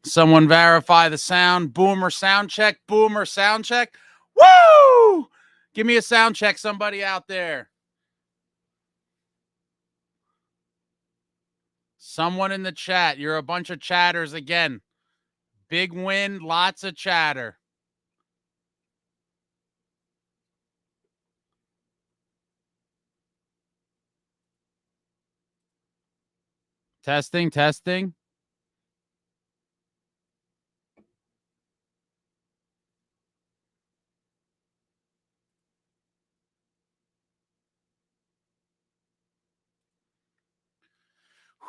Someone verify the sound. Boomer sound check. Boomer sound check. Woo! Give me a sound check, somebody out there. Someone in the chat. You're a bunch of chatters again. Big win, lots of chatter. Testing, testing.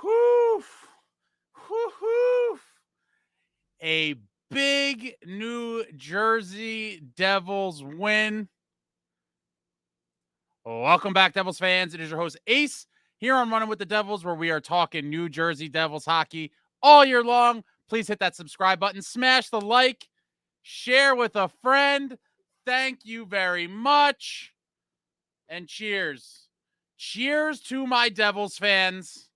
Whew. Whew. A big New Jersey Devils win. Welcome back, Devils fans. It is your host, Ace, here on Running with the Devils, where we are talking New Jersey Devils hockey all year long. Please hit that subscribe button, smash the like, share with a friend. Thank you very much. And cheers. Cheers to my Devils fans.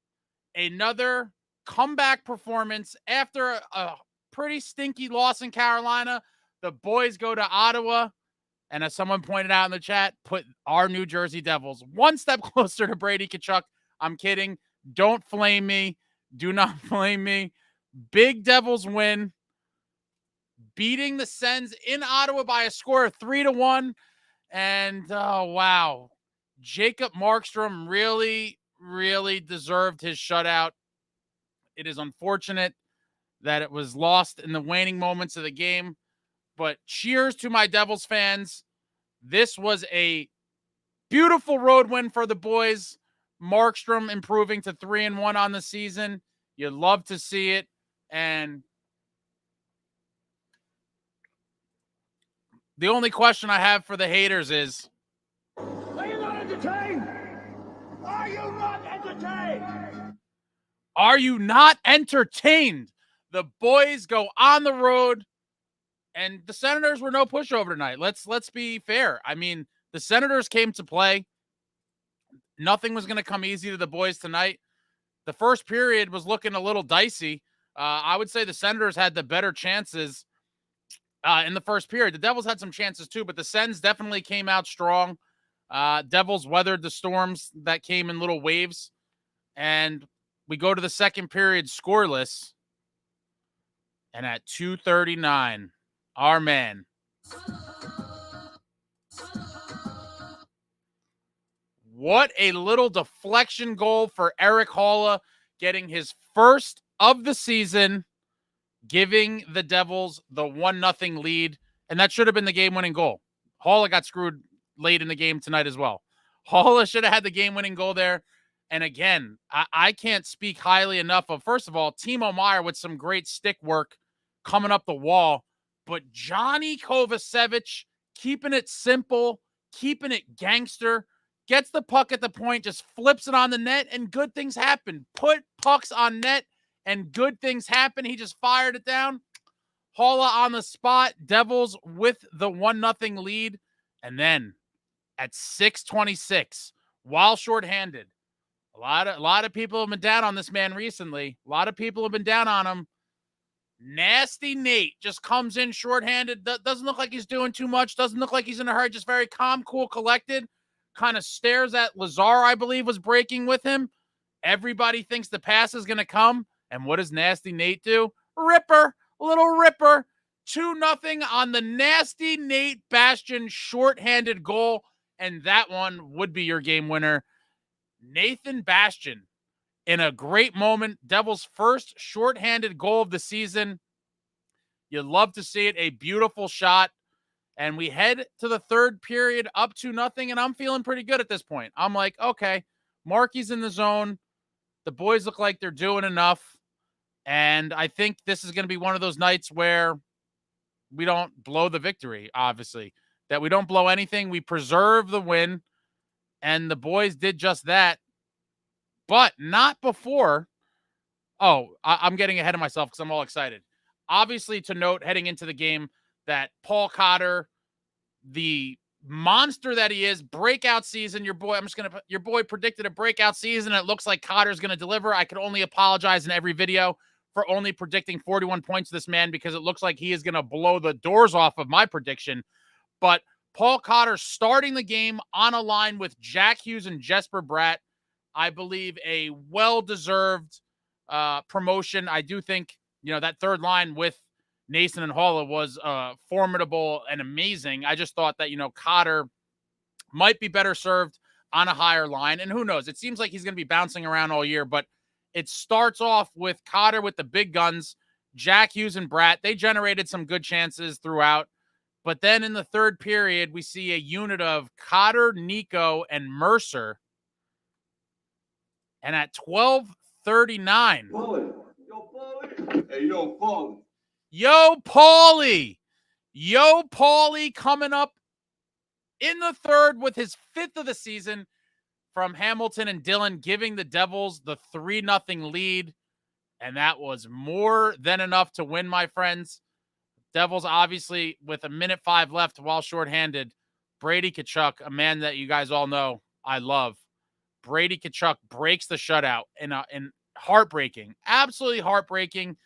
Another comeback performance after a pretty stinky loss in Carolina. The boys go to Ottawa, and as someone pointed out in the chat, put our New Jersey Devils one step closer to Brady Tkachuk. I'm kidding. Don't flame me. Do not flame me. Big Devils win, beating the Sens in Ottawa by a score of 3-1. And, oh, wow. Jacob Markstrom really deserved his shutout. It is unfortunate that it was lost in the waning moments of the game, but cheers to my Devils fans. This was a beautiful road win for the boys. Markstrom improving to 3-1 on the season. You love to see it. And the only question I have for the haters is, are you not entertained? Are you not entertained? Are you not entertained? The boys go on the road, and the Senators were no pushover tonight. Let's be fair. I mean, the Senators came to play. Nothing was going to come easy to the boys tonight. The first period was looking a little dicey. I would say the Senators had the better chances in the first period. The Devils had some chances too, but the Sens definitely came out strong. Devils weathered the storms that came in little waves, and we go to the second period scoreless. And at 2:39, our man, what a little deflection goal for Erik Haula, getting his first of the season, giving the Devils the 1-0 lead. And that should have been the game-winning goal. Haula got screwed late in the game tonight as well. Haula should have had the game-winning goal there. And again, I can't speak highly enough of, first of all, Timo Meier with some great stick work coming up the wall. But Johnny Kovacevic keeping it simple, keeping it gangster, gets the puck at the point, just flips it on the net, and good things happen. Put pucks on net, and good things happen. He just fired it down. Haula on the spot. Devils with the 1-0 lead. And then at 6:26, while shorthanded, a lot of people have been down on this man recently. A lot of people have been down on him. Nasty Nate just comes in shorthanded. Doesn't look like he's doing too much. Doesn't look like he's in a hurry. Just very calm, cool, collected. Kind of stares at Lazar, I believe, was breaking with him. Everybody thinks the pass is going to come. And what does Nasty Nate do? Ripper. Little ripper. 2-0 on the Nasty Nate Bastian shorthanded goal. And that one would be your game winner. Nathan Bastian, in a great moment, Devils' first shorthanded goal of the season. You love to see it. A beautiful shot. And we head to the third period up 2-0, and I'm feeling pretty good at this point. I'm like, okay, Markey's in the zone. The boys look like they're doing enough. And I think this is going to be one of those nights where we don't blow the victory, obviously. That we don't blow anything. We preserve the win. And the boys did just that. But not before. Oh, I'm getting ahead of myself because I'm all excited. Obviously, to note, heading into the game, that Paul Cotter, the monster that he is, breakout season. Your boy predicted a breakout season. It looks like Cotter's going to deliver. I could only apologize in every video for only predicting 41 points to this man, because it looks like he is going to blow the doors off of my prediction. But Paul Cotter starting the game on a line with Jack Hughes and Jesper Bratt. I believe a well-deserved promotion. I do think, that third line with Nason and Haula was formidable and amazing. I just thought that, Cotter might be better served on a higher line. And who knows? It seems like he's going to be bouncing around all year, but it starts off with Cotter with the big guns, Jack Hughes and Bratt. They generated some good chances throughout. But then in the third period, we see a unit of Cotter, Nico, and Mercer. And at 12:39. Hey, yo, Paulie. Yo, Paulie coming up in the third with his 5th of the season from Hamilton and Dillon, giving the Devils the 3-0 lead. And that was more than enough to win, my friends. Devils, obviously, with 1:05 left while shorthanded. Brady Tkachuk, a man that you guys all know I love. Brady Tkachuk breaks the shutout in heartbreaking, absolutely heartbreaking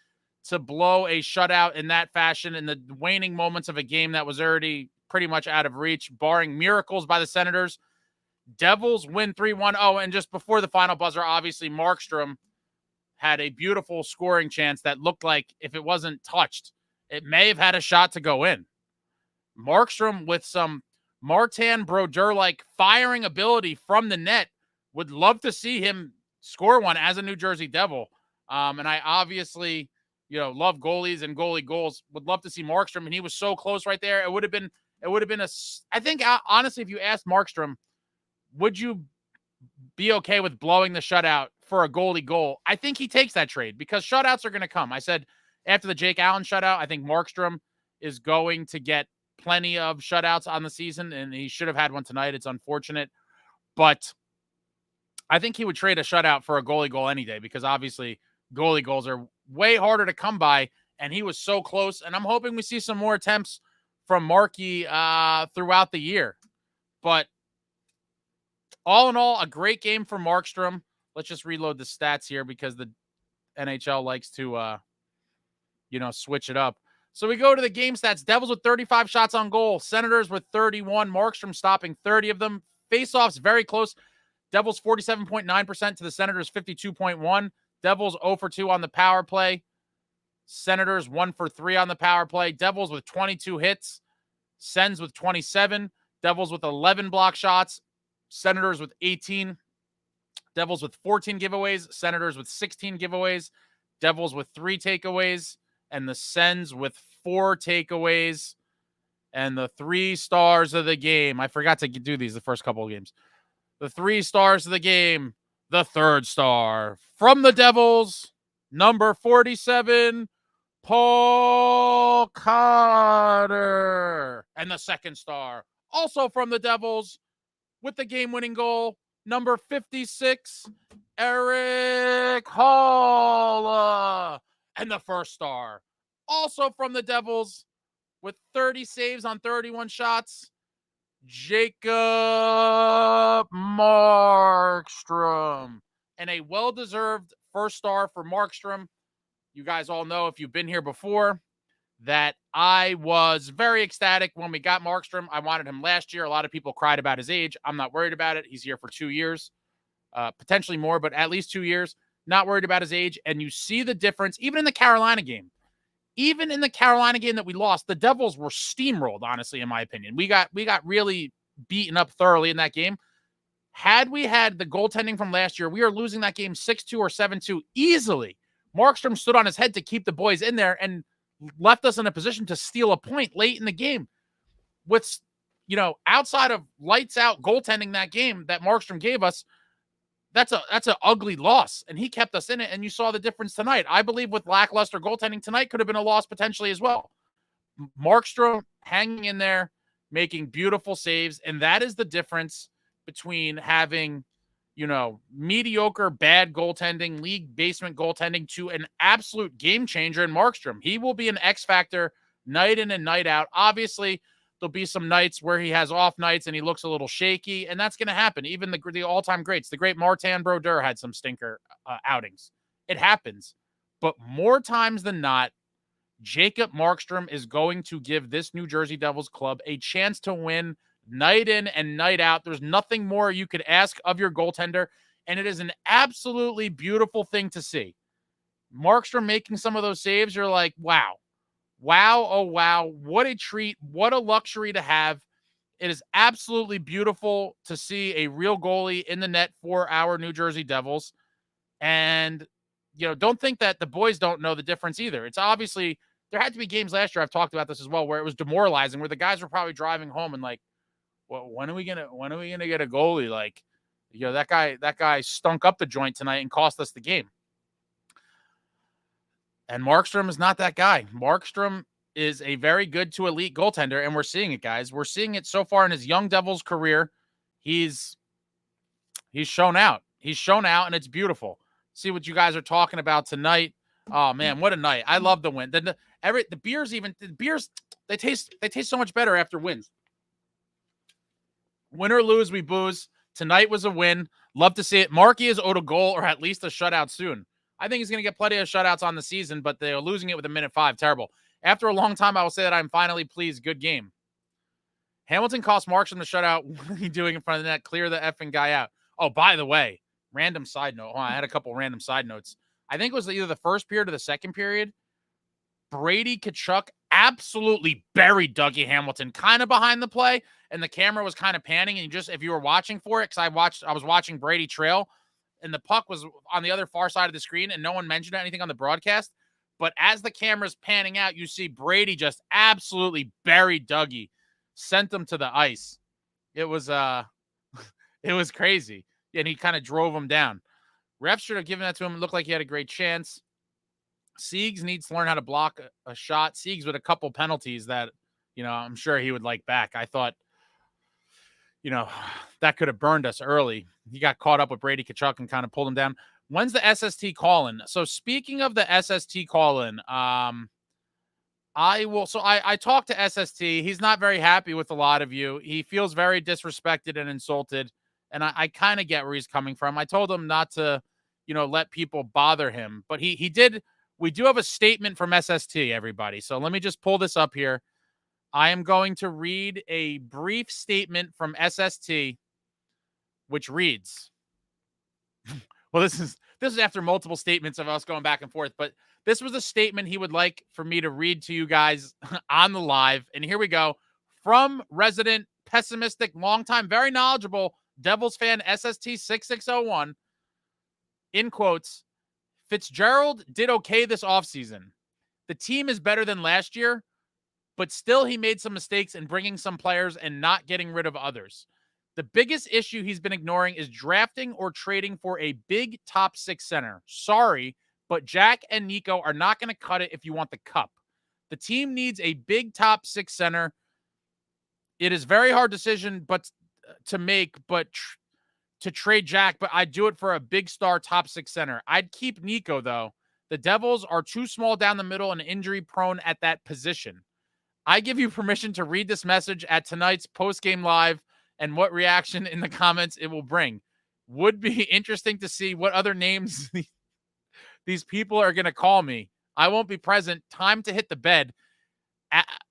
to blow a shutout in that fashion in the waning moments of a game that was already pretty much out of reach, barring miracles by the Senators. Devils win 3-1. Oh, and just before the final buzzer, obviously, Markstrom had a beautiful scoring chance that looked like, if it wasn't touched, it may have had a shot to go in. Markstrom with some Martin Brodeur-like firing ability from the net. Would love to see him score one as a New Jersey Devil. And I obviously, love goalies and goalie goals. Would love to see Markstrom, and he was so close right there. It would have been I think, honestly, if you asked Markstrom, would you be okay with blowing the shutout for a goalie goal? I think he takes that trade, because shutouts are going to come. I said after the Jake Allen shutout, I think Markstrom is going to get plenty of shutouts on the season, and he should have had one tonight. It's unfortunate, but I think he would trade a shutout for a goalie goal any day, because obviously goalie goals are way harder to come by, and he was so close. And I'm hoping we see some more attempts from Markey throughout the year. But all in all, a great game for Markstrom. Let's just reload the stats here, because the NHL likes to, switch it up. So we go to the game stats. Devils with 35 shots on goal. Senators with 31. Markstrom stopping 30 of them. Faceoffs very close. Devils 47.9% to the Senators 52.1. Devils 0 for 2 on the power play. Senators 1 for 3 on the power play. Devils with 22 hits. Sens with 27. Devils with 11 block shots. Senators with 18. Devils with 14 giveaways. Senators with 16 giveaways. Devils with 3 takeaways. And the Sens with 4 takeaways. And the 3 stars of the game. I forgot to do these the first couple of games. The 3 stars of the game. The third star from the Devils, number 47, Paul Cotter. And the second star, also from the Devils, with the game-winning goal, number 56, Erik Haula. And the first star, also from the Devils, with 30 saves on 31 shots, Jacob Markstrom. And a well-deserved first star for Markstrom. You guys all know, if you've been here before, that I was very ecstatic when we got Markstrom. I wanted him last year. A lot of people cried about his age. I'm not worried about it. He's here for 2 years, potentially more, but at least 2 years. Not worried about his age. And you see the difference, even in the Carolina game. Even in the Carolina game that we lost, the Devils were steamrolled, honestly, in my opinion. We got really beaten up thoroughly in that game. Had we had the goaltending from last year, we are losing that game 6-2 or 7-2 easily. Markstrom stood on his head to keep the boys in there and left us in a position to steal a point late in the game. With, outside of lights out goaltending that game that Markstrom gave us, that's an ugly loss, and he kept us in it, and you saw the difference tonight. I believe with lackluster goaltending tonight could have been a loss potentially as well. Markstrom hanging in there, making beautiful saves, and that is the difference between having, mediocre, bad goaltending, league basement goaltending, to an absolute game changer in Markstrom. He will be an X factor night in and night out. Obviously, there'll be some nights where he has off nights and he looks a little shaky, and that's going to happen. Even the all-time greats, the great Martin Brodeur had some stinker outings. It happens. But more times than not, Jacob Markstrom is going to give this New Jersey Devils club a chance to win night in and night out. There's nothing more you could ask of your goaltender, and it is an absolutely beautiful thing to see. Markstrom making some of those saves, you're like, wow. Wow, oh wow, what a treat, what a luxury to have. It is absolutely beautiful to see a real goalie in the net for our New Jersey Devils. And, don't think that the boys don't know the difference either. It's obviously, there had to be games last year, I've talked about this as well, where it was demoralizing, where the guys were probably driving home and like, well, when are we gonna get a goalie? Like, that guy stunk up the joint tonight and cost us the game. And Markstrom is not that guy. Markstrom is a very good to elite goaltender, and we're seeing it, guys. We're seeing it so far in his young Devils career. He's shown out. He's shown out, and it's beautiful. See what you guys are talking about tonight. Oh man, what a night! I love the win. The beers, they taste so much better after wins. Win or lose, we booze. Tonight was a win. Love to see it. Markey is owed a goal or at least a shutout soon. I think he's going to get plenty of shutouts on the season, but they're losing it with a minute 5. Terrible. After a long time, I will say that I'm finally pleased. Good game. Hamilton cost Markstrom the shutout. What are you doing in front of the net? Clear the effing guy out. Oh, by the way, random side note. I had a couple random side notes. I think it was either the first period or the second period. Brady Tkachuk absolutely buried Dougie Hamilton kind of behind the play, and the camera was kind of panning. And if you were watching for it, because I was watching Brady trail, and the puck was on the other far side of the screen, and no one mentioned anything on the broadcast. But as the camera's panning out, you see Brady just absolutely buried Dougie, sent him to the ice. It was it was crazy, and he kind of drove him down. Refs should have given that to him. It looked like he had a great chance. Siegs needs to learn how to block a shot. Siegs with a couple penalties that, I'm sure he would like back. I thought, that could have burned us early. He got caught up with Brady Tkachuk and kind of pulled him down. When's the SST call-in? So speaking of the SST call-in, I talked to SST. He's not very happy with a lot of you. He feels very disrespected and insulted. And I kind of get where he's coming from. I told him not to, let people bother him, but he did. We do have a statement from SST, everybody. So let me just pull this up here. I am going to read a brief statement from SST, which reads, well, this is after multiple statements of us going back and forth, but this was a statement he would like for me to read to you guys on the live. And here we go. From resident, pessimistic, longtime, very knowledgeable Devils fan, SST 6601, in quotes, Fitzgerald did okay this offseason. The team is better than last year, but still he made some mistakes in bringing some players and not getting rid of others. The biggest issue he's been ignoring is drafting or trading for a big top 6 center. Sorry, but Jack and Nico are not going to cut it if you want the cup. The team needs a big top 6 center. It is a very hard decision to make, but to trade Jack, but I'd do it for a big star top 6 center. I'd keep Nico, though. The Devils are too small down the middle and injury prone at that position. I give you permission to read this message at tonight's post-game live and what reaction in the comments it will bring. Would be interesting to see what other names these people are going to call me. I won't be present. Time to hit the bed.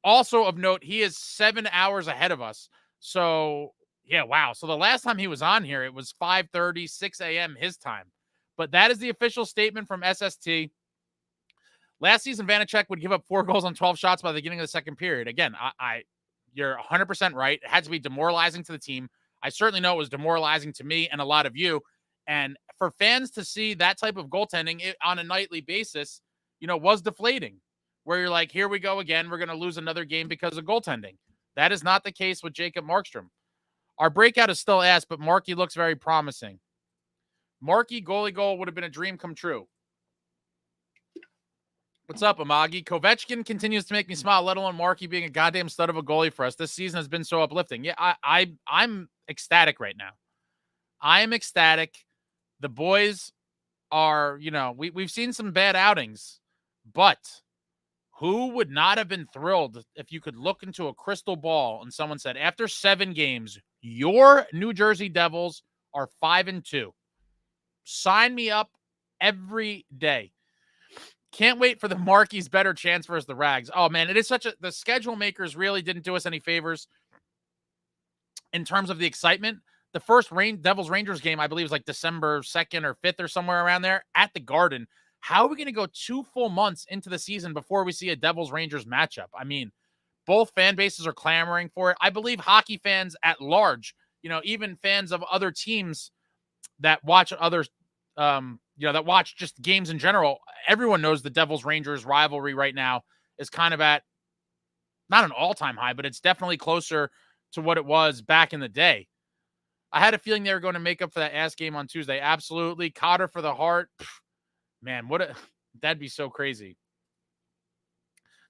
Also of note, he is 7 hours ahead of us. So, yeah, wow. So the last time he was on here, it was 5:30, 6 a.m. his time. But that is the official statement from SST. Last season, Vanacek would give up 4 goals on 12 shots by the beginning of the second period. Again, you're 100% right. It had to be demoralizing to the team. I certainly know it was demoralizing to me and a lot of you. And for fans to see that type of goaltending on a nightly basis, was deflating. Where you're like, here we go again. We're going to lose another game because of goaltending. That is not the case with Jacob Markstrom. Our breakout is still ass, but Markey looks very promising. Markey goalie goal would have been a dream come true. What's up, Amagi? Kovechkin continues to make me smile, let alone Markey being a goddamn stud of a goalie for us. This season has been so uplifting. Yeah, I'm ecstatic right now. I am ecstatic. The boys are, we've seen some bad outings, but Who would not have been thrilled if you could look into a crystal ball and someone said, after 7 games, your New Jersey Devils are 5-2. Sign me up every day. Can't wait for the Marquis better chance versus the Rags. Oh, man, it is the schedule makers really didn't do us any favors in terms of the excitement. The first Devils Rangers game, I believe, was like December 2nd or 5th or somewhere around there at the Garden. How are we going to go 2 full months into the season before we see a Devils Rangers matchup? I mean, both fan bases are clamoring for it. I believe hockey fans at large, even fans of other teams that watch that watch just games in general, everyone knows the Devils Rangers rivalry right now is kind of at not an all-time high, but it's definitely closer to what it was back in the day. I had a feeling they were going to make up for that ass game on Tuesday. Absolutely. Cotter for the heart. Man, that'd be so crazy.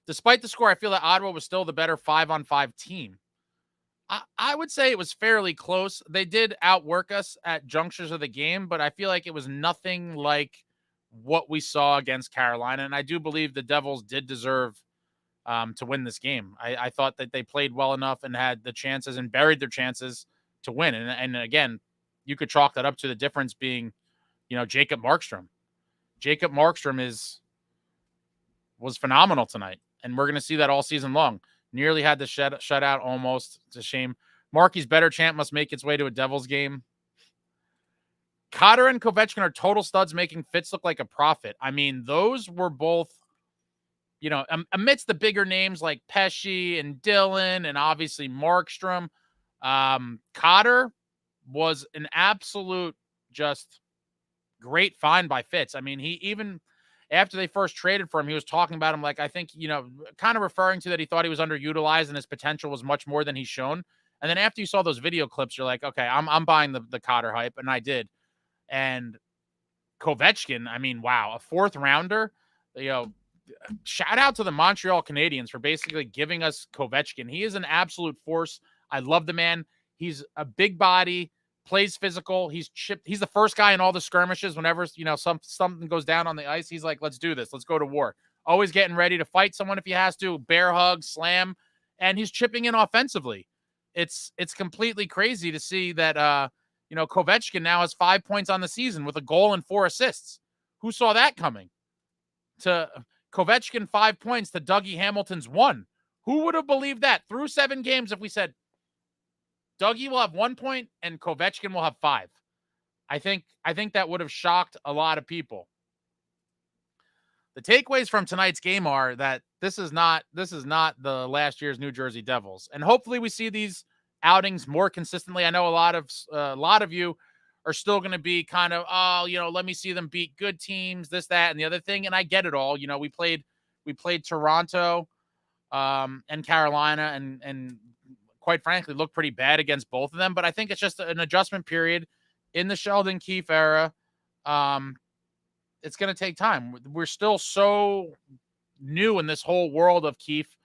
Despite the score, I feel that Ottawa was still the better 5-on-5 team. I would say it was fairly close. They did outwork us at junctures of the game, but I feel like it was nothing like what we saw against Carolina. And I do believe the Devils did deserve to win this game. I thought that they played well enough and had the chances and buried their chances to win. And again, you could chalk that up to the difference being, Jacob Markstrom. Jacob Markstrom was phenomenal tonight, and we're going to see that all season long. Nearly had the shutout almost. It's a shame. Markie's better chant must make its way to a Devils game. Cotter and Kovechkin are total studs, making Fitz look like a prophet. I mean, those were both, amidst the bigger names like Pesce and Dillon and obviously Markstrom. Cotter was an absolute just great find by Fitz. I mean, he even after they first traded for him, he was talking about him like, I think, kind of referring to that he thought he was underutilized and his potential was much more than he's shown. And then after you saw those video clips, you're like, okay, I'm buying the Cotter hype, and I did. And Kovechkin, I mean, wow, a 4th rounder. Shout out to the Montreal Canadiens for basically giving us Kovechkin. He is an absolute force. I love the man. He's a big body, plays physical. He's chipped. He's the first guy in all the skirmishes. Whenever, something goes down on the ice, he's like, let's do this. Let's go to war. Always getting ready to fight someone if he has to, bear hug, slam. And he's chipping in offensively. It's completely crazy to see that, Kovechkin now has 5 points on the season with a goal and 4 assists. Who saw that coming? To Kovechkin 5 points to Dougie Hamilton's 1. Who would have believed that through 7 games if we said Dougie will have 1 point and Kovechkin will have 5? I think that would have shocked a lot of people. The takeaways from tonight's game are that this is not the last year's New Jersey Devils, and hopefully we see these outings more consistently. I know a lot of you are still going to be kind of, let me see them beat good teams, this, that, and the other thing, and I get it all. We played Toronto and Carolina, and quite frankly, looked pretty bad against both of them. But I think it's just an adjustment period in the Sheldon Keefe era. It's going to take time. We're still so new in this whole world of Keefe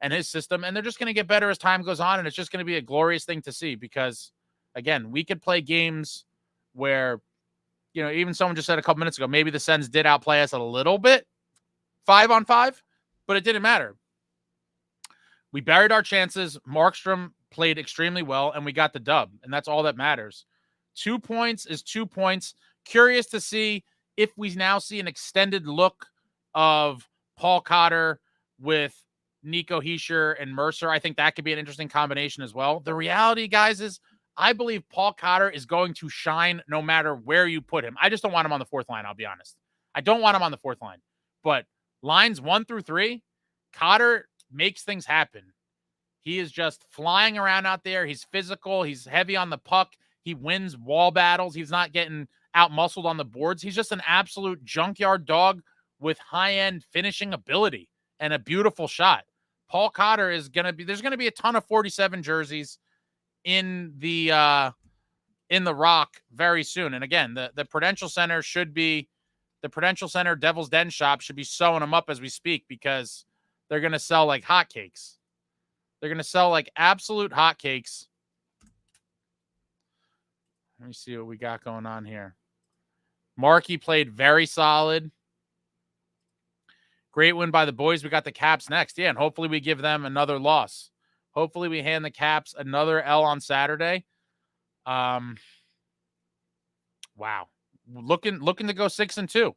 and his system, and they're just going to get better as time goes on, and it's just going to be a glorious thing to see because, again, we could play games where, even someone just said a couple minutes ago, maybe the Sens did outplay us a little bit, 5-on-5, but it didn't matter. We buried our chances. Markstrom played extremely well, and we got the dub, and that's all that matters. 2 points is 2 points. Curious to see if we now see an extended look of Paul Cotter with Nico Hischier and Mercer. I think that could be an interesting combination as well. The reality, guys, is I believe Paul Cotter is going to shine no matter where you put him. I just don't want him on the 4th line, I'll be honest. I don't want him on the 4th line. But lines 1 through 3, Cotter makes things happen. He is just flying around out there. He's physical. He's heavy on the puck. He wins wall battles. He's not getting out-muscled on the boards. He's just an absolute junkyard dog with high-end finishing ability and a beautiful shot. Paul Cotter is there's going to be a ton of 47 jerseys in the Rock very soon. And again, the Prudential Center Devil's Den shop should be sewing them up as we speak because they're going to sell like hotcakes. They're going to sell like absolute hotcakes. Let me see what we got going on here. Markey played very solid. Great win by the boys. We got the Caps next. Yeah, and hopefully we give them another loss. Hopefully we hand the Caps another L on Saturday. Wow. Looking to go 6-2.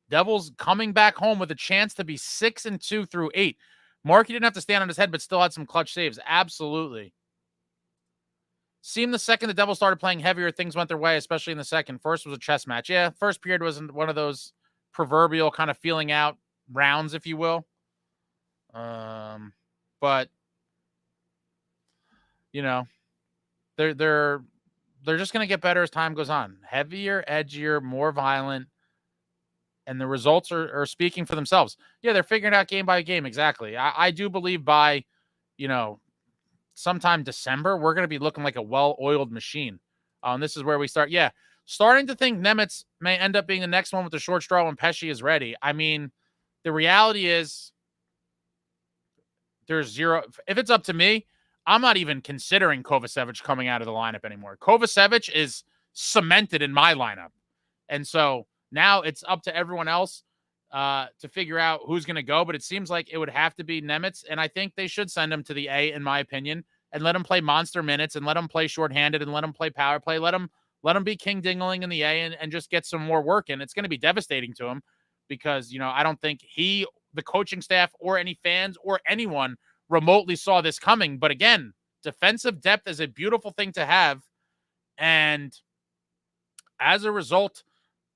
Devils coming back home with a chance to be 6-2 through 8. Marky didn't have to stand on his head, but still had some clutch saves. Absolutely. Seemed the second the Devils started playing heavier, things went their way, especially in the second. First was a chess match. Yeah, first period wasn't one of those proverbial kind of feeling out rounds, if you will. But you know, they're just going to get better as time goes on. Heavier, edgier, more violent, and the results are speaking for themselves. Yeah, they're figuring it out game by game. Exactly. I do believe by, sometime December, we're going to be looking like a well-oiled machine. This is where we start. Yeah, starting to think Nemitz may end up being the next one with the short straw when Pesce is ready. I mean, the reality is there's zero. If it's up to me, I'm not even considering Kovacevic coming out of the lineup anymore. Kovacevic is cemented in my lineup. And so now it's up to everyone else to figure out who's going to go. But it seems like it would have to be Nemitz. And I think they should send him to the A, in my opinion, and let him play monster minutes and let him play shorthanded and let him play power play. Let him be King Dingling in the A and just get some more work in. It's going to be devastating to him because, I don't think the coaching staff or any fans or anyone remotely saw this coming. But again, defensive depth is a beautiful thing to have. And as a result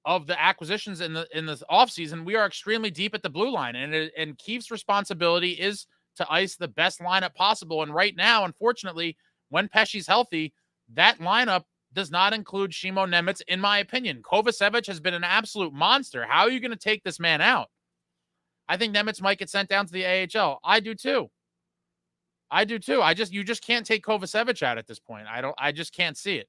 of the acquisitions in the offseason, we are extremely deep at the blue line. And Keefe's responsibility is to ice the best lineup possible. And right now, unfortunately, when Pesce's healthy, that lineup does not include Shimo Nemitz, in my opinion. Kovacevic has been an absolute monster. How are you going to take this man out? I think Nemitz might get sent down to the AHL. I do too. You just can't take Kovacevic out at this point. I just can't see it.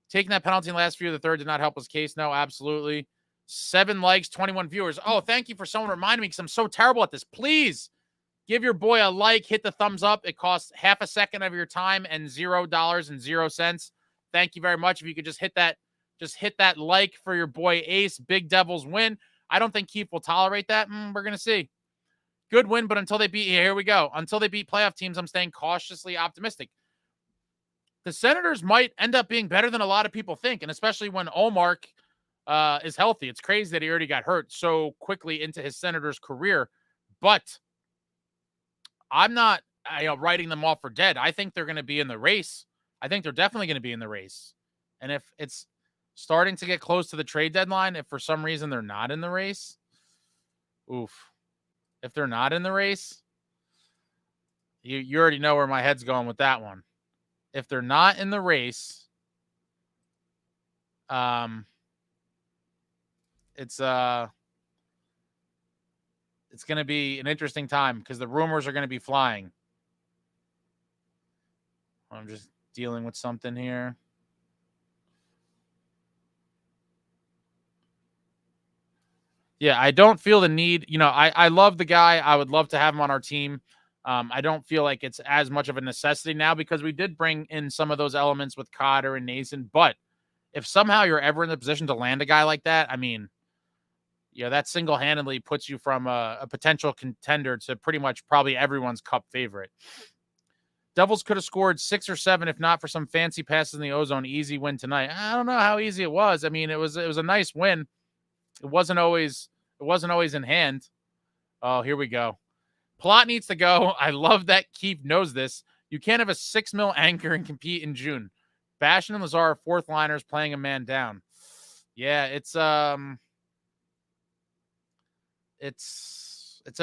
Taking that penalty in the last few of the third did not help his case. No, absolutely. 7 likes, 21 viewers. Oh, thank you for someone reminding me because I'm so terrible at this. Please give your boy a like, hit the thumbs up. It costs half a second of your time and $0.00. Thank you very much. If you could just hit that like for your boy Ace. Big Devils win. I don't think Keefe will tolerate that. We're going to see. Good win, but until they beat, here we go. Until they beat playoff teams, I'm staying cautiously optimistic. The Senators might end up being better than a lot of people think, and especially when Ullmark is healthy. It's crazy that he already got hurt so quickly into his Senators career, but I'm not writing them off for dead. I think they're going to be in the race. I think they're definitely going to be in the race. And if it's starting to get close to the trade deadline, if for some reason they're not in the race, oof. If they're not in the race, you already know where my head's going with that one. If they're not in the race, it's going to be an interesting time because the rumors are going to be flying. I'm just dealing with something here. Yeah, I don't feel the need. I love the guy. I would love to have him on our team. I don't feel like it's as much of a necessity now because we did bring in some of those elements with Cotter and Nason. But if somehow you're ever in the position to land a guy like that, I mean, that single-handedly puts you from a potential contender to pretty much probably everyone's cup favorite. Devils could have scored 6 or 7 if not for some fancy passes in the ozone. Easy win tonight. I don't know how easy it was. I mean, it was a nice win. It wasn't always in hand. Oh, here we go. Plot needs to go. I love that Keefe knows this. You can't have a $6 million anchor and compete in June. Bastion and Lazar are fourth liners playing a man down. Yeah, it's a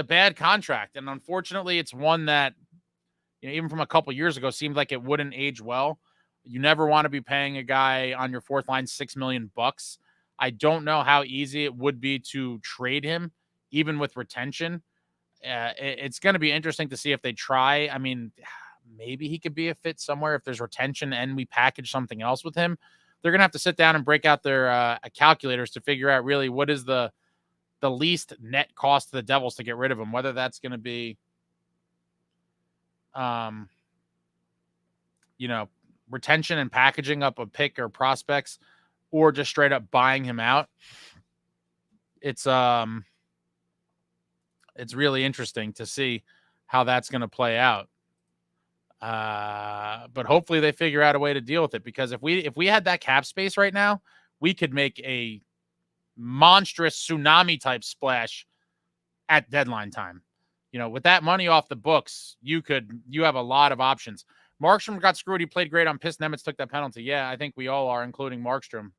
bad contract, and unfortunately, it's one that even from a couple years ago seemed like it wouldn't age well. You never want to be paying a guy on your fourth line $6 million. I don't know how easy it would be to trade him, even with retention. It's going to be interesting to see if they try. I mean, maybe he could be a fit somewhere if there's retention and we package something else with him. They're going to have to sit down and break out their calculators to figure out really what is the least net cost to the Devils to get rid of him, whether that's going to be, retention and packaging up a pick or prospects or just straight up buying him out. It's it's really interesting to see how that's going to play out. But hopefully they figure out a way to deal with it, because if we had that cap space right now, we could make a monstrous tsunami type splash at deadline time. With that money off the books, you have a lot of options. Markstrom got screwed. He played great on piss. Nemitz took that penalty. Yeah, I think we all are, including Markstrom.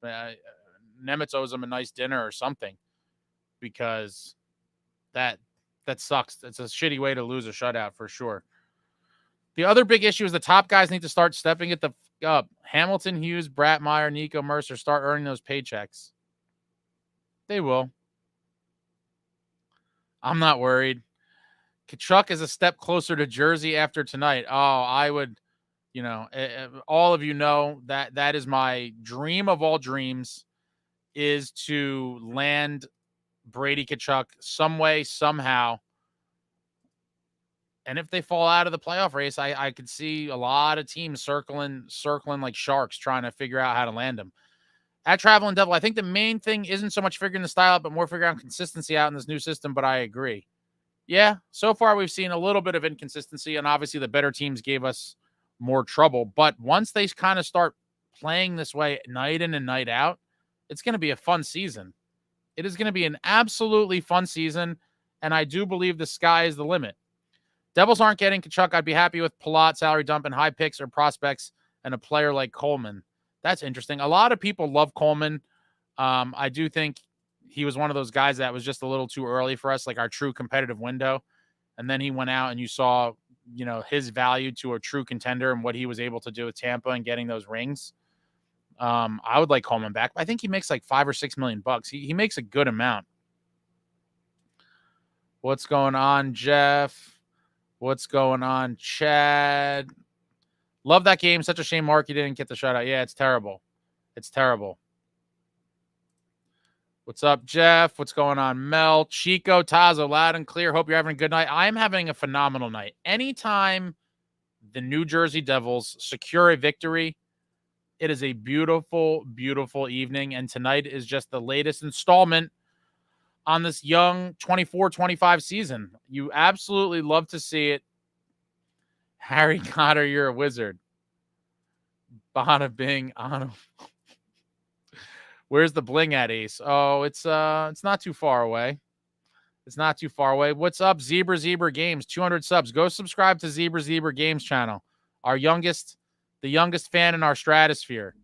Nemitz owes him a nice dinner or something, because that sucks. It's a shitty way to lose a shutout for sure. The other big issue is the top guys need to start stepping it the up. Hamilton, Hughes, Bratmeyer, Nico, Mercer, start earning those paychecks. They will. I'm not worried. Tkachuk is a step closer to Jersey after tonight. Oh, I would, all of that is my dream of all dreams, is to land Brady Tkachuk some way, somehow. And if they fall out of the playoff race, I could see a lot of teams circling like sharks, trying to figure out how to land them. At Traveling Devil, I think the main thing isn't so much figuring the style out, but more figuring out consistency out in this new system. But I agree. Yeah, so far we've seen a little bit of inconsistency, and obviously the better teams gave us more trouble. But once they kind of start playing this way night in and night out, it's going to be a fun season. It is going to be an absolutely fun season, and I do believe the sky is the limit. Devils aren't getting Tkachuk. I'd be happy with Palat, salary dump, and high picks or prospects, and a player like Coleman. That's interesting. A lot of people love Coleman. I do think he was one of those guys that was just a little too early for us, like our true competitive window. And then he went out and you saw, his value to a true contender and what he was able to do with Tampa and getting those rings. I would like Coleman back. I think he makes like $5 or $6 million. He makes a good amount. What's going on, Jeff? What's going on, Chad? Love that game. Such a shame Marky didn't get the shutout. Yeah, it's terrible. It's terrible. What's up, Jeff? What's going on, Mel? Chico, Tazo, loud and clear. Hope you're having a good night. I'm having a phenomenal night. Anytime the New Jersey Devils secure a victory, it is a beautiful, beautiful evening. And tonight is just the latest installment on this young 24-25 season. You absolutely love to see it. Harry Cotter, you're a wizard. Bada Bing, Anno. Where's the bling at, Ace? Oh, it's not too far away. It's not too far away. What's up, Zebra Games? 200 subs. Go subscribe to Zebra Games channel. The youngest fan in our stratosphere.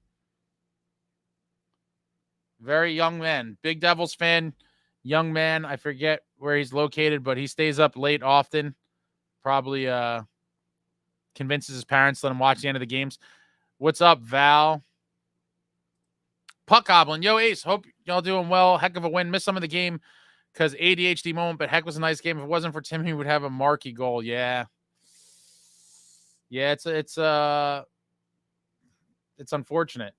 Very young man. Big Devils fan. Young man. I forget where he's located, but he stays up late often. Probably convinces his parents to let him watch the end of the games. What's up, Val? Puck Goblin. Yo, Ace. Hope y'all doing well. Heck of a win. Missed some of the game because ADHD moment, but heck was a nice game. If it wasn't for Tim, he would have a marquee goal. Yeah. Yeah, it's unfortunate.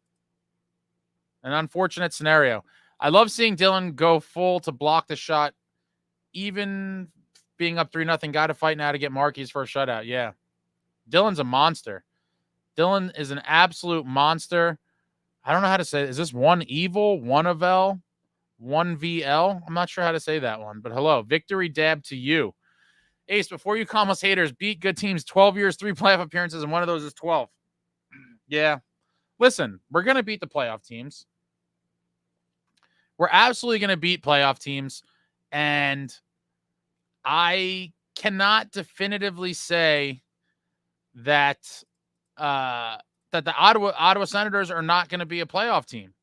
An unfortunate scenario. I love seeing Dylan go full to block the shot, even being up 3-0. Got to fight now to get Markey's first shutout. Yeah. Dylan's a monster. Dylan is an absolute monster. I don't know how to say it. Is this one evil, one of L, one VL? I'm not sure how to say that one, but hello. Victory dab to you. Ace, before you call us haters, beat good teams 12 years, 3 playoff appearances, and one of those is 12. Yeah. Listen, we're going to beat the playoff teams. We're absolutely going to beat playoff teams, and I cannot definitively say that that the Ottawa Senators are not going to be a playoff team.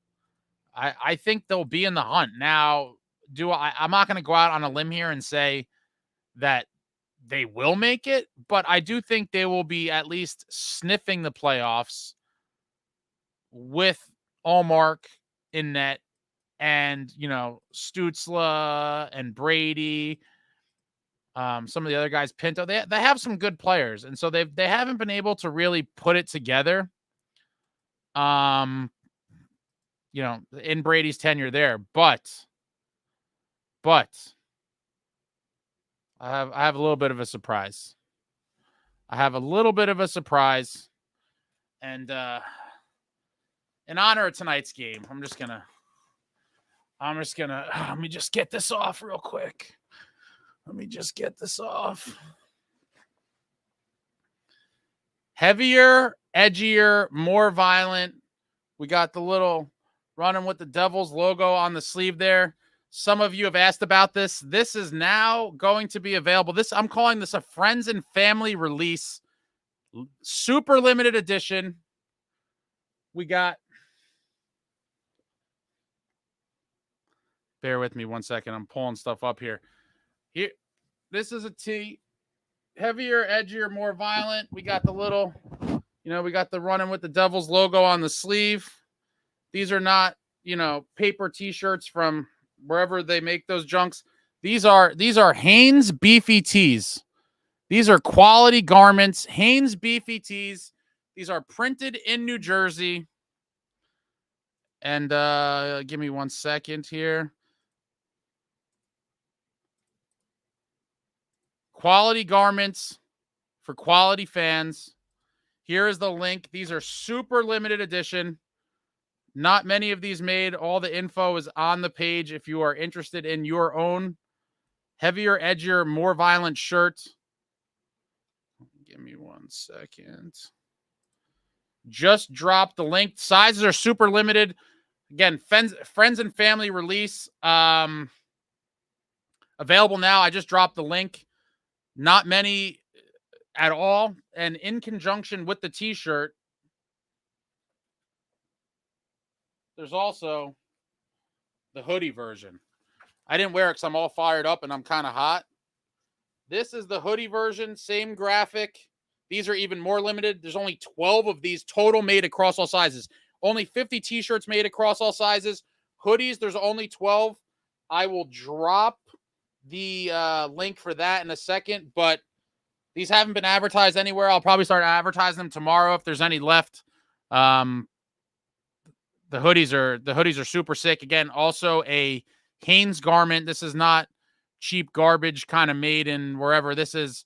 I think they'll be in the hunt. Now, I'm not going to go out on a limb here and say that they will make it, but I do think they will be at least sniffing the playoffs with Allmark in net and, Stützle and Brady, some of the other guys, Pinto. They have some good players, and so they haven't been able to really put it together. In Brady's tenure there, but I have a little bit of a surprise. And in honor of tonight's game, I'm just gonna let me just get this off real quick. Let me just get this off. Heavier, edgier, more violent. We got the little running with the Devils logo on the sleeve there. Some of you have asked about this. This is now going to be available. I'm calling this a friends and family release. Super limited edition. We got, bear with me one second. I'm pulling stuff up here. Here, this is a tee. Heavier, edgier, more violent. We got the little, we got the running with the Devils logo on the sleeve. These are not, paper t-shirts from wherever they make those junks. These are Hanes beefy tees. These are quality garments. Hanes beefy tees. These are printed in New Jersey. And give me 1 second here. Quality garments for quality fans. Here is the link. These are super limited edition. Not many of these made. All the info is on the page if you are interested in your own heavier, edgier, more violent shirt. Give me 1 second. Just dropped the link. Sizes are super limited. Again, friends and family release. Available now. I just dropped the link. Not many at all. And in conjunction with the t-shirt, there's also the hoodie version. I didn't wear it because I'm all fired up and I'm kind of hot. This is the hoodie version, same graphic. These are even more limited. There's only 12 of these total made across all sizes. Only 50 t-shirts made across all sizes. Hoodies, there's only 12. I will drop the link for that in a second, but these haven't been advertised anywhere. I'll probably start advertising them tomorrow if there's any left. The hoodies are super sick. Again, also a Hanes garment. This is not cheap garbage kind of made in wherever. This is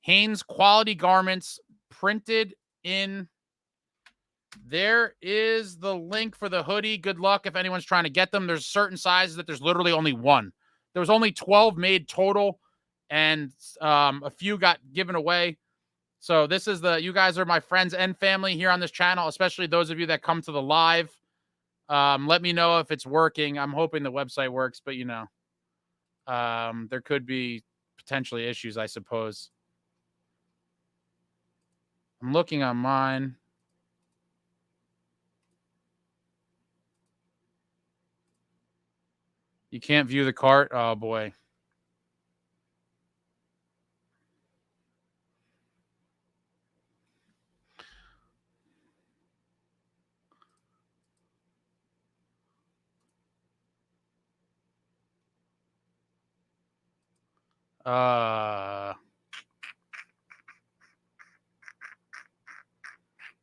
Hanes quality garments printed in. There is the link for the hoodie. Good luck if anyone's trying to get them. There's certain sizes that there's literally only one. There was only 12 made total, and a few got given away. So this is you guys are my friends and family here on this channel, especially those of you that come to the live. Let me know if it's working. I'm hoping the website works, but there could be potentially issues, I suppose. I'm looking on mine. You can't view the cart? Oh, boy.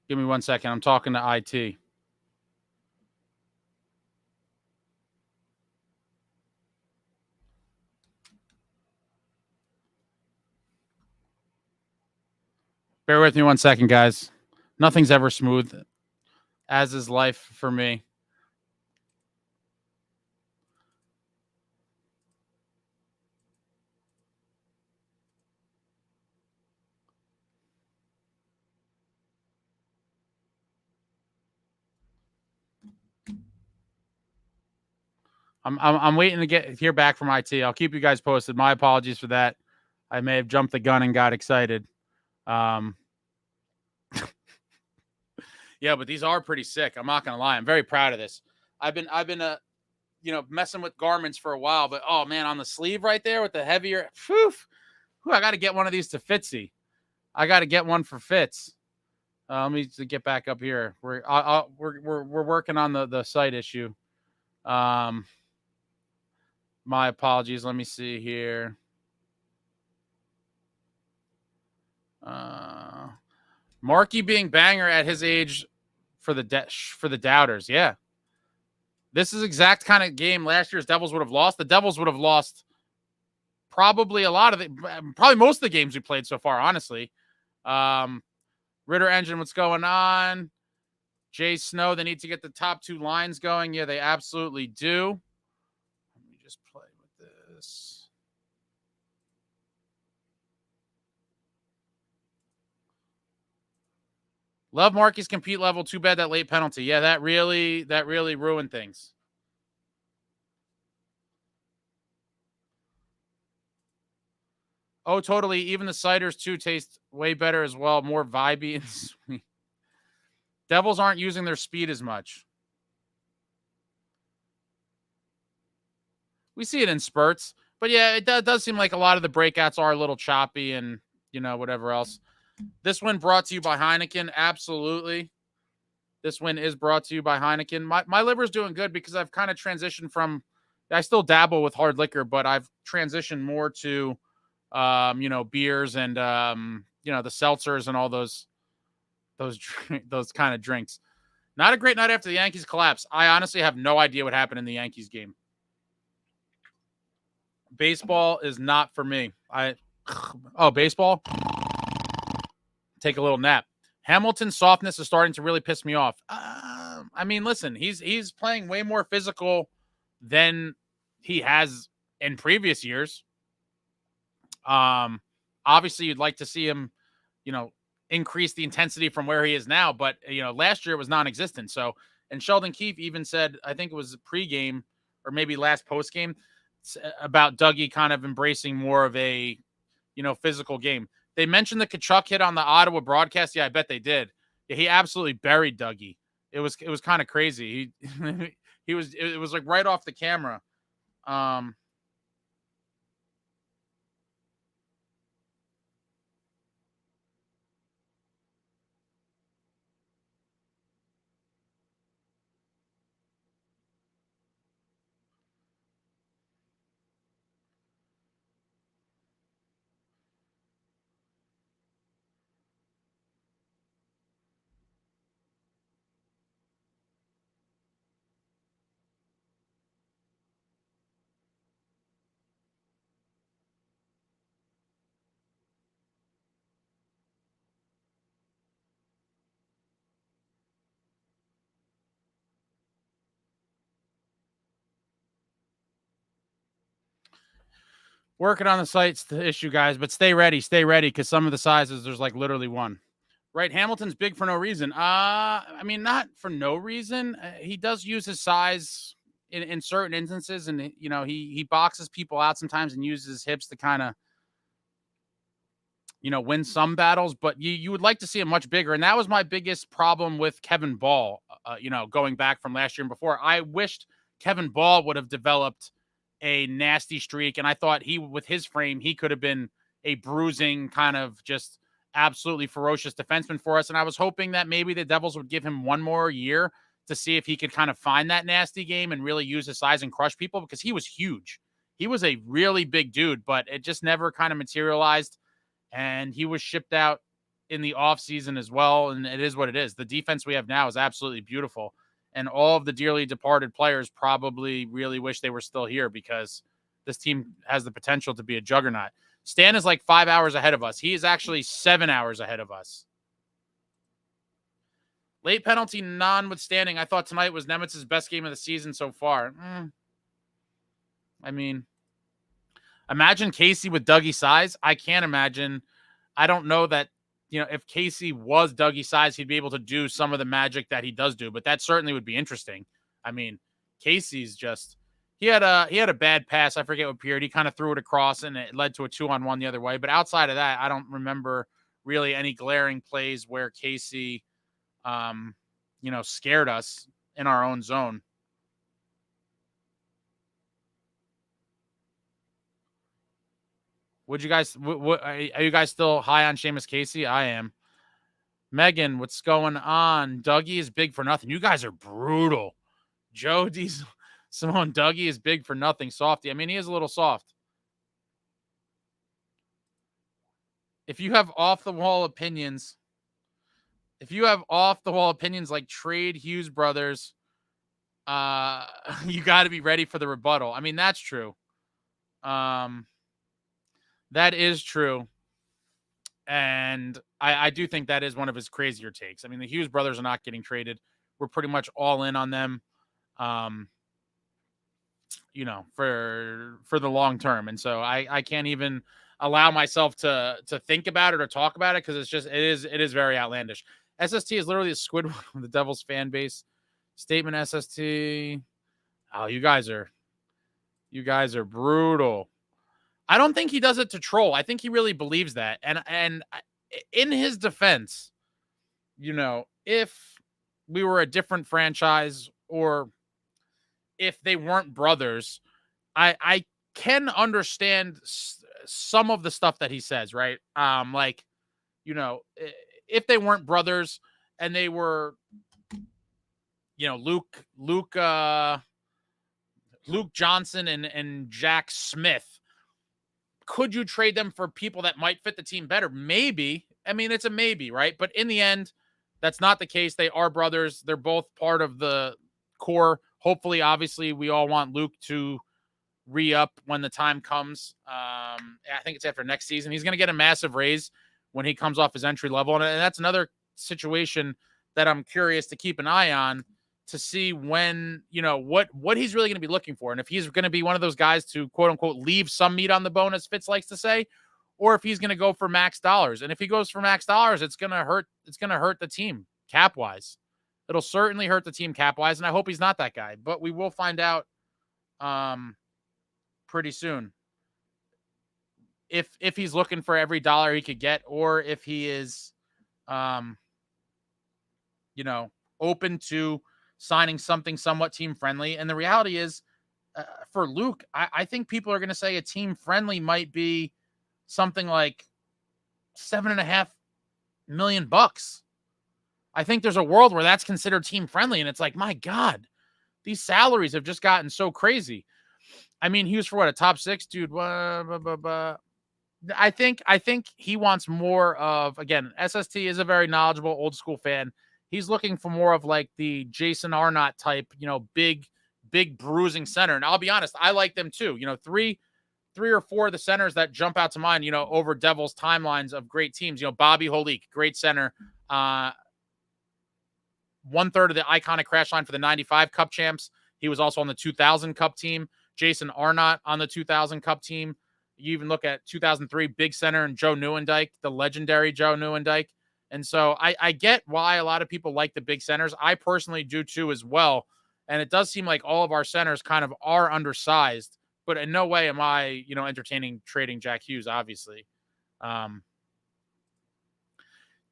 Give me 1 second. I'm talking to IT. Bear with me 1 second, guys. Nothing's ever smooth, as is life for me. I'm waiting to hear back from IT. I'll keep you guys posted. My apologies for that. I may have jumped the gun and got excited. Yeah, but these are pretty sick. I'm not gonna lie. I'm very proud of this. I've been messing with garments for a while, but oh man, on the sleeve right there with the heavier, I got to get one of these to Fitzy. I got to get one for Fitz. Let me get back up here. We're working on the site issue. My apologies. Let me see here. Marky being banger at his age for the doubters. Yeah. This is exact kind of game last year's Devils would have lost. The Devils would have lost probably probably most of the games we played so far, honestly. Ritter Engine, what's going on? Jay Snow, they need to get the top two lines going. Yeah, they absolutely do. Let me just play with this. Love Marky's compete level. Too bad that late penalty. Yeah, that really ruined things. Oh, totally. Even the ciders too taste way better as well. More vibey and sweet. Devils aren't using their speed as much. We see it in spurts. But yeah, it does seem like a lot of the breakouts are a little choppy and, whatever else. This win brought to you by Heineken. Absolutely. This win is brought to you by Heineken. My liver's doing good because I've kind of transitioned from, I still dabble with hard liquor, but I've transitioned more to, beers and, the seltzers and all those kind of drinks. Not a great night after the Yankees collapse. I honestly have no idea what happened in the Yankees game. Baseball is not for me. Baseball? Take a little nap. Hamilton's softness is starting to really piss me off. Listen, he's playing way more physical than he has in previous years. Obviously, you'd like to see him, increase the intensity from where he is now. But, last year it was non-existent. So, and Sheldon Keefe even said, I think it was pregame or maybe last postgame, about Dougie kind of embracing more of a, physical game. They mentioned the Kachuk hit on the Ottawa broadcast. Yeah, I bet they did. Yeah, he absolutely buried Dougie. It was kind of crazy. It was like right off the camera. Working on the site's the issue, guys, but stay ready, because some of the sizes, there's like literally one. Right, Hamilton's big for no reason. Not for no reason. He does use his size in certain instances, and he boxes people out sometimes and uses his hips to kind of win some battles. But you would like to see him much bigger, and that was my biggest problem with Kevin Ball. Going back from last year and before, I wished Kevin Ball would have developed a nasty streak, and I thought with his frame, he could have been a bruising kind of just absolutely ferocious defenseman for us. And I was hoping that maybe the Devils would give him one more year to see if he could kind of find that nasty game and really use his size and crush people, because he was huge. He was a really big dude, but it just never kind of materialized. And he was shipped out in the offseason as well. And it is what it is. The defense we have now is absolutely beautiful. And all of the dearly departed players probably really wish they were still here, because this team has the potential to be a juggernaut. Stan is like 5 hours ahead of us. He is actually 7 hours ahead of us. Late penalty notwithstanding, I thought tonight was Nemitz's best game of the season so far. Imagine Casey with Dougie size. I can't imagine. I don't know that, if Casey was Dougie size, he'd be able to do some of the magic that he does do, but that certainly would be interesting. Casey's just, he had a bad pass. I forget what period. He kind of threw it across and it led to a 2-on-1 the other way. But outside of that, I don't remember really any glaring plays where Casey, scared us in our own zone. Would you guys? Are you guys still high on Seamus Casey? I am. Megan, what's going on? Dougie is big for nothing. You guys are brutal. Joe Diesel, Simone, Dougie is big for nothing. Softy. He is a little soft. If you have off the wall opinions, like trade Hughes brothers, you got to be ready for the rebuttal. That's true. That is true. And I do think that is one of his crazier takes. The Hughes brothers are not getting traded. We're pretty much all in on them, for the long term. And so I can't even allow myself to think about it or talk about it, because it is very outlandish. SST is literally a Squidward of the Devils fan base. Statement SST. Oh, you guys are brutal. I don't think he does it to troll. I think he really believes that. And in his defense, if we were a different franchise or if they weren't brothers, I can understand some of the stuff that he says, right? If they weren't brothers and they were, Luke Johnson and Jack Smith, could you trade them for people that might fit the team better? Maybe. I mean, it's a maybe, right? But in the end, that's not the case. They are brothers. They're both part of the core. Hopefully, obviously, we all want Luke to re-up when the time comes. I think it's after next season. He's going to get a massive raise when he comes off his entry level. And that's another situation that I'm curious to keep an eye on to see when, what he's really going to be looking for. And if he's going to be one of those guys to, quote unquote, leave some meat on the bone, as Fitz likes to say, or if he's going to go for max dollars. And if he goes for max dollars, it's going to hurt the team cap wise. It'll certainly hurt the team cap wise. And I hope he's not that guy, but we will find out pretty soon if he's looking for every dollar he could get, or if he is, open to signing something somewhat team friendly. And the reality is, for Luke, I think people are going to say a team friendly might be something like $7.5 million. I think there's a world where that's considered team friendly. And it's like, my God, these salaries have just gotten so crazy. I mean, he was for what, a top six dude. I think he wants more of, again, SST is a very knowledgeable old school fan. He's looking for more of like the Jason Arnott type, big bruising center. And I'll be honest, I like them too. Three or four of the centers that jump out to mind, over Devils timelines of great teams. Bobby Holik, great center. 1/3 of the iconic crash line for the 95 Cup champs. He was also on the 2000 Cup team. Jason Arnott on the 2000 Cup team. You even look at 2003 big center and Joe Nieuwendyk, the legendary Joe Nieuwendyk. And so I get why a lot of people like the big centers. I personally do too as well. And it does seem like all of our centers kind of are undersized, but in no way am I, entertaining trading Jack Hughes, obviously.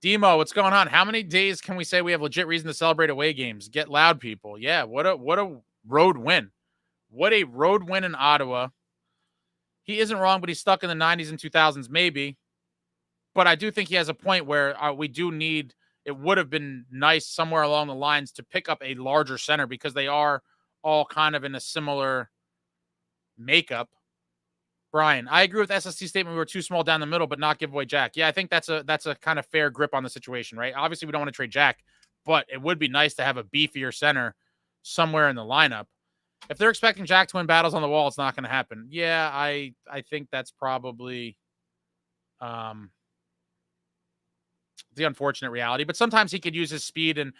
Demo, what's going on? How many days can we say we have legit reason to celebrate away games? Get loud, people. Yeah, what a road win. What a road win in Ottawa. He isn't wrong, but he's stuck in the 90s and 2000s, maybe. But I do think he has a point where we do need, it would have been nice somewhere along the lines to pick up a larger center because they are all kind of in a similar makeup. Brian, I agree with SST's statement. We were too small down the middle, but not give away Jack. Yeah, I think that's a kind of fair grip on the situation, right? Obviously, we don't want to trade Jack, but it would be nice to have a beefier center somewhere in the lineup. If they're expecting Jack to win battles on the wall, it's not going to happen. Yeah, I think that's probably the unfortunate reality. But sometimes he could use his speed, and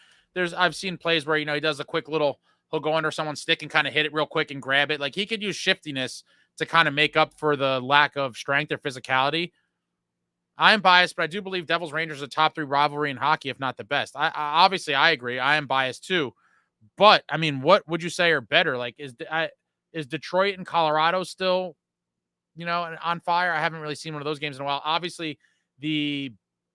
I've seen plays where, he does a quick little, he'll go under someone's stick and kind of hit it real quick and grab it. Like, he could use shiftiness to kind of make up for the lack of strength or physicality. I am biased, but I do believe Devils Rangers is a top 3 rivalry in hockey, if not the best. I obviously I agree. I am biased too. But I mean, what would you say are better? Like, is Detroit and Colorado still, on fire? I haven't really seen one of those games in a while. Obviously, the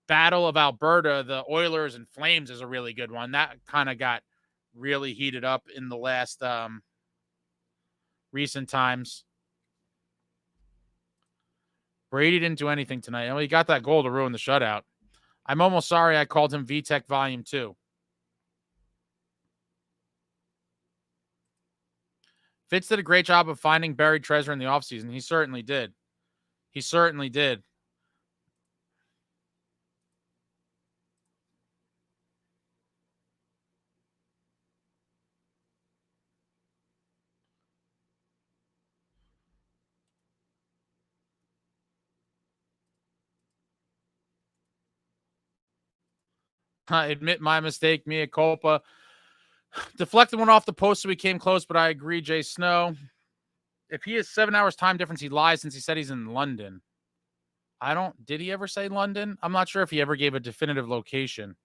Battle of Alberta, the Oilers and Flames, is a really good one. That kind of got really heated up in the last recent times. Brady didn't do anything tonight. Well, he got that goal to ruin the shutout. I'm almost sorry I called him VTech Volume 2. Fitz did a great job of finding buried treasure in the offseason. He certainly did. He certainly did. I admit my mistake, mea culpa. Deflected one off the post so we came close, but I agree, Jay Snow. If he has 7 hours time difference, he lies since he said he's in London. Did he ever say London? I'm not sure if he ever gave a definitive location.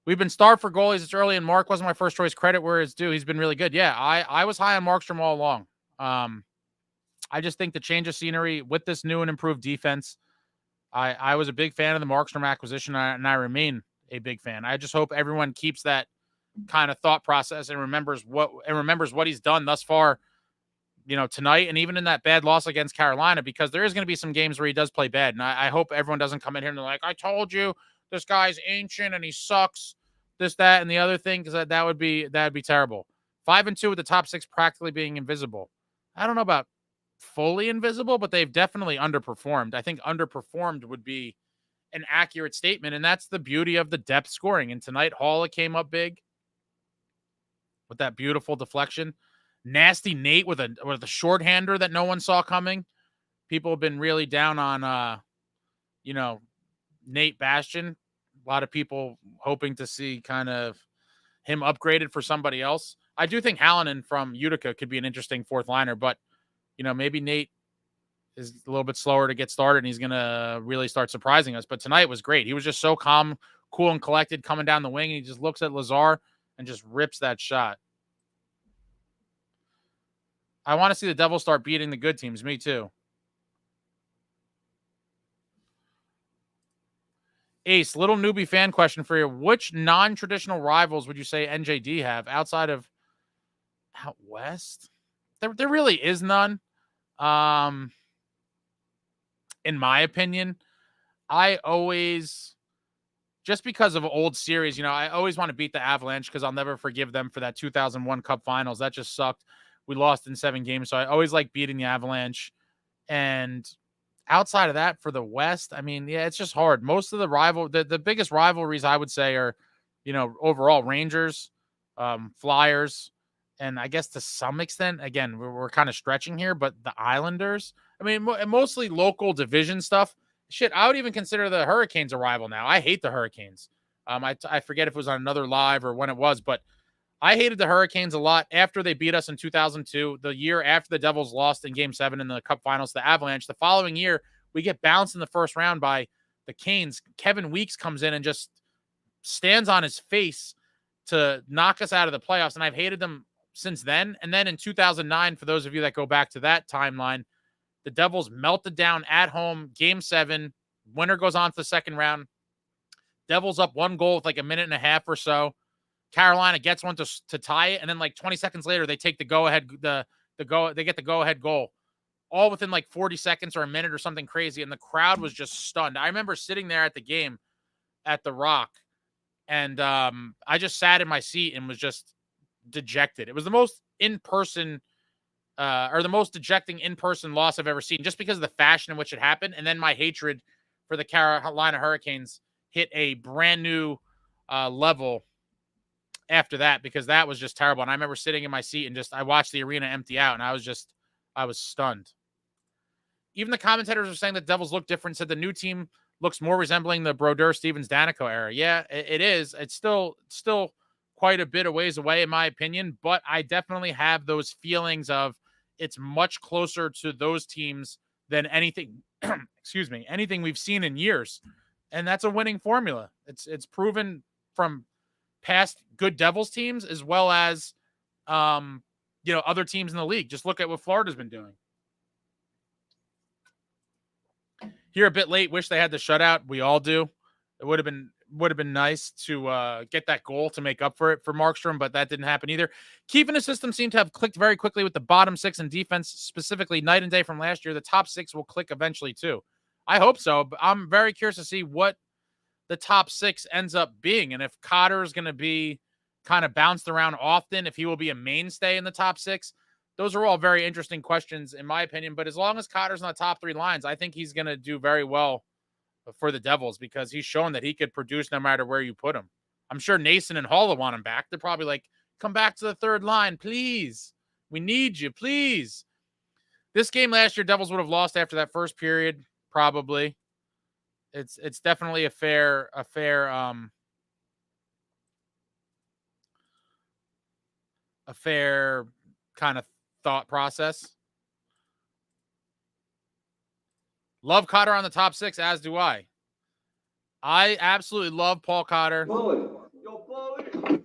We've been starved for goalies. It's early, and Mark wasn't my first choice. Credit where it's due. He's been really good. Yeah, I was high on Markstrom all along. I just think the change of scenery with this new and improved defense, I was a big fan of the Markstrom acquisition, and I remain a big fan. I just hope everyone keeps that kind of thought process and remembers what he's done thus far, tonight, and even in that bad loss against Carolina, because there is going to be some games where he does play bad. And I hope everyone doesn't come in here and they're like, I told you this guy's ancient and he sucks, this, that, and the other thing, because that would be terrible. 5-2 with the top 6 practically being invisible. I don't know about fully invisible, but they've definitely underperformed. I think underperformed would be an accurate statement, and that's the beauty of the depth scoring. And tonight, Haula came up big with that beautiful deflection. Nasty Nate with a shorthander that no one saw coming. People have been really down on Nate Bastian. A lot of people hoping to see kind of him upgraded for somebody else. I do think Hallinan from Utica could be an interesting fourth liner, but maybe Nate is a little bit slower to get started and he's going to really start surprising us. But tonight was great. He was just so calm, cool, and collected coming down the wing. And he just looks at Lazar and just rips that shot. I want to see the Devils start beating the good teams. Me too. Ace, little newbie fan question for you. Which non-traditional rivals would you say NJD have outside of out west? There really is none. In my opinion, I always, just because of old series, I always want to beat the Avalanche because I'll never forgive them for that 2001 Cup Finals. That just sucked. We lost in 7 games, so I always like beating the Avalanche. And outside of that, for the West, I mean, yeah, it's just hard. Most of the biggest rivalries I would say are, overall Rangers, Flyers, and I guess to some extent, again, we're kind of stretching here, but the Islanders. I mean, mostly local division stuff. Shit, I would even consider the Hurricanes a rival now. I hate the Hurricanes. I forget if it was on another live or when it was, but I hated the Hurricanes a lot after they beat us in 2002, the year after the Devils lost in Game 7 in the Cup Finals to the Avalanche. The following year, we get bounced in the first round by the Canes. Kevin Weeks comes in and just stands on his face to knock us out of the playoffs, and I've hated them since then. And then in 2009, for those of you that go back to that timeline, the Devils melted down at home, Game 7. Winner goes on to the second round. Devils up 1 goal with like a minute and a half or so. Carolina gets one to tie it, and then like 20 seconds later, they take the go-ahead, they get the go-ahead goal, all within like 40 seconds or a minute or something crazy, and the crowd was just stunned. I remember sitting there at the game at the Rock, and I just sat in my seat and was just dejected. It was the most in-person or the most dejecting in-person loss I've ever seen, just because of the fashion in which it happened. And then my hatred for the Carolina Hurricanes hit a brand new level after that, because that was just terrible. And I remember sitting in my seat and I watched the arena empty out, and I was stunned. Even the commentators were saying that Devils look different, said the new team looks more resembling the Brodeur, Stevens, Danico era. Yeah, it is. It's still quite a bit of ways away, in my opinion, but I definitely have those feelings of it's much closer to those teams than anything, anything we've seen in years. And that's a winning formula. It's proven from past good Devils teams as well as, other teams in the league. Just look at what Florida's been doing. Here a bit late. Wish they had the shutout. We all do. It would have been nice to get that goal to make up for it for Markstrom, but that didn't happen either. Keeping the system seemed to have clicked very quickly with the bottom 6 in defense, specifically night and day from last year. The top 6 will click eventually too. I hope so, but I'm very curious to see what the top 6 ends up being, and if Cotter is going to be kind of bounced around often, if he will be a mainstay in the top 6. Those are all very interesting questions, in my opinion. But as long as Cotter's in the top 3 lines, I think he's going to do very well for the Devils, because he's shown that he could produce no matter where you put him. I'm sure Nason and Haula want him back. They're probably like, come back to the 3rd line, please. We need you, please. This game last year, Devils would have lost after that first period, probably. It's definitely a fair kind of thought process. Love Cotter on the top 6, as do I. I absolutely love Paul Cotter. Good. Yo,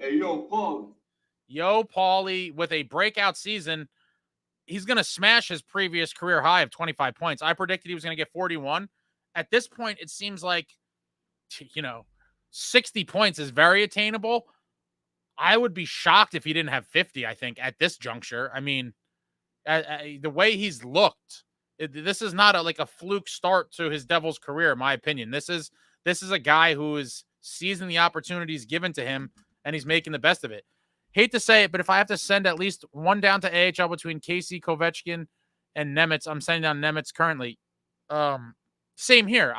Hey, yo, Paulie. Yo, Paulie, with a breakout season, he's going to smash his previous career high of 25 points. I predicted he was going to get 41. At this point, it seems like, 60 points is very attainable. I would be shocked if he didn't have 50, I think, at this juncture. I mean, the way he's looked, this is not a fluke start to his Devils career, in my opinion. This is a guy who is seizing the opportunities given to him, and he's making the best of it. Hate to say it, but if I have to send at least one down to AHL between Casey, Kovechkin, and Nemitz, I'm sending down Nemitz currently. Same here.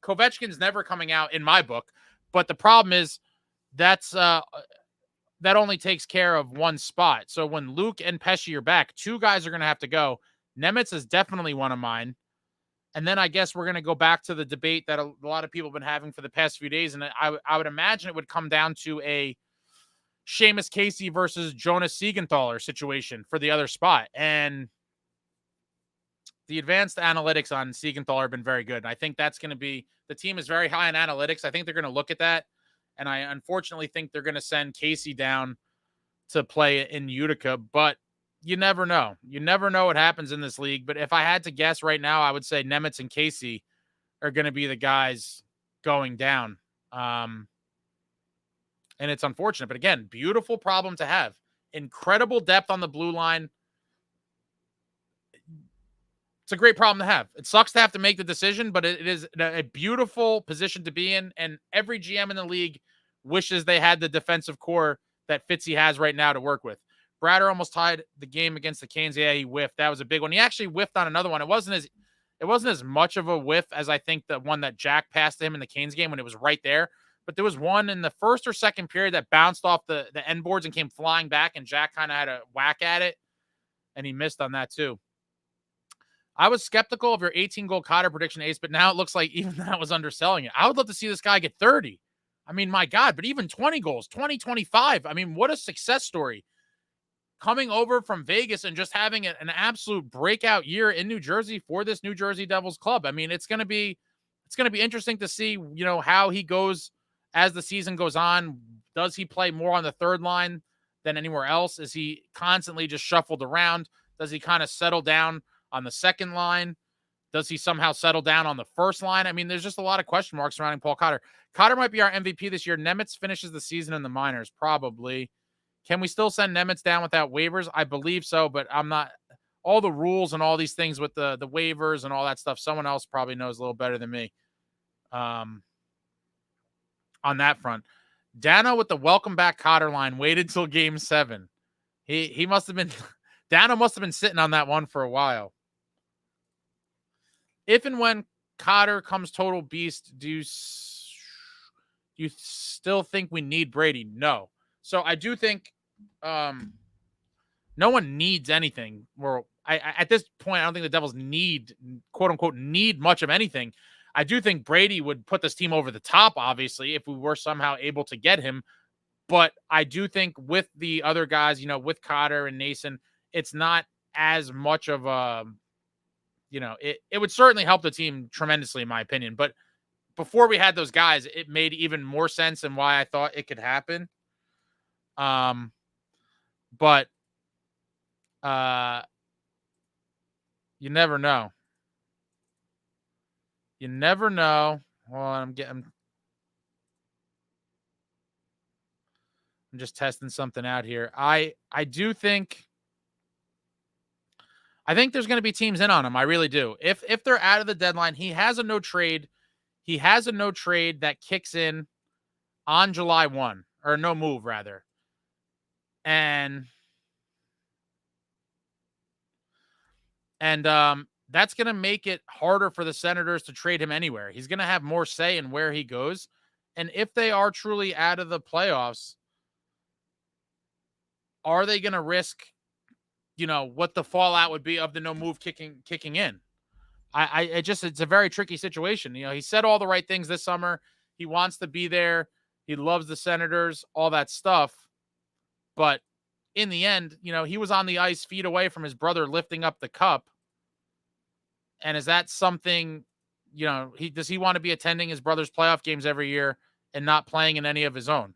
Kovechkin's never coming out in my book, but the problem is that only takes care of one spot. So when Luke and Pesci are back, two guys are going to have to go. Nemitz is definitely one of mine. And then I guess we're going to go back to the debate that a lot of people have been having for the past few days. And I would imagine it would come down to a Seamus Casey versus Jonas Siegenthaler situation for the other spot. And the advanced analytics on Siegenthaler have been very good. And I think that's going to be, the team is very high in analytics. I think they're going to look at that. And I unfortunately think they're going to send Casey down to play in Utica, but you never know. You never know what happens in this league. But if I had to guess right now, I would say Nemitz and Casey are going to be the guys going down. And it's unfortunate, but again, beautiful problem to have. Incredible depth on the blue line. It's a great problem to have. It sucks to have to make the decision, but it is a beautiful position to be in. And every GM in the league wishes they had the defensive core that Fitzy has right now to work with. Bratter almost tied the game against the Canes. Yeah, he whiffed. That was a big one. He actually whiffed on another one. It wasn't as much of a whiff as I think the one that Jack passed to him in the Canes game when it was right there. But there was one in the first or second period that bounced off the end boards and came flying back, and Jack kind of had a whack at it, and he missed on that too. I was skeptical of your 18-goal Cotter prediction, Ace, but now it looks like even that was underselling it. I would love to see this guy get 30. I mean, my God, but even 20 goals, 20, 25. I mean, what a success story. Coming over from Vegas and just having an absolute breakout year in New Jersey for this New Jersey Devils club. I mean, it's going to be interesting to see, how he goes as the season goes on. Does he play more on the third line than anywhere else? Is he constantly just shuffled around? Does he kind of settle down on the second line? Does he somehow settle down on the first line? I mean, there's just a lot of question marks surrounding Paul Cotter. Cotter might be our MVP this year. Nemitz finishes the season in the minors, probably. Can we still send Nemitz down without waivers? I believe so, but I'm not. All the rules and all these things with the waivers and all that stuff, someone else probably knows a little better than me on that front. Dano with the welcome back Cotter line waited till game 7. He must have been – Dano must have been sitting on that one for a while. If and when Cotter comes total beast, do you still think we need Brady? No. So I do think no one needs anything. At this point, I don't think the Devils need, quote unquote, need much of anything. I do think Brady would put this team over the top, obviously, if we were somehow able to get him. But I do think with the other guys, with Cotter and Nason, it's not as much of a, it would certainly help the team tremendously, in my opinion. But before we had those guys, it made even more sense and why I thought it could happen. But you never know. You never know. Well, I'm just testing something out here. I think there's going to be teams in on him. I really do. If they're out of the deadline, he has a no trade. He has a no trade that kicks in on July 1, or no move rather. And that's going to make it harder for the Senators to trade him anywhere. He's going to have more say in where he goes. And if they are truly out of the playoffs, are they going to risk, what the fallout would be of the no move kicking in? It's a very tricky situation. He said all the right things this summer. He wants to be there. He loves the Senators, all that stuff. But in the end, he was on the ice feet away from his brother lifting up the cup. And is that something, does he want to be attending his brother's playoff games every year and not playing in any of his own?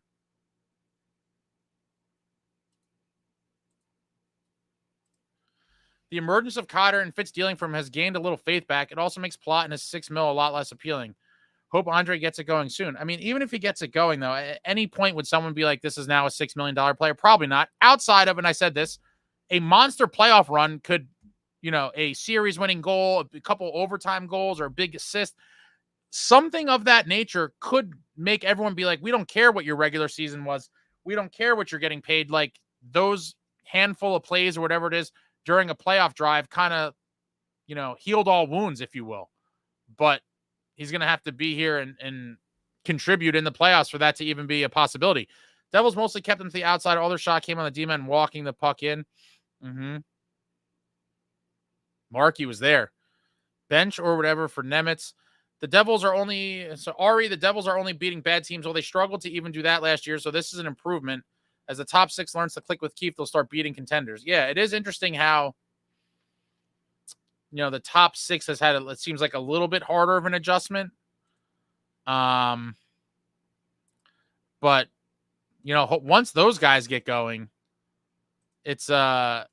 The emergence of Cotter and Fitz dealing from has gained a little faith back. It also makes Palat and his $6 million a lot less appealing. Hope Andre gets it going soon. I mean, even if he gets it going, though, at any point would someone be like, this is now a $6 million player? Probably not. Outside of, and I said this, a monster playoff run could, a series-winning goal, a couple overtime goals, or a big assist, something of that nature could make everyone be like, we don't care what your regular season was. We don't care what you're getting paid. Like, those handful of plays or whatever it is during a playoff drive kind of, healed all wounds, if you will. But he's going to have to be here and contribute in the playoffs for that to even be a possibility. Devils mostly kept him to the outside. All their shot came on the D-man walking the puck in. Markey was there. Bench or whatever for Nemitz. The Devils are only beating bad teams. Well, they struggled to even do that last year, so this is an improvement. As the top 6 learns to click with Keefe, they'll start beating contenders. Yeah, it is interesting how, the top 6 has had, it seems like a little bit harder of an adjustment. But, once those guys get going, it's, the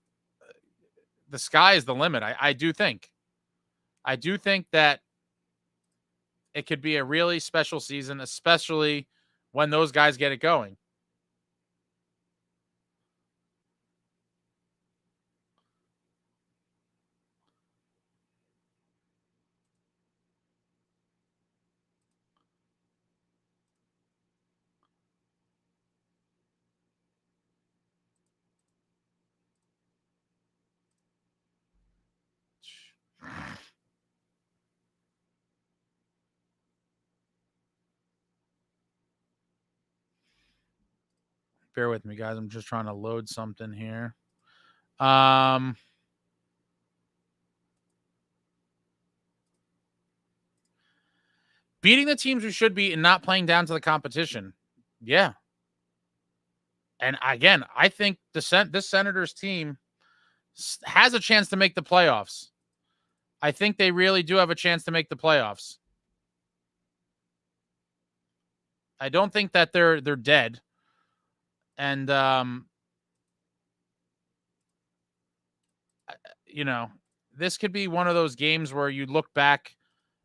sky is the limit. I do think that it could be a really special season, especially when those guys get it going. Bear with me, guys. I'm just trying to load something here. Beating the teams we should beat and not playing down to the competition. Yeah. And again, I think this Senators team has a chance to make the playoffs. I think they really do have a chance to make the playoffs. I don't think that they're dead. And, this could be one of those games where you look back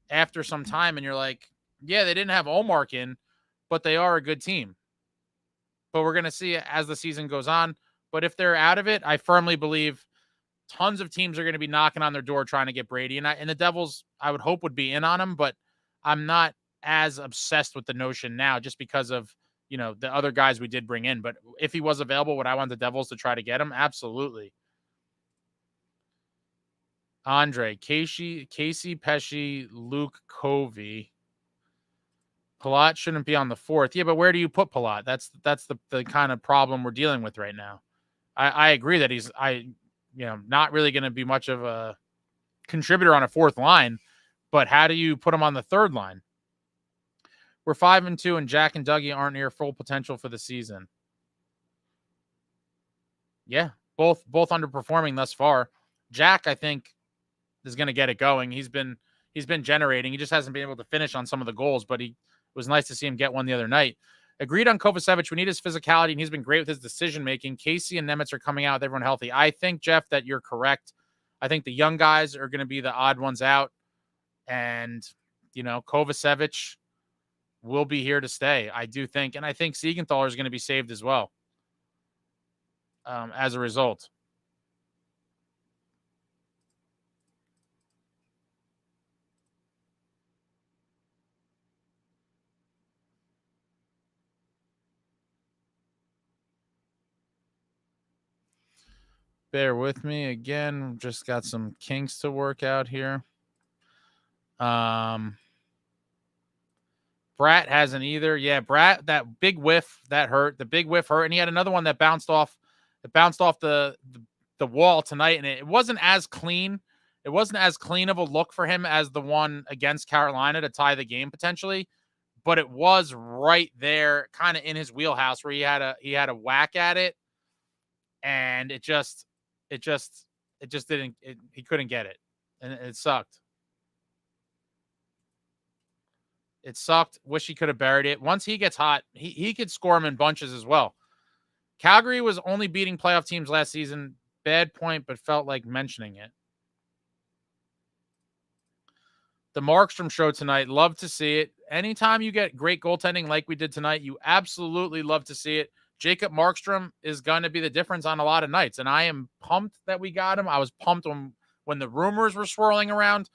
after some time and you're like, yeah, they didn't have Olmark in, but they are a good team. But we're going to see it as the season goes on. But if they're out of it, I firmly believe tons of teams are going to be knocking on their door trying to get Brady. And the Devils, I would hope, would be in on him, but I'm not as obsessed with the notion now just because of, the other guys we did bring in. But if he was available, would I want the Devils to try to get him? Absolutely. Andre, Casey, Pesci, Luke, Covey. Palat shouldn't be on the 4th. Yeah, but where do you put Palat? That's the kind of problem we're dealing with right now. I agree that he's not really going to be much of a contributor on a 4th line, but how do you put him on the 3rd line? We're 5-2, and Jack and Dougie aren't near full potential for the season. Yeah, both underperforming thus far. Jack, I think, is going to get it going. He's been generating. He just hasn't been able to finish on some of the goals, but it was nice to see him get one the other night. Agreed on Kovacevic. We need his physicality, and he's been great with his decision-making. Casey and Nemitz are coming out with everyone healthy. I think, Jeff, that you're correct. I think the young guys are going to be the odd ones out, and, Kovacevic will be here to stay, I do think. And I think Siegenthaler is going to be saved as well as a result. Bear with me again. Just got some kinks to work out here. Bratt hasn't either. Yeah, Bratt, that big whiff that hurt. The big whiff hurt, and he had another one that bounced off. It bounced off the wall tonight, and it wasn't as clean. It wasn't as clean of a look for him as the one against Carolina to tie the game potentially, but it was right there, kind of in his wheelhouse, where he had a whack at it, and it just didn't. He couldn't get it, and it sucked. It sucked. Wish he could have buried it. Once he gets hot, he could score them in bunches as well. Calgary was only beating playoff teams last season bad point, but felt like mentioning it. The Markstrom show tonight, love to see it. Anytime you get great goaltending like we did tonight, you absolutely love to see it. Jacob Markstrom is going to be the difference on a lot of nights, and I am pumped that we got him. I was pumped when the rumors were swirling around.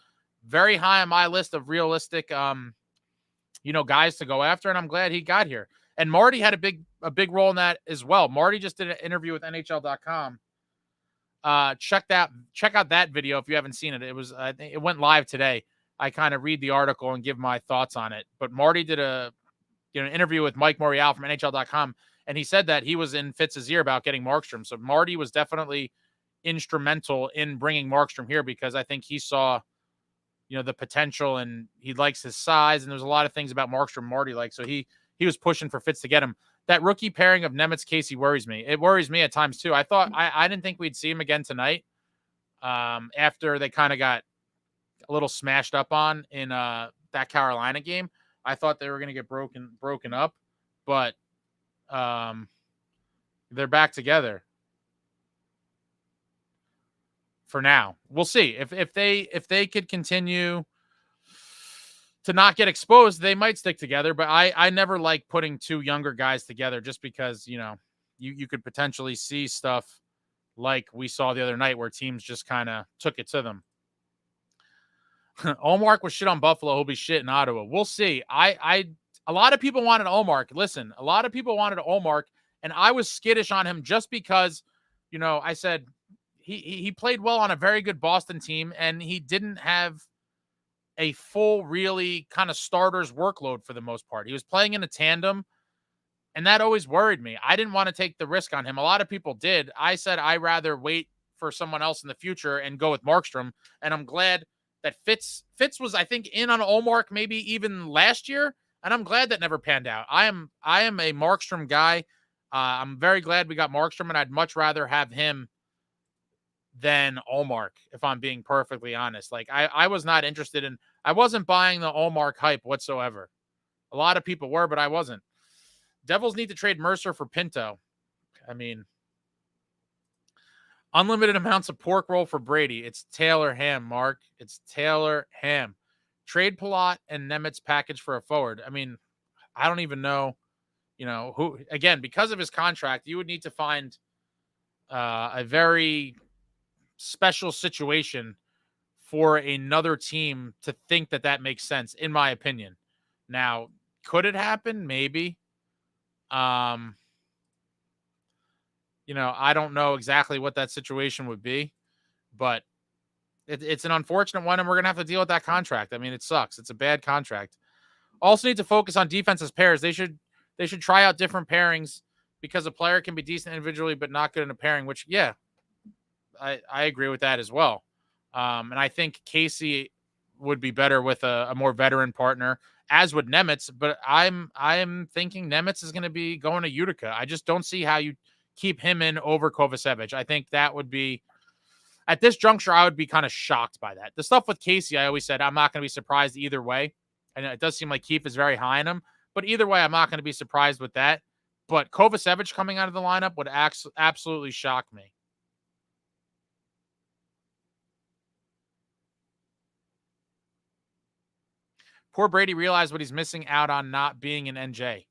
Very high on my list of realistic, guys to go after, and I'm glad he got here. And Marty had a big role in that as well. Marty just did an interview with NHL.com. Check out that video if you haven't seen it. It went live today. I kind of read the article and give my thoughts on it. But Marty did an interview with Mike Morial from NHL.com, and he said that he was in Fitz's ear about getting Markstrom. So Marty was definitely instrumental in bringing Markstrom here because I think he saw, the potential, and he likes his size, and there's a lot of things about Markstrom Marty likes. So he was pushing for Fitz to get him. That rookie pairing of Nemitz Casey worries me. It worries me at times too. I didn't think we'd see him again tonight. After they kind of got a little smashed up on in that Carolina game, I thought they were going to get broken up, but they're back together for now. We'll see if they could continue to not get exposed, they might stick together. But I never like putting two younger guys together just because, you could potentially see stuff like we saw the other night where teams just kind of took it to them. Olmark was shit on Buffalo. He'll be shit in Ottawa. We'll see. A lot of people wanted Olmark. Listen, a lot of people wanted Olmark, and I was skittish on him just because, I said he played well on a very good Boston team, and he didn't have a full, really kind of starter's workload for the most part. He was playing in a tandem, and that always worried me. I didn't want to take the risk on him. A lot of people did. I said I'd rather wait for someone else in the future and go with Markstrom, and I'm glad that Fitz was, I think, in on Olmark maybe even last year, and I'm glad that never panned out. I am a Markstrom guy. I'm very glad we got Markstrom, and I'd much rather have him than Olmark, if I'm being perfectly honest. Like, I was not interested in – I wasn't buying the Olmark hype whatsoever. A lot of people were, but I wasn't. Devils need to trade Mercer for Pinto. I mean – unlimited amounts of pork roll for Brady. It's Taylor Ham, Mark. It's Taylor Ham. Trade Palat and Nemitz package for a forward. I mean, I don't even know, who. Again, because of his contract, you would need to find a very special situation for another team to think that makes sense, in my opinion. Now, could it happen? Maybe. I don't know exactly what that situation would be, but it's an unfortunate one, and we're going to have to deal with that contract. I mean, it sucks. It's a bad contract. Also need to focus on defensive pairs. They should try out different pairings because a player can be decent individually but not good in a pairing, which, yeah, I agree with that as well. And I think Casey would be better with a more veteran partner, as would Nemitz, but I'm thinking Nemitz is going to be going to Utica. I just don't see how you keep him in over Kovacevic. I think that would be, at this juncture, I would be kind of shocked by that. The stuff with Casey, I always said I'm not going to be surprised either way. And it does seem like Keefe is very high on him. But either way, I'm not going to be surprised with that. But Kovacevic coming out of the lineup would absolutely shock me. Poor Brady realized what he's missing out on not being an NJ.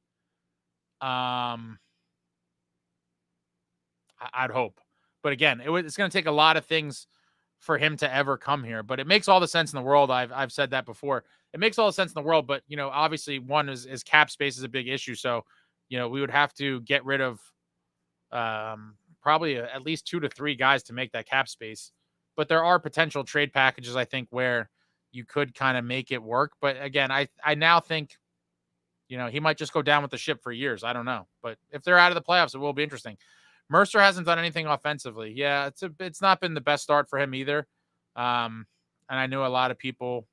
I'd hope. But again, it's going to take a lot of things for him to ever come here. But it makes all the sense in the world. I've said that before. It makes all the sense in the world. But, obviously one is cap space is a big issue. So, we would have to get rid of probably at least 2 to 3 guys to make that cap space. But there are potential trade packages, I think, where you could kind of make it work. But again, I now think, he might just go down with the ship for years. I don't know. But if they're out of the playoffs, it will be interesting. Mercer hasn't done anything offensively. Yeah, it's not been the best start for him either. And I knew a lot of people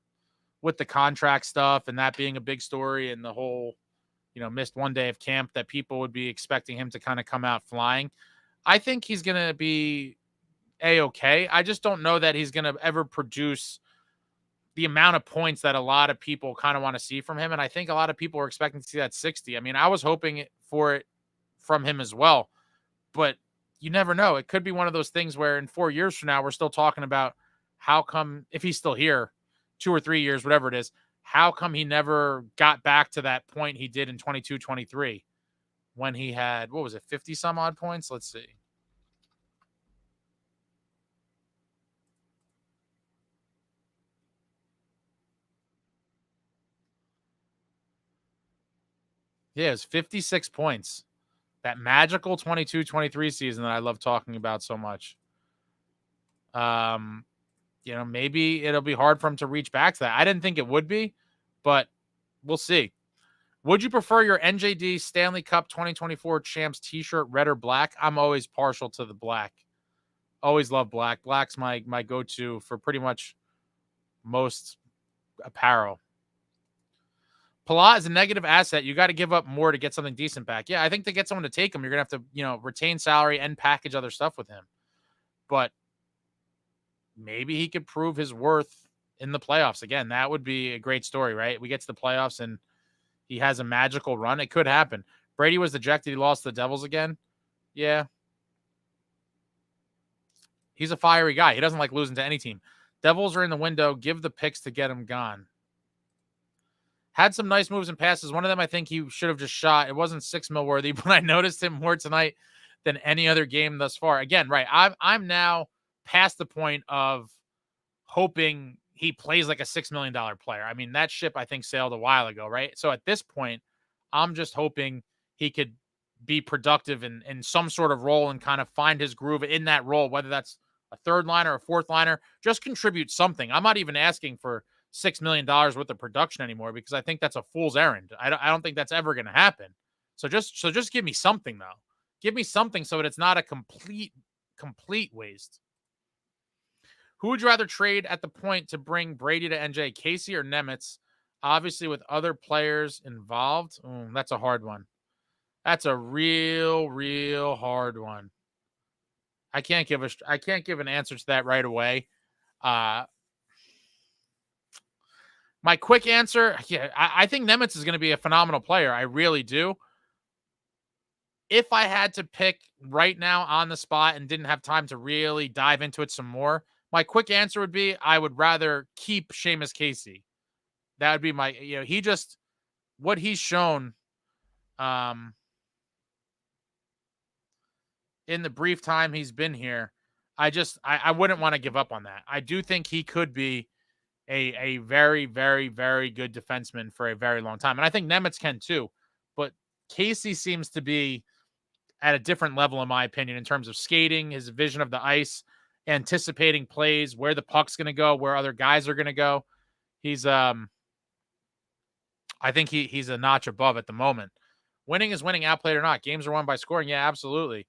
with the contract stuff and that being a big story and the whole, missed one day of camp, that people would be expecting him to kind of come out flying. I think he's going to be A-okay. I just don't know that he's going to ever produce the amount of points that a lot of people kind of want to see from him. And I think a lot of people are expecting to see that 60. I mean, I was hoping for it from him as well. But you never know. It could be one of those things where in 4 years from now, we're still talking about how come, if he's still here 2 or 3 years, whatever it is, how come he never got back to that point he did in 22, 23 when he had, what was it, 50 some odd points? Let's see. Yeah, it was 56 points. That magical 22-23 season that I love talking about so much. Maybe it'll be hard for him to reach back to that. I didn't think it would be, but we'll see. Would you prefer your NJD Stanley Cup 2024 champs t-shirt red or black? I'm always partial to the black. Always love black. Black's my go-to for pretty much most apparel. Palat is a negative asset. You got to give up more to get something decent back. Yeah, I think to get someone to take him, you're going to have to, retain salary and package other stuff with him. But maybe he could prove his worth in the playoffs. Again, that would be a great story, right? We get to the playoffs and he has a magical run. It could happen. Brady was dejected. He lost to the Devils again. Yeah. He's a fiery guy. He doesn't like losing to any team. Devils are in the window. Give the picks to get him gone. Had some nice moves and passes. One of them I think he should have just shot. It wasn't 6 mil worthy, but I noticed him more tonight than any other game thus far. Again, right, I'm now past the point of hoping he plays like a $6 million player. I mean, that ship I think sailed a while ago, right? So at this point, I'm just hoping he could be productive in some sort of role and kind of find his groove in that role, whether that's a third liner, a fourth liner, just contribute something. I'm not even asking for $6 million worth of production anymore because I think that's a fool's errand. I don't think that's ever going to happen. So just give me something though. Give me something so that it's not a complete waste. Who would you rather trade at the point to bring Brady to NJ, Casey or Nemitz? Obviously, with other players involved. That's a hard one. That's a real hard one. I can't give an answer to that right away. My quick answer, yeah, I think Nemitz is going to be a phenomenal player. I really do. If I had to pick right now on the spot and didn't have time to really dive into it some more, my quick answer would be I would rather keep Seamus Casey. That would be my, what he's shown in the brief time he's been here, I wouldn't want to give up on that. I do think he could be a very, very, very good defenseman for a very long time. And I think Nemitz can too. But Casey seems to be at a different level, in my opinion, in terms of skating, his vision of the ice, anticipating plays, where the puck's going to go, where other guys are going to go. He's, I think he's a notch above at the moment. Winning is winning, outplayed or not. Games are won by scoring. Yeah, absolutely.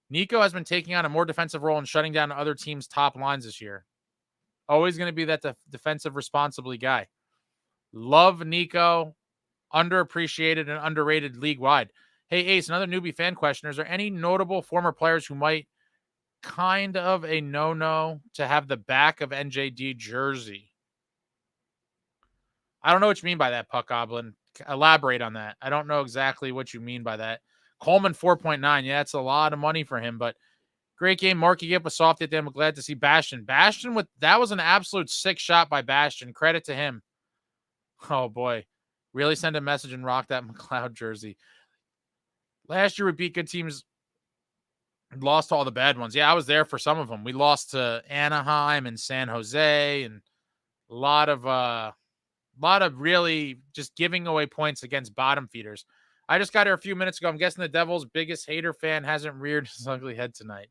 Nico has been taking on a more defensive role and shutting down other teams' top lines this year. Always going to be that defensive responsibly guy. Love Nico. Underappreciated and underrated league-wide. Hey, Ace, another newbie fan question. Is there any notable former players who might kind of a no-no to have the back of NJD jersey? I don't know what you mean by that, Puck Goblin. Elaborate on that. I don't know exactly what you mean by that. Coleman 4.9. Yeah, it's a lot of money for him, but great game. Marky Gipp was soft at them. I'm glad to see Bastion. That was an absolute sick shot by Bastion. Credit to him. Oh, boy. Really send a message and rock that McLeod jersey. Last year we beat good teams, lost to all the bad ones. Yeah, I was there for some of them. We lost to Anaheim and San Jose and a lot of really just giving away points against bottom feeders. I just got here a few minutes ago. I'm guessing the Devils' biggest hater fan hasn't reared his ugly head tonight.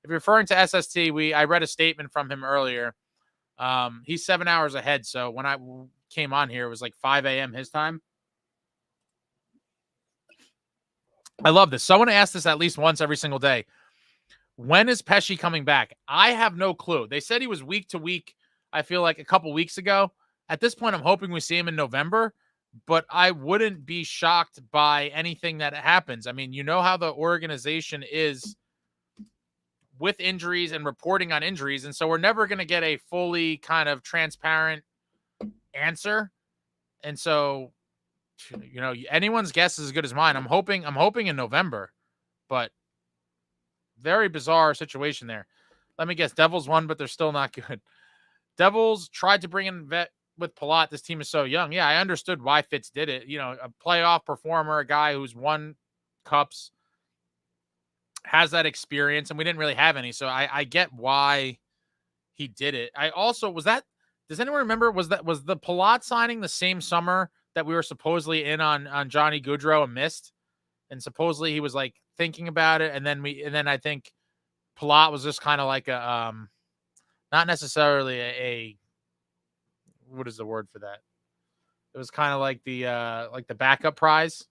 If you're referring to SST, I read a statement from him earlier. He's 7 hours ahead, so when I came on here, it was like 5 a.m. his time. I love this. Someone asked this at least once every single day. When is Pesce coming back? I have no clue. They said he was week to week, I feel like a couple weeks ago. At this point, I'm hoping we see him in November, but I wouldn't be shocked by anything that happens. I mean, you know how the organization is with injuries and reporting on injuries, and so we're never going to get a fully kind of transparent answer. And so, anyone's guess is as good as mine. I'm hoping in November, but very bizarre situation there. Let me guess. Devils won, but they're still not good. Devils tried to bring in vet with Palat. This team is so young. Yeah, I understood why Fitz did it. You know, a playoff performer, a guy who's won cups, has that experience, and we didn't really have any. So I get why he did it. I also does anyone remember was the Palat signing the same summer that we were supposedly in on Johnny Gaudreau and missed? And supposedly he was like thinking about it, and then I think Palat was just kind of like a not necessarily a what is the word for that? It was kind of like the backup prize.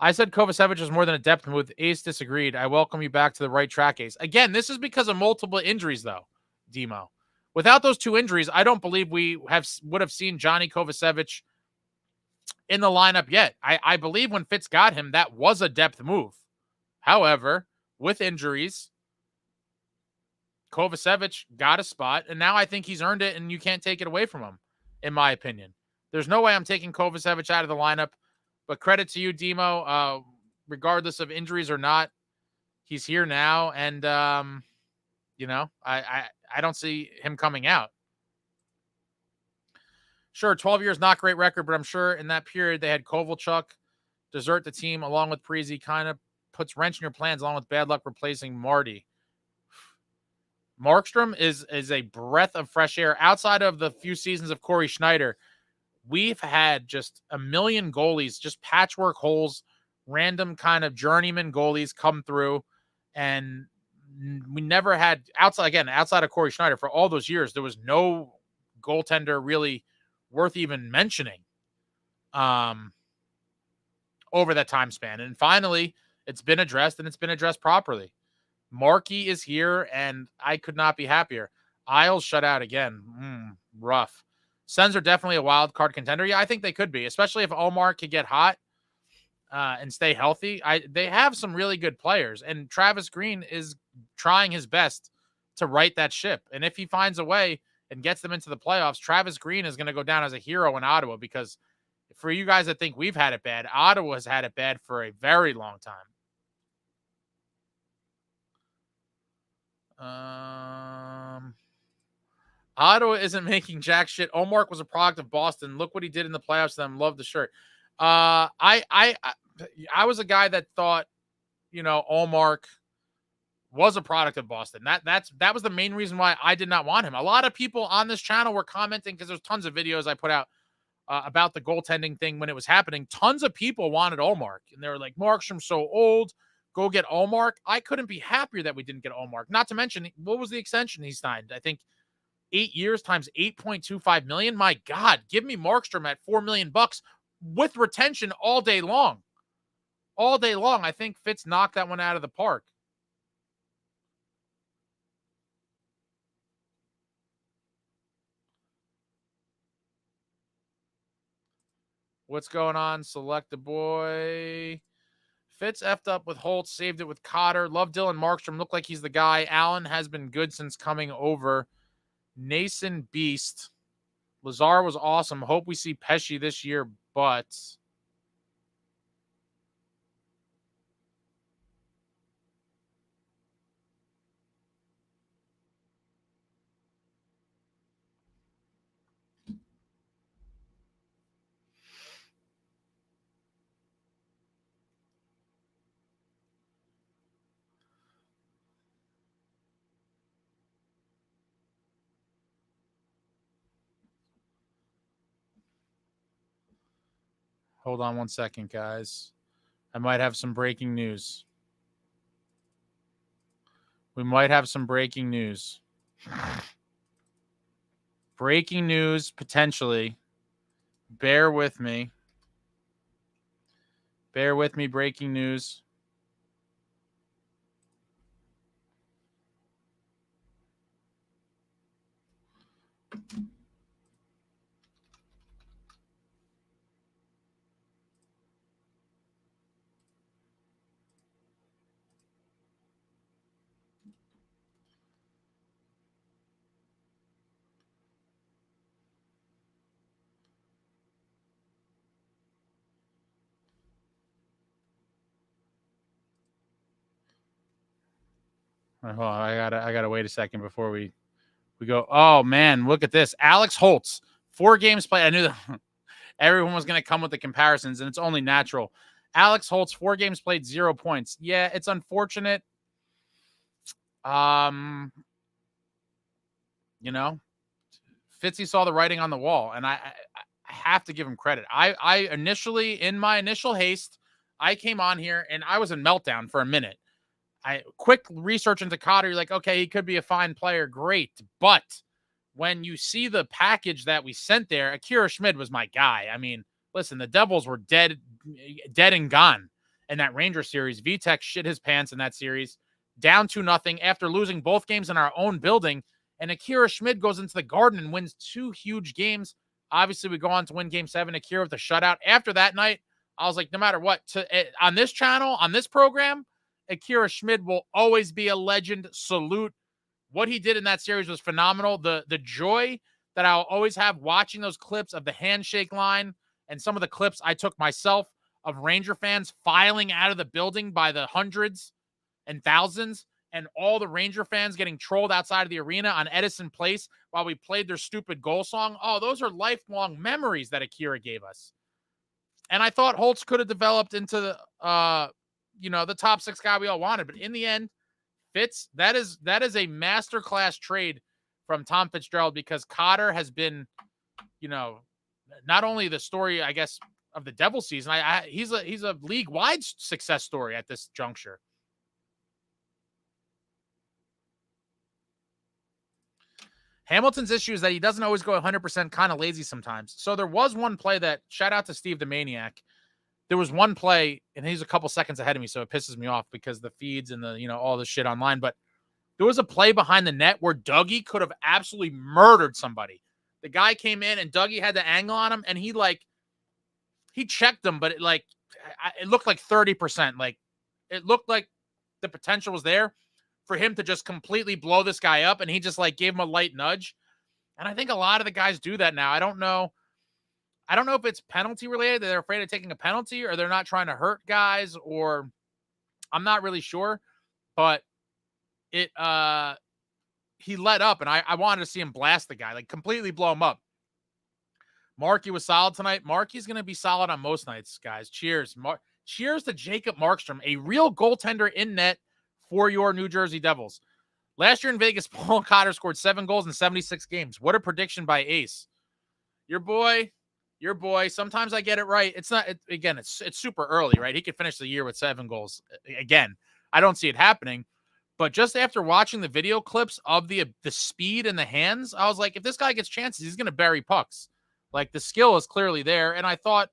I said Kovacevic is more than a depth move. Ace disagreed. I welcome you back to the right track, Ace. Again, this is because of multiple injuries, though, Demo. Without those two injuries, I don't believe we would have seen Johnny Kovacevic in the lineup yet. I believe when Fitz got him, that was a depth move. However, with injuries, Kovacevic got a spot, and now I think he's earned it, and you can't take it away from him, in my opinion. There's no way I'm taking Kovacevic out of the lineup. But credit to you, Demo. Regardless of injuries or not, he's here now, and you know, I don't see him coming out. Sure, 12 years, not great record, but I'm sure in that period they had Kovalchuk desert the team along with Parise. Kind of puts wrench in your plans, along with bad luck replacing Marty. Markstrom is a breath of fresh air. Outside of the few seasons of Corey Schneider, we've had just a million goalies, just patchwork holes, random kind of journeyman goalies come through. And we never had outside of Corey Schneider for all those years, there was no goaltender really worth even mentioning over that time span. And finally, it's been addressed, and it's been addressed properly. Markey is here, and I could not be happier. Isles shut out again. Rough. Sens are definitely a wild card contender. Yeah, I think they could be, especially if Omar could get hot and stay healthy. They have some really good players, and Travis Green is trying his best to right that ship. And if he finds a way and gets them into the playoffs, Travis Green is going to go down as a hero in Ottawa, because for you guys that think we've had it bad, Ottawa has had it bad for a very long time. Ottawa isn't making jack shit. Omar was a product of Boston. Look what he did in the playoffs to them. Love the shirt. I was a guy that thought, you know, Omar was a product of Boston. That was the main reason why I did not want him. A lot of people on this channel were commenting, because there's tons of videos I put out about the goaltending thing when it was happening. Tons of people wanted Omar, and they were like, Markstrom's so old. Go get Omar. I couldn't be happier that we didn't get Omar. Not to mention, what was the extension he signed? I think 8 years times $8.25 million. My God, give me Markstrom at $4 million with retention all day long. All day long. I think Fitz knocked that one out of the park. What's going on? Select the boy. Fitz effed up with Holt, saved it with Cotter. Love Dylan Markstrom. Looked like he's the guy. Allen has been good since coming over. Nason Beast. Lazar was awesome. Hope we see Pesci this year, but hold on one second, guys. I might have some breaking news. We might have some breaking news. Breaking news, potentially. Bear with me. Bear with me, breaking news. Hold on, I gotta wait a second before we go. Oh man, look at this. Alex Holtz, 4 games played. I knew that everyone was going to come with the comparisons, and it's only natural. Alex Holtz, 4 games played, 0 points. Yeah, it's unfortunate. You know, Fitzy saw the writing on the wall, and I have to give him credit. I initially, in my initial haste, I came on here and I was in meltdown for a minute. I quick research into Cotter. You're like, okay, he could be a fine player. Great. But when you see the package that we sent there, Akira Schmid was my guy. I mean, listen, the Devils were dead and gone in that Ranger series. Vitek shit his pants in that series, down 2-0 after losing both games in our own building. And Akira Schmid goes into the Garden and wins 2 huge games. Obviously, we go on to win Game 7. Akira with the shutout. After that night, I was like, no matter what, on this channel, on this program, Akira Schmid will always be a legend. Salute. What he did in that series was phenomenal. The joy that I'll always have watching those clips of the handshake line and some of the clips I took myself of Ranger fans filing out of the building by the hundreds and thousands, and all the Ranger fans getting trolled outside of the arena on Edison Place while we played their stupid goal song. Oh, those are lifelong memories that Akira gave us. And I thought Holtz could have developed into the the top 6 guy we all wanted. But in the end, Fitz, that is a masterclass trade from Tom Fitzgerald, because Cotter has been, not only the story, I guess, of the Devil season. He's a league-wide success story at this juncture. Hamilton's issue is that he doesn't always go 100%, kind of lazy sometimes. So there was one play that, shout out to Steve the Maniac. There was one play, and he's a couple seconds ahead of me, so it pisses me off because the feeds and the, all the shit online. But there was a play behind the net where Dougie could have absolutely murdered somebody. The guy came in and Dougie had the angle on him, and he checked him, but it looked like 30%. Like, it looked like the potential was there for him to just completely blow this guy up, and he just gave him a light nudge. And I think a lot of the guys do that now. I don't know if it's penalty related, that they're afraid of taking a penalty, or they're not trying to hurt guys, or I'm not really sure. But he let up, and I wanted to see him blast the guy, completely blow him up. Markey was solid tonight. Markey's going to be solid on most nights, guys. Cheers. Cheers to Jacob Markstrom, a real goaltender in net for your New Jersey Devils. Last year in Vegas, Paul Cotter scored 7 goals in 76 games. What a prediction by Ace. Your boy. Sometimes I get it right. It's not, it's super early, right? He could finish the year with 7 goals. Again, I don't see it happening. But just after watching the video clips of the speed and the hands, I was like, if this guy gets chances, he's going to bury pucks. The skill is clearly there. And I thought,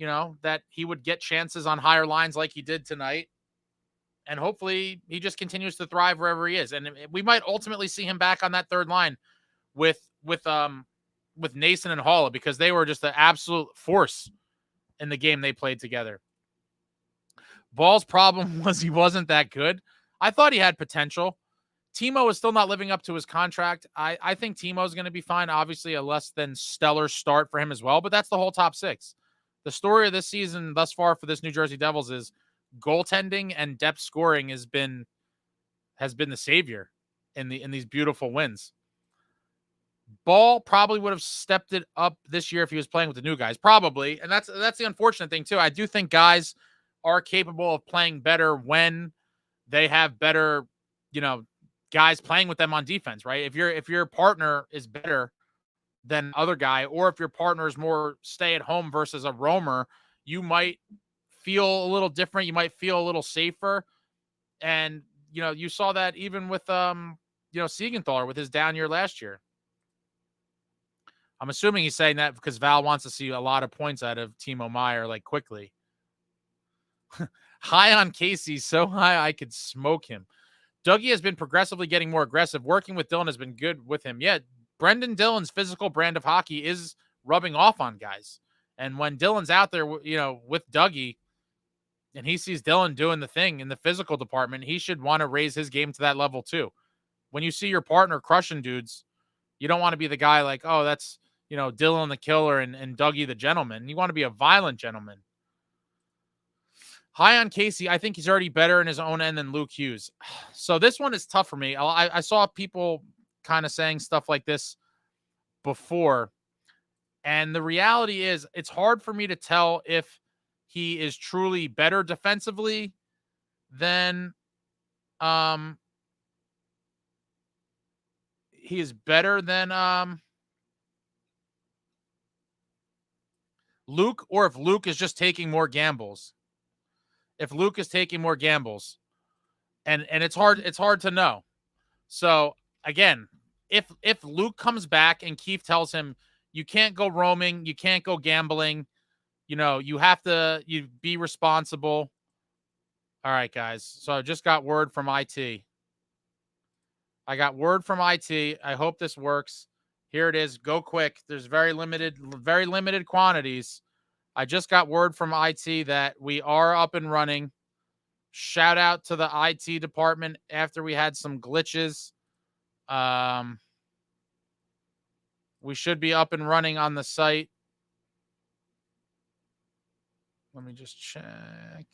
that he would get chances on higher lines like he did tonight. And hopefully he just continues to thrive wherever he is. And we might ultimately see him back on that third line with Nason and Halla, because they were just an absolute force in the game they played together. Ball's problem was he wasn't that good. I thought he had potential. Timo is still not living up to his contract. I think Timo's going to be fine. Obviously, a less than stellar start for him as well, but that's the whole top 6. The story of this season thus far for this New Jersey Devils is goaltending and depth scoring has been the savior in these beautiful wins. Ball probably would have stepped it up this year if he was playing with the new guys, probably. And that's the unfortunate thing too. I do think guys are capable of playing better when they have better, guys playing with them on defense, right? If your partner is better than other guy, or if your partner is more stay at home versus a roamer, you might feel a little different. You might feel a little safer. And, you saw that even with, Siegenthaler with his down year last year. I'm assuming he's saying that because Val wants to see a lot of points out of Timo Meier, quickly. High on Casey, so high I could smoke him. Dougie has been progressively getting more aggressive. Working with Dylan has been good with him. Yeah, Brendan Dillon's physical brand of hockey is rubbing off on guys. And when Dylan's out there, with Dougie, and he sees Dylan doing the thing in the physical department, he should want to raise his game to that level too. When you see your partner crushing dudes, you don't want to be the guy oh, that's, Dylan the killer and Dougie the gentleman. You want to be a violent gentleman. High on Casey. I think he's already better in his own end than Luke Hughes. So this one is tough for me. I saw people kind of saying stuff like this before. And the reality is it's hard for me to tell if he is truly better defensively than he is better than Luke, or if Luke is just taking more gambles. If Luke is taking more gambles. And it's hard to know. So again, if Luke comes back and Keith tells him you can't go roaming, you can't go gambling, you have to be responsible. All right, guys. So I just got word from IT. I got word from IT. I hope this works. Here it is. Go quick. There's very limited quantities. I just got word from IT that we are up and running. Shout out to the IT department after we had some glitches. We should be up and running on the site. Let me just check.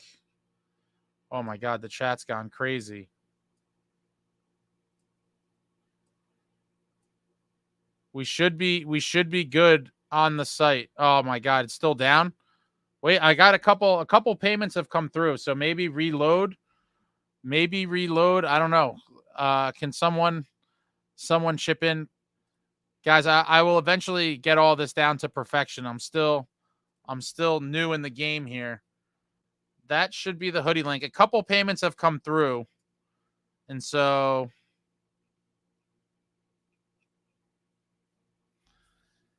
Oh my God, the chat's gone crazy. We should be good on the site. Oh my God, it's still down. Wait, I got a couple payments have come through, so maybe reload. I don't know. Can someone chip in? Guys, I will eventually get all this down to perfection. I'm still new in the game here. That should be the hoodie link. A couple payments have come through. And so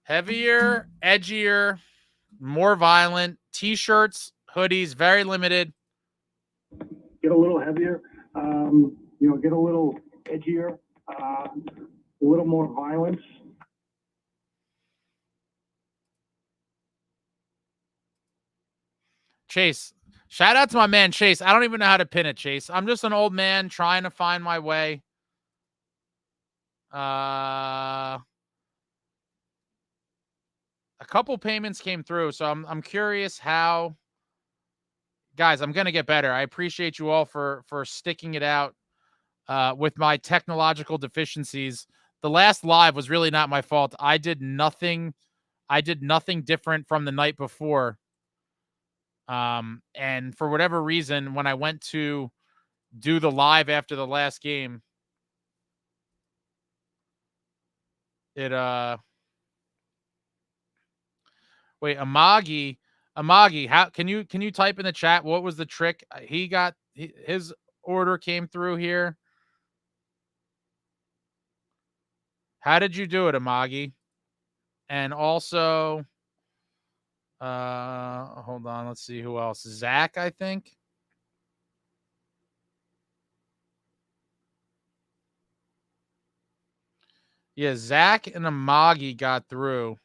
heavier, edgier, more violent, t-shirts, hoodies, very limited. Get a little heavier, get a little edgier, a little more violence. Chase, shout out to my man Chase. I don't even know how to pin it, Chase. I'm just an old man trying to find my way. A couple payments came through, so I'm curious how. Guys, I'm gonna get better. I appreciate you all for sticking it out with my technological deficiencies. The last live was really not my fault. I did nothing different from the night before. And for whatever reason, when I went to do the live after the last game, it wait, Amagi, how can you type in the chat what was the trick? He got his order came through here. How did you do it, Amagi? And also hold on, let's see who else. Zach, I think. Yeah, Zach and Amagi got through.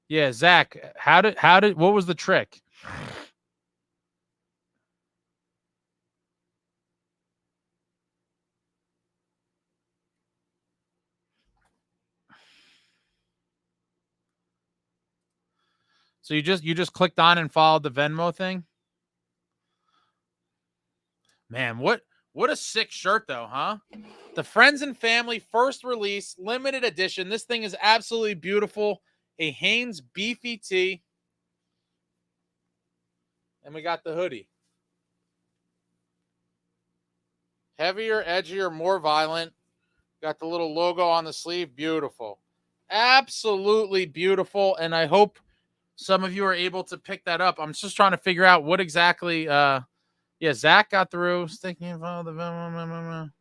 Yeah, Zach, what was the trick? So you just clicked on and followed the Venmo thing? Man, what a sick shirt though, huh? The Friends and Family first release, limited edition. This thing is absolutely beautiful. A Hanes beefy tee. And we got the hoodie. Heavier, edgier, more violent. Got the little logo on the sleeve. Beautiful. Absolutely beautiful. And I hope some of you are able to pick that up. I'm just trying to figure out what exactly. Yeah, Zach got through. Sticking in front of the.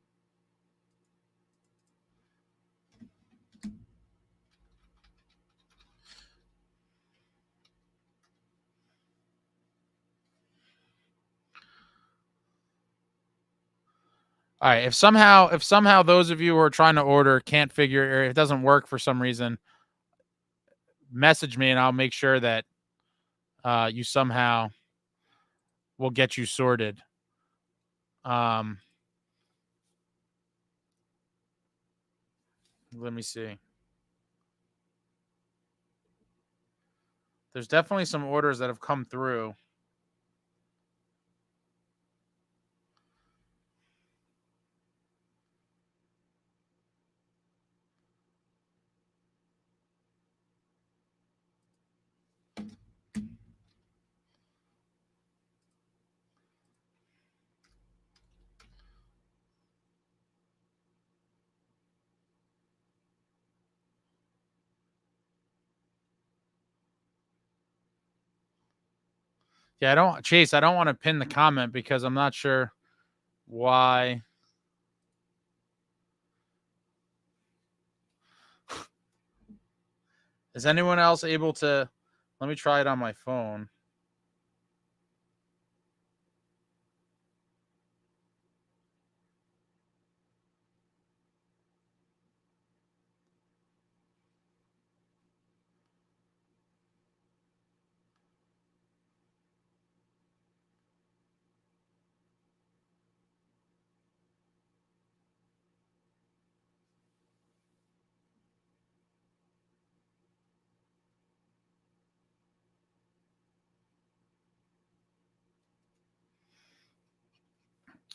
All right. If somehow those of you who are trying to order can't figure, or it doesn't work for some reason, message me and I'll make sure that you somehow will get you sorted. Let me see. There's definitely some orders that have come through. Yeah, I don't want to pin the comment because I'm not sure why. Is anyone else able to? Let me try it on my phone.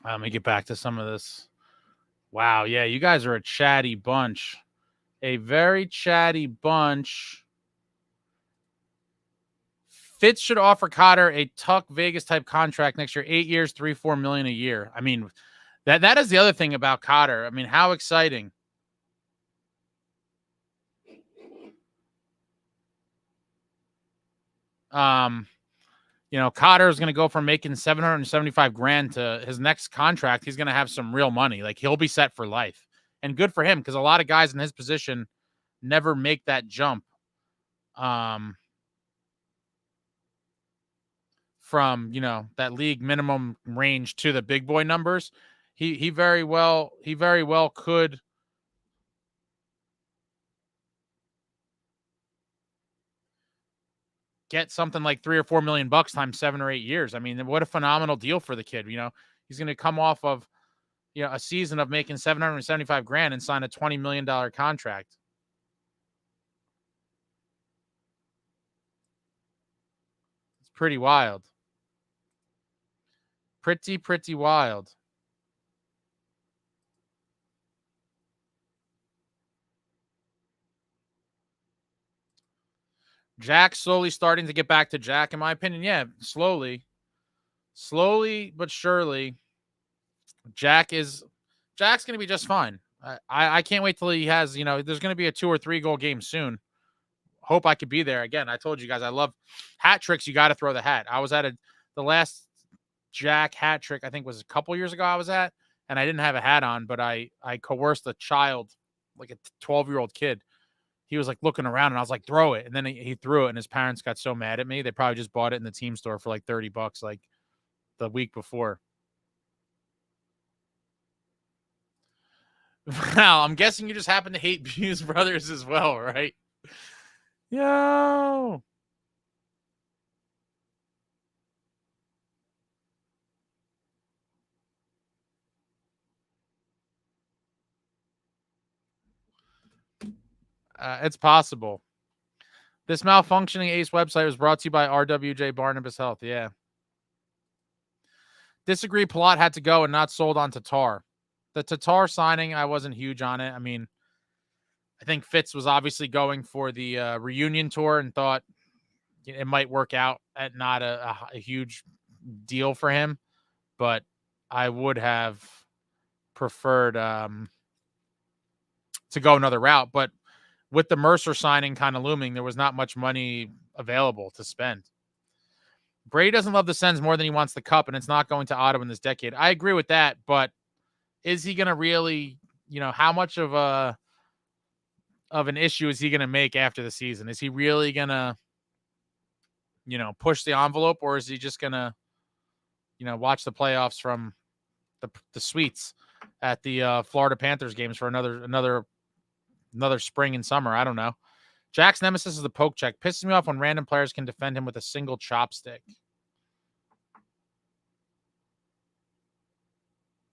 Let me get back to some of this. Wow, yeah, you guys are a chatty bunch. A very chatty bunch. Fitz should offer Cotter a Tuck Vegas type contract next year, 8 years, $3-4 million a year. I mean, that is the other thing about Cotter. I mean, how exciting. Cotter is going to go from making $775,000 to his next contract. He's going to have some real money. Like, he'll be set for life, and good for him because a lot of guys in his position never make that jump. From that league minimum range to the big boy numbers. He very well could get something like $3 or $4 million times 7 or 8 years. I mean, what a phenomenal deal for the kid. He's going to come off of a season of making $775,000 and sign a $20 million contract. It's pretty wild. Pretty wild. Jack slowly starting to get back to Jack, in my opinion. Yeah, slowly but surely. Jack's going to be just fine. I can't wait till he has, there's going to be a 2 or 3 goal game soon. Hope I could be there. Again, I told you guys, I love hat tricks. You got to throw the hat. I was at the last Jack hat trick, I think was a couple years ago I was at, and I didn't have a hat on, but I coerced a child, like a 12-year-old kid. He was like looking around and I was like, throw it. And then he threw it and his parents got so mad at me. They probably just bought it in the team store for like $30 like the week before. Wow, I'm guessing you just happen to hate Buse Brothers as well, right? Yo. It's possible. This malfunctioning Ace website was brought to you by RWJ Barnabas Health. Yeah. Disagree. Palat had to go and not sold on Tatar. The Tatar signing, I wasn't huge on it. I mean, I think Fitz was obviously going for the reunion tour and thought it might work out at not a huge deal for him. But I would have preferred to go another route. But with the Mercer signing kind of looming, there was not much money available to spend. Brady doesn't love the Sens more than he wants the cup, and it's not going to Ottawa in this decade. I agree with that, but is he going to really, how much of an issue is he going to make after the season? Is he really going to, push the envelope, or is he just going to, watch the playoffs from the suites at the Florida Panthers games for another spring and summer? I don't know. Jack's nemesis is the poke check. Pisses me off when random players can defend him with a single chopstick.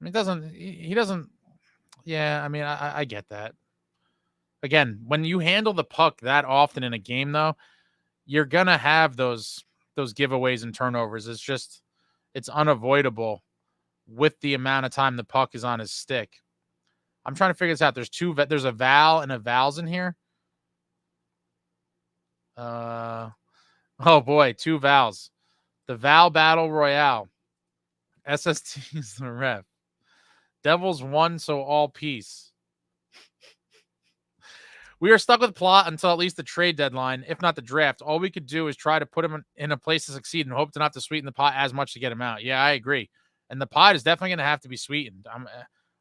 I mean, he doesn't. Yeah, I mean, I get that. Again, when you handle the puck that often in a game, though, you're going to have those giveaways and turnovers. It's unavoidable with the amount of time the puck is on his stick. I'm trying to figure this out. There's a Val and a Vals in here. Oh boy, 2 Vals. The Val Battle Royale. SST is the ref. Devils won, so all peace. We are stuck with plot until at least the trade deadline, if not the draft. All we could do is try to put him in a place to succeed and hope to not to sweeten the pot as much to get him out. Yeah, I agree. And the pot is definitely going to have to be sweetened.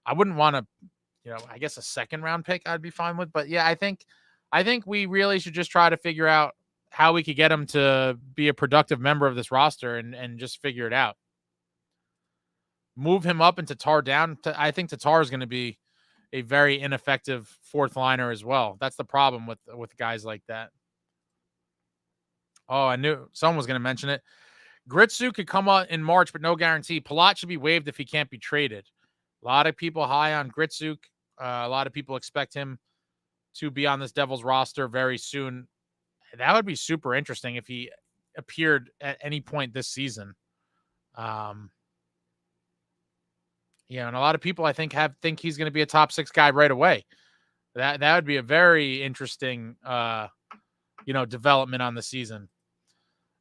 I wouldn't want to, I guess a second round pick I'd be fine with. But yeah, I think we really should just try to figure out how we could get him to be a productive member of this roster and just figure it out. Move him up and Tatar down. I think Tatar is going to be a very ineffective fourth liner as well. That's the problem with guys like that. Oh, I knew someone was going to mention it. Gritsu could come out in March, but no guarantee. Palat should be waived if he can't be traded. A lot of people high on Gritsuk. A lot of people expect him to be on this Devils roster very soon. That would be super interesting if he appeared at any point this season. And a lot of people I think he's going to be a top 6 guy right away. That would be a very interesting, development on the season.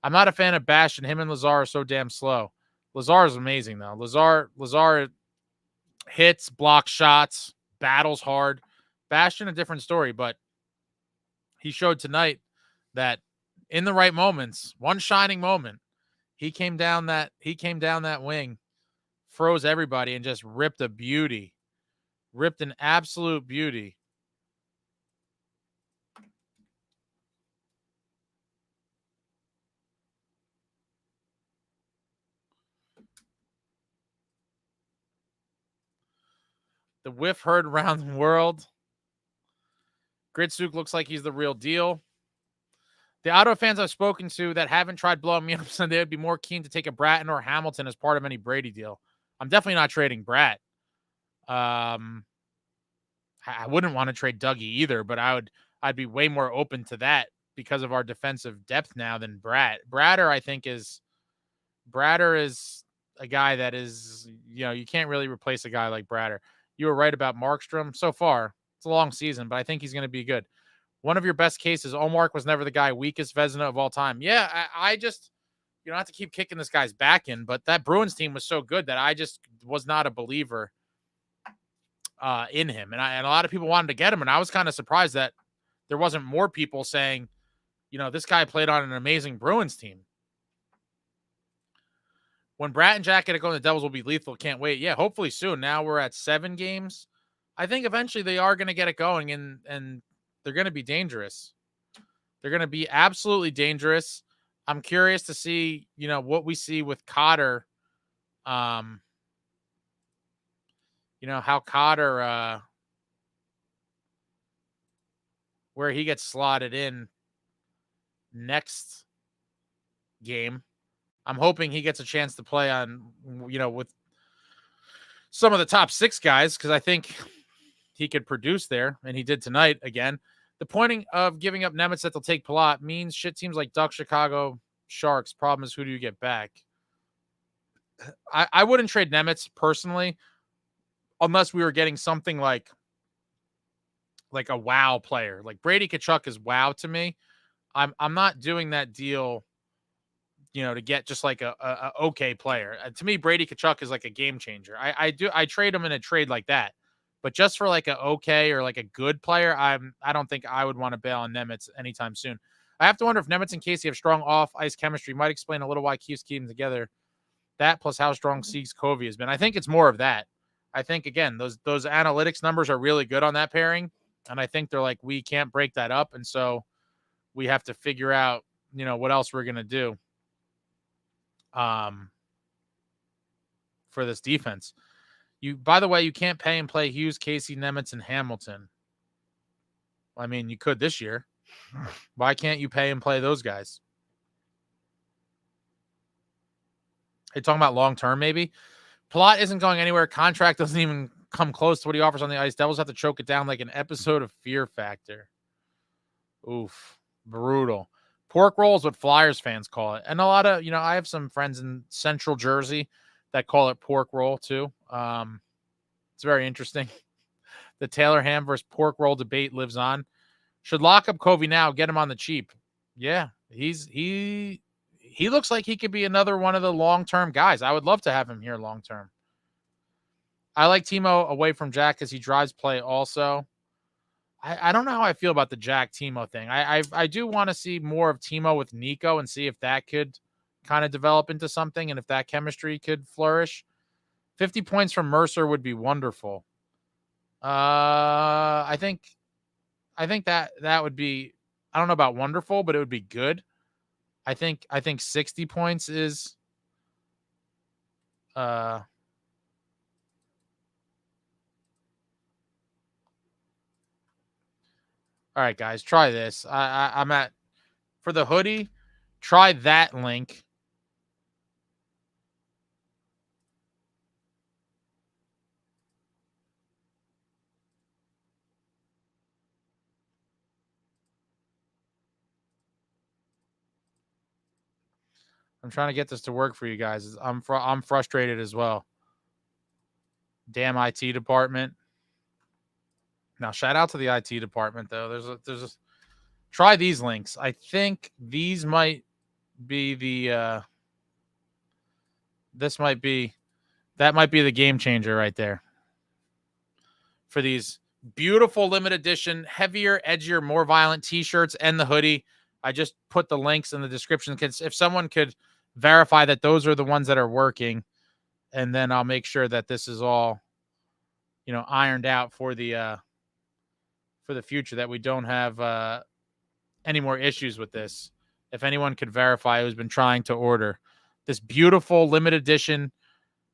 I'm not a fan of Bastion. Him and Lazar are so damn slow. Lazar is amazing though. Lazar hits, blocks shots, battles hard. Bastion, a different story, but he showed tonight that in the right moments, one shining moment, he came down that wing, froze everybody, and just ripped an absolute beauty. The whiff heard around the world. Gritsuk looks like he's the real deal. The Ottawa fans I've spoken to that haven't tried blowing me up said they would be more keen to take a Bratton or Hamilton as part of any Brady deal. I'm definitely not trading Bratt. I wouldn't want to trade Dougie either, but I'd be way more open to that because of our defensive depth now than Bratt. Bratter is a guy that is, you can't really replace a guy like Bratter. You were right about Markstrom. So far, it's a long season, but I think he's going to be good. One of your best cases, Omar was never the guy, weakest Vezina of all time. Yeah, I just, you don't have to keep kicking this guy's back in, but that Bruins team was so good that I just was not a believer in him. And a lot of people wanted to get him, and I was kind of surprised that there wasn't more people saying, this guy played on an amazing Bruins team. When Bratt and Jack get it going, the Devils will be lethal. Can't wait. Yeah, hopefully soon. Now we're at 7 games. I think eventually they are going to get it going, and they're going to be dangerous. They're going to be absolutely dangerous. I'm curious to see, what we see with Cotter. How Cotter, where he gets slotted in next game. I'm hoping he gets a chance to play on, with some of the top 6 guys, because I think he could produce there, and he did tonight again. The pointing of giving up Nemitz that they'll take Palat means shit teams like Ducks, Chicago, Sharks. Problem is, who do you get back? I wouldn't trade Nemitz personally, unless we were getting something like a wow player. Like Brady Tkachuk is wow to me. I'm not doing that deal, to get just like a okay player. To me, Brady Tkachuk is like a game changer. I trade him in a trade like that. But just for like a okay or like a good player, I don't think I would want to bail on Nemitz anytime soon. I have to wonder if Nemitz and Casey have strong off-ice chemistry. Might explain a little why Keith's keeping them together. That plus how strong Siegs Covey has been. I think it's more of that. I think, again, those analytics numbers are really good on that pairing. And I think they're like, we can't break that up. And so we have to figure out, what else we're going to do for this defense. By the way, you can't pay and play Hughes, Casey, Nemitz, and Hamilton. I mean, you could this year. Why can't you pay and play those guys? Are you talking about long-term, maybe? Palat isn't going anywhere. Contract doesn't even come close to what he offers on the ice. Devils have to choke it down like an episode of Fear Factor. Oof. Brutal. Pork roll is what Flyers fans call it. And a lot of, I have some friends in central Jersey that call it pork roll too. It's very interesting. The Taylor ham versus pork roll debate lives on. Should lock up Covey now, get him on the cheap. Yeah, he looks like he could be another one of the long-term guys. I would love to have him here long-term. I like Timo away from Jack because he drives play also. I don't know how I feel about the Jack Timo thing. I do want to see more of Timo with Nico and see if that could kind of develop into something and if that chemistry could flourish. 50 points from Mercer would be wonderful. I think that would be, I don't know about wonderful, but it would be good. I think 60 points is all right, guys, try this. I'm at, for the hoodie, try that link. I'm trying to get this to work for you guys. I'm frustrated as well. Damn IT department. Now, shout out to the IT department though. There's a try these links. I think these might be the that might be the game changer right there. For these beautiful limited edition, heavier, edgier, more violent t-shirts and the hoodie. I just put the links in the description. If someone could verify that those are the ones that are working, and then I'll make sure that this is all, ironed out for the future, that we don't have any more issues with this. If anyone could verify who's been trying to order this beautiful limited edition,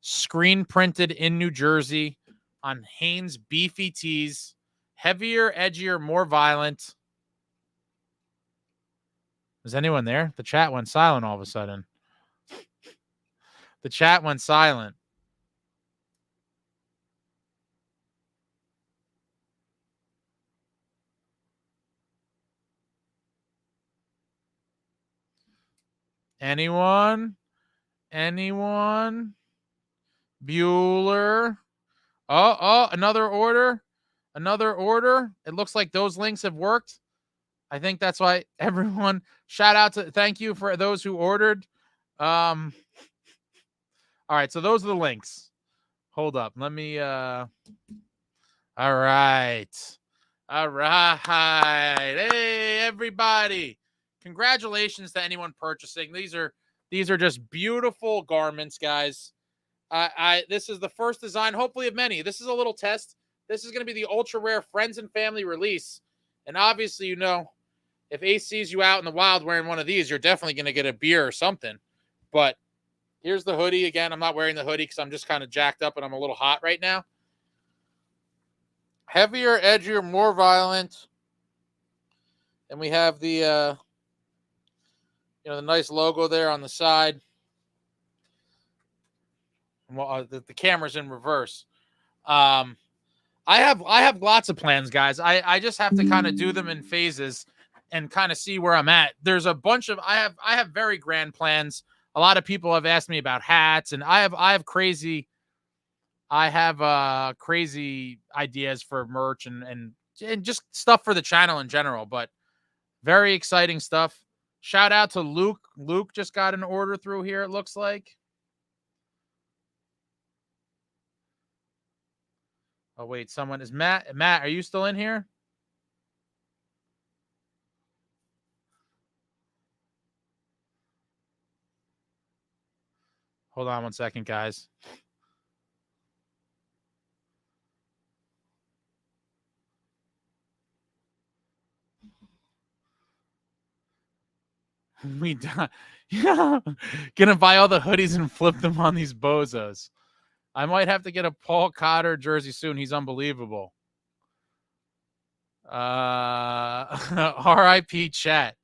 screen printed in New Jersey on Hanes beefy tees, heavier, edgier, more violent. Is anyone there? The chat went silent all of a sudden. The chat went silent. Anyone? Bueller. Oh, another order. It looks like those links have worked. I think that's why everyone, thank you for those who ordered. All right, so those are the links. Hold up. Let me all right. Hey, everybody. Congratulations to anyone purchasing. These are just beautiful garments, guys. This is the first design, hopefully, of many. This is a little test. This is going to be the ultra rare friends and family release. And obviously, if Ace sees you out in the wild wearing one of these, you're definitely going to get a beer or something. But here's the hoodie again. I'm not wearing the hoodie because I'm just kind of jacked up and I'm a little hot right now. Heavier, edgier, more violent. And we have the the nice logo there on the side. Well, the camera's in reverse. I have lots of plans, guys. I just have to kind of do them in phases and kind of see where I'm at. There's a bunch of I have very grand plans. A lot of people have asked me about hats, and I have crazy ideas for merch and just stuff for the channel in general, but very exciting stuff. Shout out to Luke. Luke just got an order through here, it looks like. Oh, wait, someone is Matt. Matt, are you still in here? Hold on one second, guys. We done. Yeah. Gonna buy all the hoodies and flip them on these bozos. I might have to get a Paul Cotter jersey soon. He's unbelievable. RIP chat.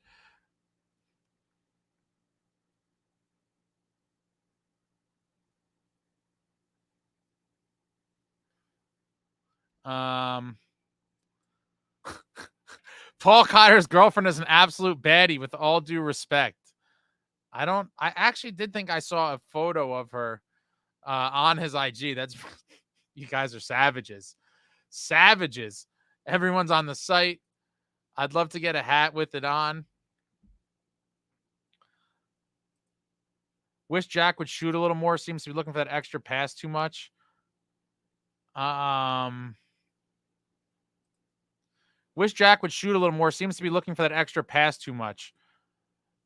Paul Cotter's girlfriend is an absolute baddie, with all due respect. I actually did think I saw a photo of her on his IG. That's you guys are savages. Savages. Everyone's on the site. I'd love to get a hat with it on. Wish Jack would shoot a little more. Seems to be looking for that extra pass too much. Wish Jack would shoot a little more. Seems to be looking for that extra pass too much.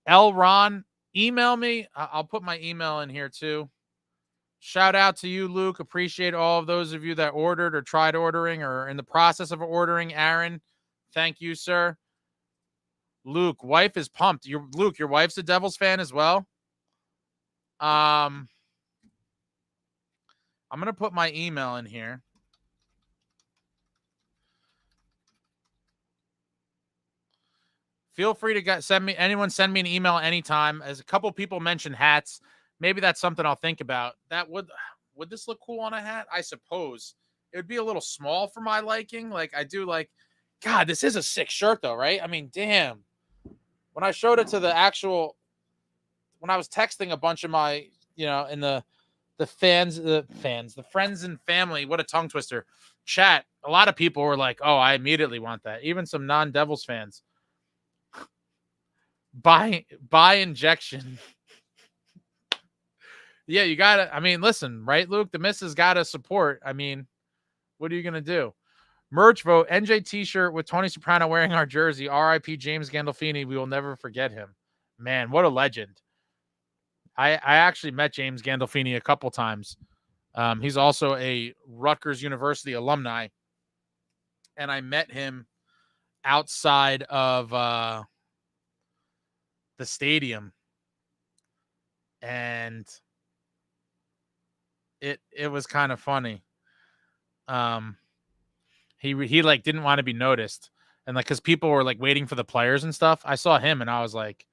L. Ron, email me. I'll put my email in here too. Shout out to you, Luke. Appreciate all of those of you that ordered or tried ordering or in the process of ordering. Aaron, thank you, sir. Luke, wife is pumped. Luke, your wife's a Devils fan as well. I'm going to put my email in here. Feel free to send me an email anytime. As a couple people mentioned hats, maybe that's something I'll think about. That would this look cool on a hat? I suppose it would be a little small for my liking. Like I do like, God, this is a sick shirt though, right? I mean, damn. When I showed it to when I was texting a bunch of my, in the friends and family, what a tongue twister chat. A lot of people were like, "Oh, I immediately want that." Even some non-Devils fans. Buy injection. Yeah, you gotta. I mean, listen, right, Luke? The missus gotta support. I mean, what are you gonna do? Merch vote, NJ t-shirt with Tony Soprano wearing our jersey. R.I.P. James Gandolfini. We will never forget him. Man, what a legend. I actually met James Gandolfini a couple times. He's also a Rutgers University alumni. And I met him outside of the stadium. And it was kind of funny. He like didn't want to be noticed, and like because people were like waiting for the players and stuff. I saw him and I was like,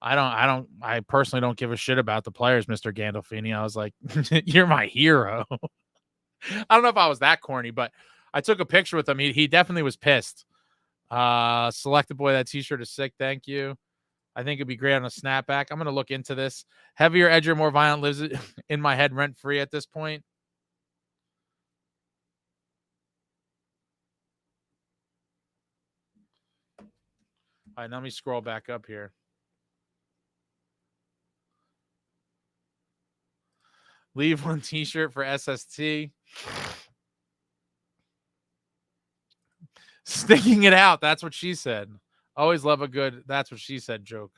I personally don't give a shit about the players, Mr. Gandolfini. I was like, you're my hero. I don't know if I was that corny, but I took a picture with him. He definitely was pissed. Selected boy, that t-shirt is sick. Thank you. I think it'd be great on a snapback. I'm gonna look into this. Heavier, edgier, more violent lives in my head rent free at this point. All right, let me scroll back up here. Leave one t-shirt for SST. Sticking it out. That's what she said. Always love a good "that's what she said" joke.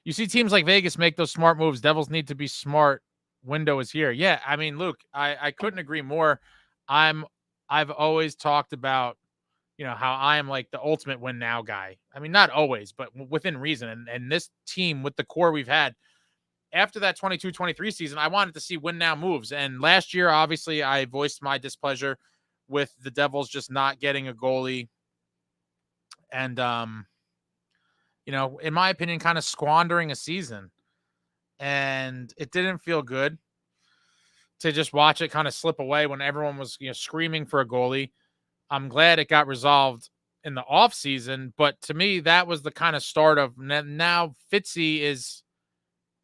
You see teams like Vegas make those smart moves. Devils need to be smart. Window is here. Yeah, I mean, Luke, I couldn't agree more. I've always talked about, how I am like the ultimate win now guy. I mean, not always, but within reason. And this team with the core we've had after that 22-23 season, I wanted to see win now moves. And last year, obviously, I voiced my displeasure with the Devils just not getting a goalie. And, in my opinion, kind of squandering a season. And it didn't feel good to just watch it kind of slip away when everyone was, screaming for a goalie. I'm glad it got resolved in the offseason, but to me, that was the kind of start of now Fitzy is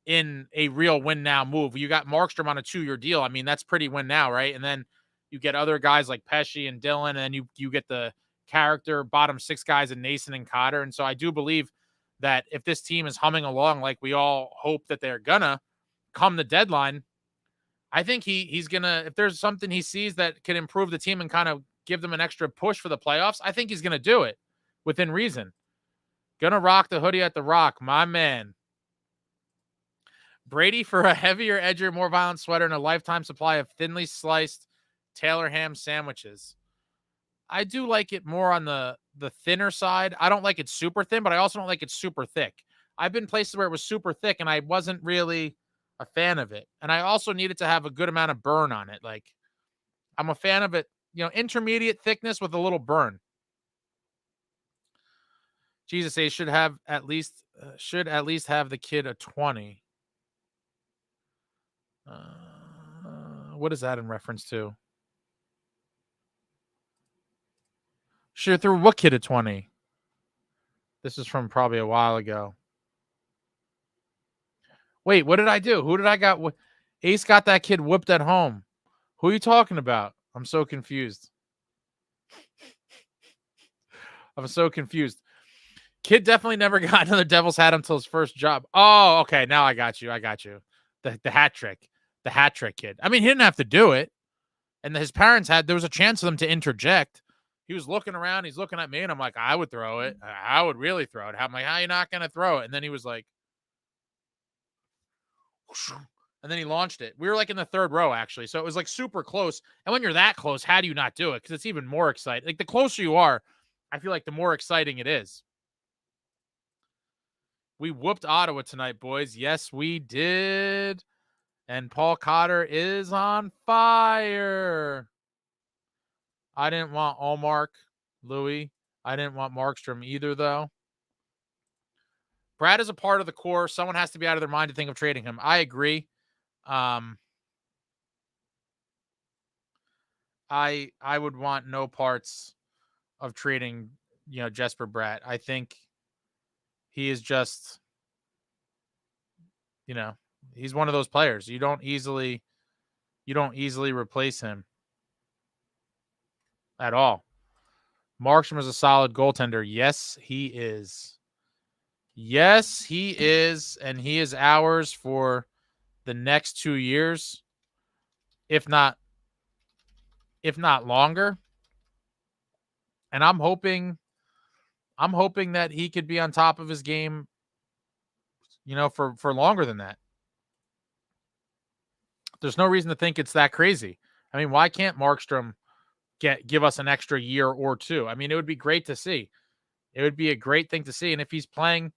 in a real win now move. You got Markstrom on a 2-year deal. I mean, that's pretty win now, right? And then you get other guys like Pesci and Dillon, and then you get the character bottom 6 guys in Nason and Cotter. And so I do believe that if this team is humming along like we all hope that they're gonna come the deadline, I think he's gonna, if there's something he sees that can improve the team and kind of give them an extra push for the playoffs, I think he's gonna do it within reason. Gonna rock the hoodie at the Rock, my man. Brady for a heavier, edgier, more violent sweater and a lifetime supply of thinly sliced Taylor ham sandwiches. I do like it more on the thinner side. I don't like it super thin, but I also don't like it super thick. I've been places where it was super thick and I wasn't really a fan of it. And I also needed to have a good amount of burn on it. Like, I'm a fan of it, intermediate thickness with a little burn. Jesus, they should at least have the kid a 20. What is that in reference to? Should have threw what kid a 20? This is from probably a while ago. Wait, what did I do? Who did I got? Ace got that kid whooped at home. Who are you talking about? I'm so confused. Kid definitely never got another Devil's hat until his first job. Oh, okay. Now I got you. The hat trick. The hat trick kid. I mean, he didn't have to do it. And his parents there was a chance for them to interject. He was looking around. He's looking at me, and I'm like, I would throw it. I would really throw it. I'm like, how are you not going to throw it? And then he was like, and then he launched it. We were like in the third row, actually. So it was like super close. And when you're that close, how do you not do it? Because it's even more exciting. Like the closer you are, I feel like the more exciting it is. We whooped Ottawa tonight, boys. Yes, we did. And Paul Cotter is on fire. I didn't want Allmark, Louis. I didn't want Markstrom either, though. Brad is a part of the core. Someone has to be out of their mind to think of trading him. I agree. I would want no parts of trading, Jesper Bratt. I think he is just, he's one of those players. You don't easily replace him at all. Markstrom is a solid goaltender. Yes, he is. Yes, he is. And he is ours for the next 2 years, if not longer. And I'm hoping that he could be on top of his game, for longer than that. There's no reason to think it's that crazy. I mean, why can't Markstrom give us an extra year or two? I mean, it would be great to see. It would be a great thing to see. And if he's playing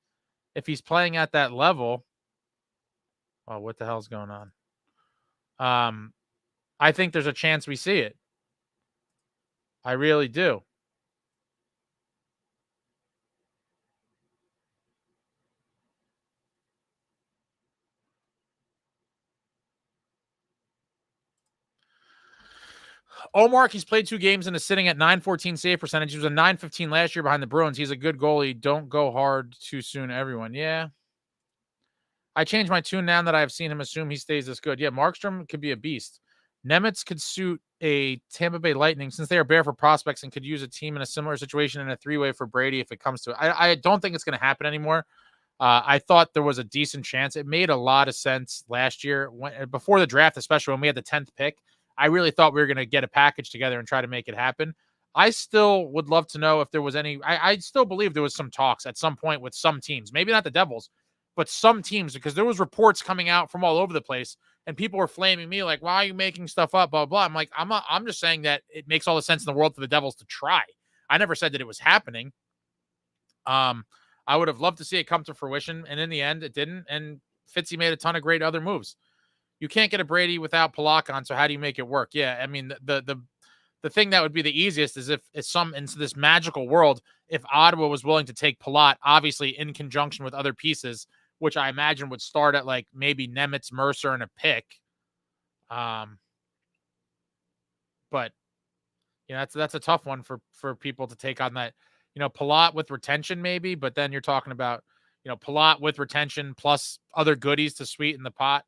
at that level, oh, what the hell's going on? I think there's a chance we see it. I really do. Omar, he's played 2 games and is sitting at .914 save percentage. He was a .915 last year behind the Bruins. He's a good goalie. Don't go hard too soon, everyone. Yeah. I changed my tune now that I've seen him. Assume he stays this good. Yeah, Markstrom could be a beast. Nemitz could suit a Tampa Bay Lightning since they are bare for prospects and could use a team in a similar situation in a 3-way for Brady if it comes to it. I don't think it's going to happen anymore. I thought there was a decent chance. It made a lot of sense last year before the draft, especially when we had the 10th pick. I really thought we were going to get a package together and try to make it happen. I still would love to know if there was any. I still believe there was some talks at some point with some teams, maybe not the Devils, but some teams, because there was reports coming out from all over the place and people were flaming me like, why are you making stuff up, blah, blah. I'm like, I'm just saying that it makes all the sense in the world for the Devils to try. I never said that it was happening. I would have loved to see it come to fruition, and in the end, it didn't. And Fitzy made a ton of great other moves. You can't get a Brady without Polak on, so how do you make it work? Yeah, I mean, the thing that would be the easiest is if into this magical world, if Ottawa was willing to take Palat, obviously in conjunction with other pieces, which I imagine would start at like maybe Nemitz, Mercer, and a pick. But that's a tough one for people to take on that. Palat with retention maybe, but then you're talking about Palat with retention plus other goodies to sweeten the pot.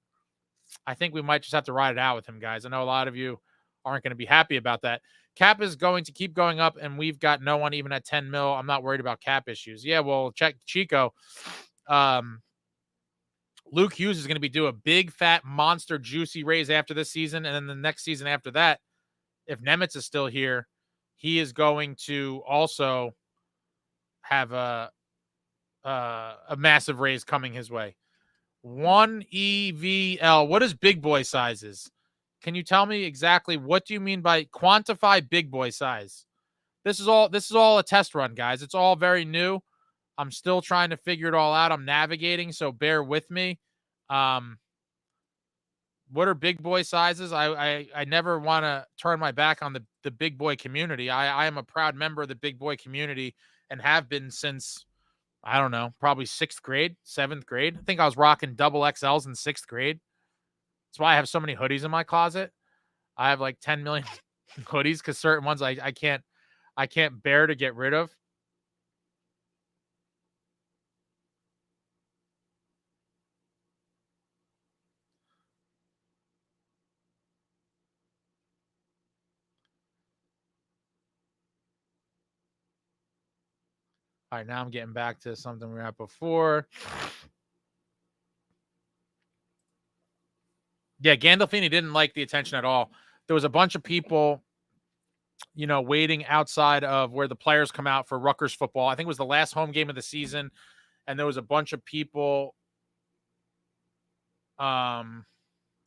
I think we might just have to ride it out with him, guys. I know a lot of you aren't going to be happy about that. Cap is going to keep going up, and we've got no one even at 10 mil. I'm not worried about cap issues. Yeah, well, check Chico. Luke Hughes is going to be due a big, fat, monster, juicy raise after this season, and then the next season after that, if Nemitz is still here, he is going to also have a massive raise coming his way. 1 EVL. What is big boy sizes? Can you tell me exactly what do you mean by quantify big boy size? This is all a test run, guys. It's all very new. I'm still trying to figure it all out. I'm navigating, so bear with me. What are big boy sizes? I never want to turn my back on the big boy community. I am a proud member of the big boy community and have been since I don't know, probably 6th grade, 7th grade. I think I was rocking double XLs in 6th grade. That's why I have so many hoodies in my closet. I have like 10 million hoodies because certain ones I can't bear to get rid of. All right, now I'm getting back to something we were at before. Yeah, Gandolfini didn't like the attention at all. There was a bunch of people, waiting outside of where the players come out for Rutgers football. I think it was the last home game of the season, and there was a bunch of people. There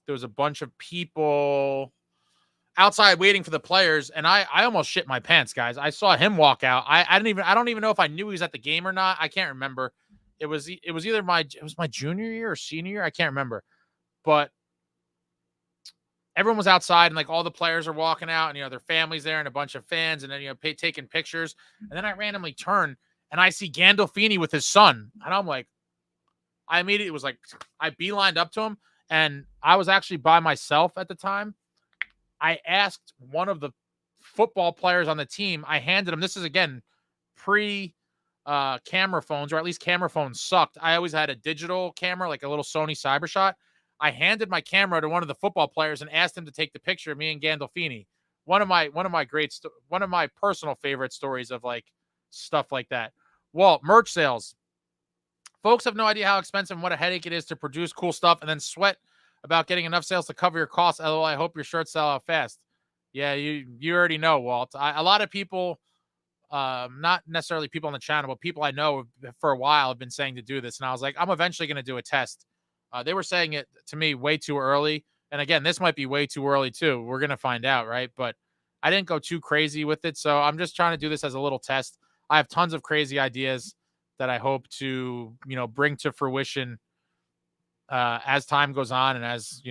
was a bunch of people outside waiting for the players, and I almost shit my pants, guys. I saw him walk out. I don't even know if I knew he was at the game or not. I can't remember. It was either my junior year or senior year. I can't remember, but everyone was outside and like all the players are walking out and, their families there and a bunch of fans and then, taking pictures. And then I randomly turn and I see Gandolfini with his son. And I'm like, I immediately was like, I beelined up to him and I was actually by myself at the time. I asked one of the football players on the team, I handed him, this is again, camera phones, or at least camera phones sucked. I always had a digital camera, like a little Sony Cybershot. I handed my camera to one of the football players and asked him to take the picture of me and Gandolfini. One of my personal favorite stories of like stuff like that. Walt, merch sales. Folks have no idea how expensive and what a headache it is to produce cool stuff and then sweat about getting enough sales to cover your costs. LOL, I hope your shirts sell out fast. Yeah, you already know, Walt. A lot of people, not necessarily people on the channel, but people I know for a while have been saying to do this. And I was like, I'm eventually going to do a test. They were saying it to me way too early. And again, this might be way too early too. We're going to find out, right? But I didn't go too crazy with it. So I'm just trying to do this as a little test. I have tons of crazy ideas that I hope to, bring to fruition as time goes on and as,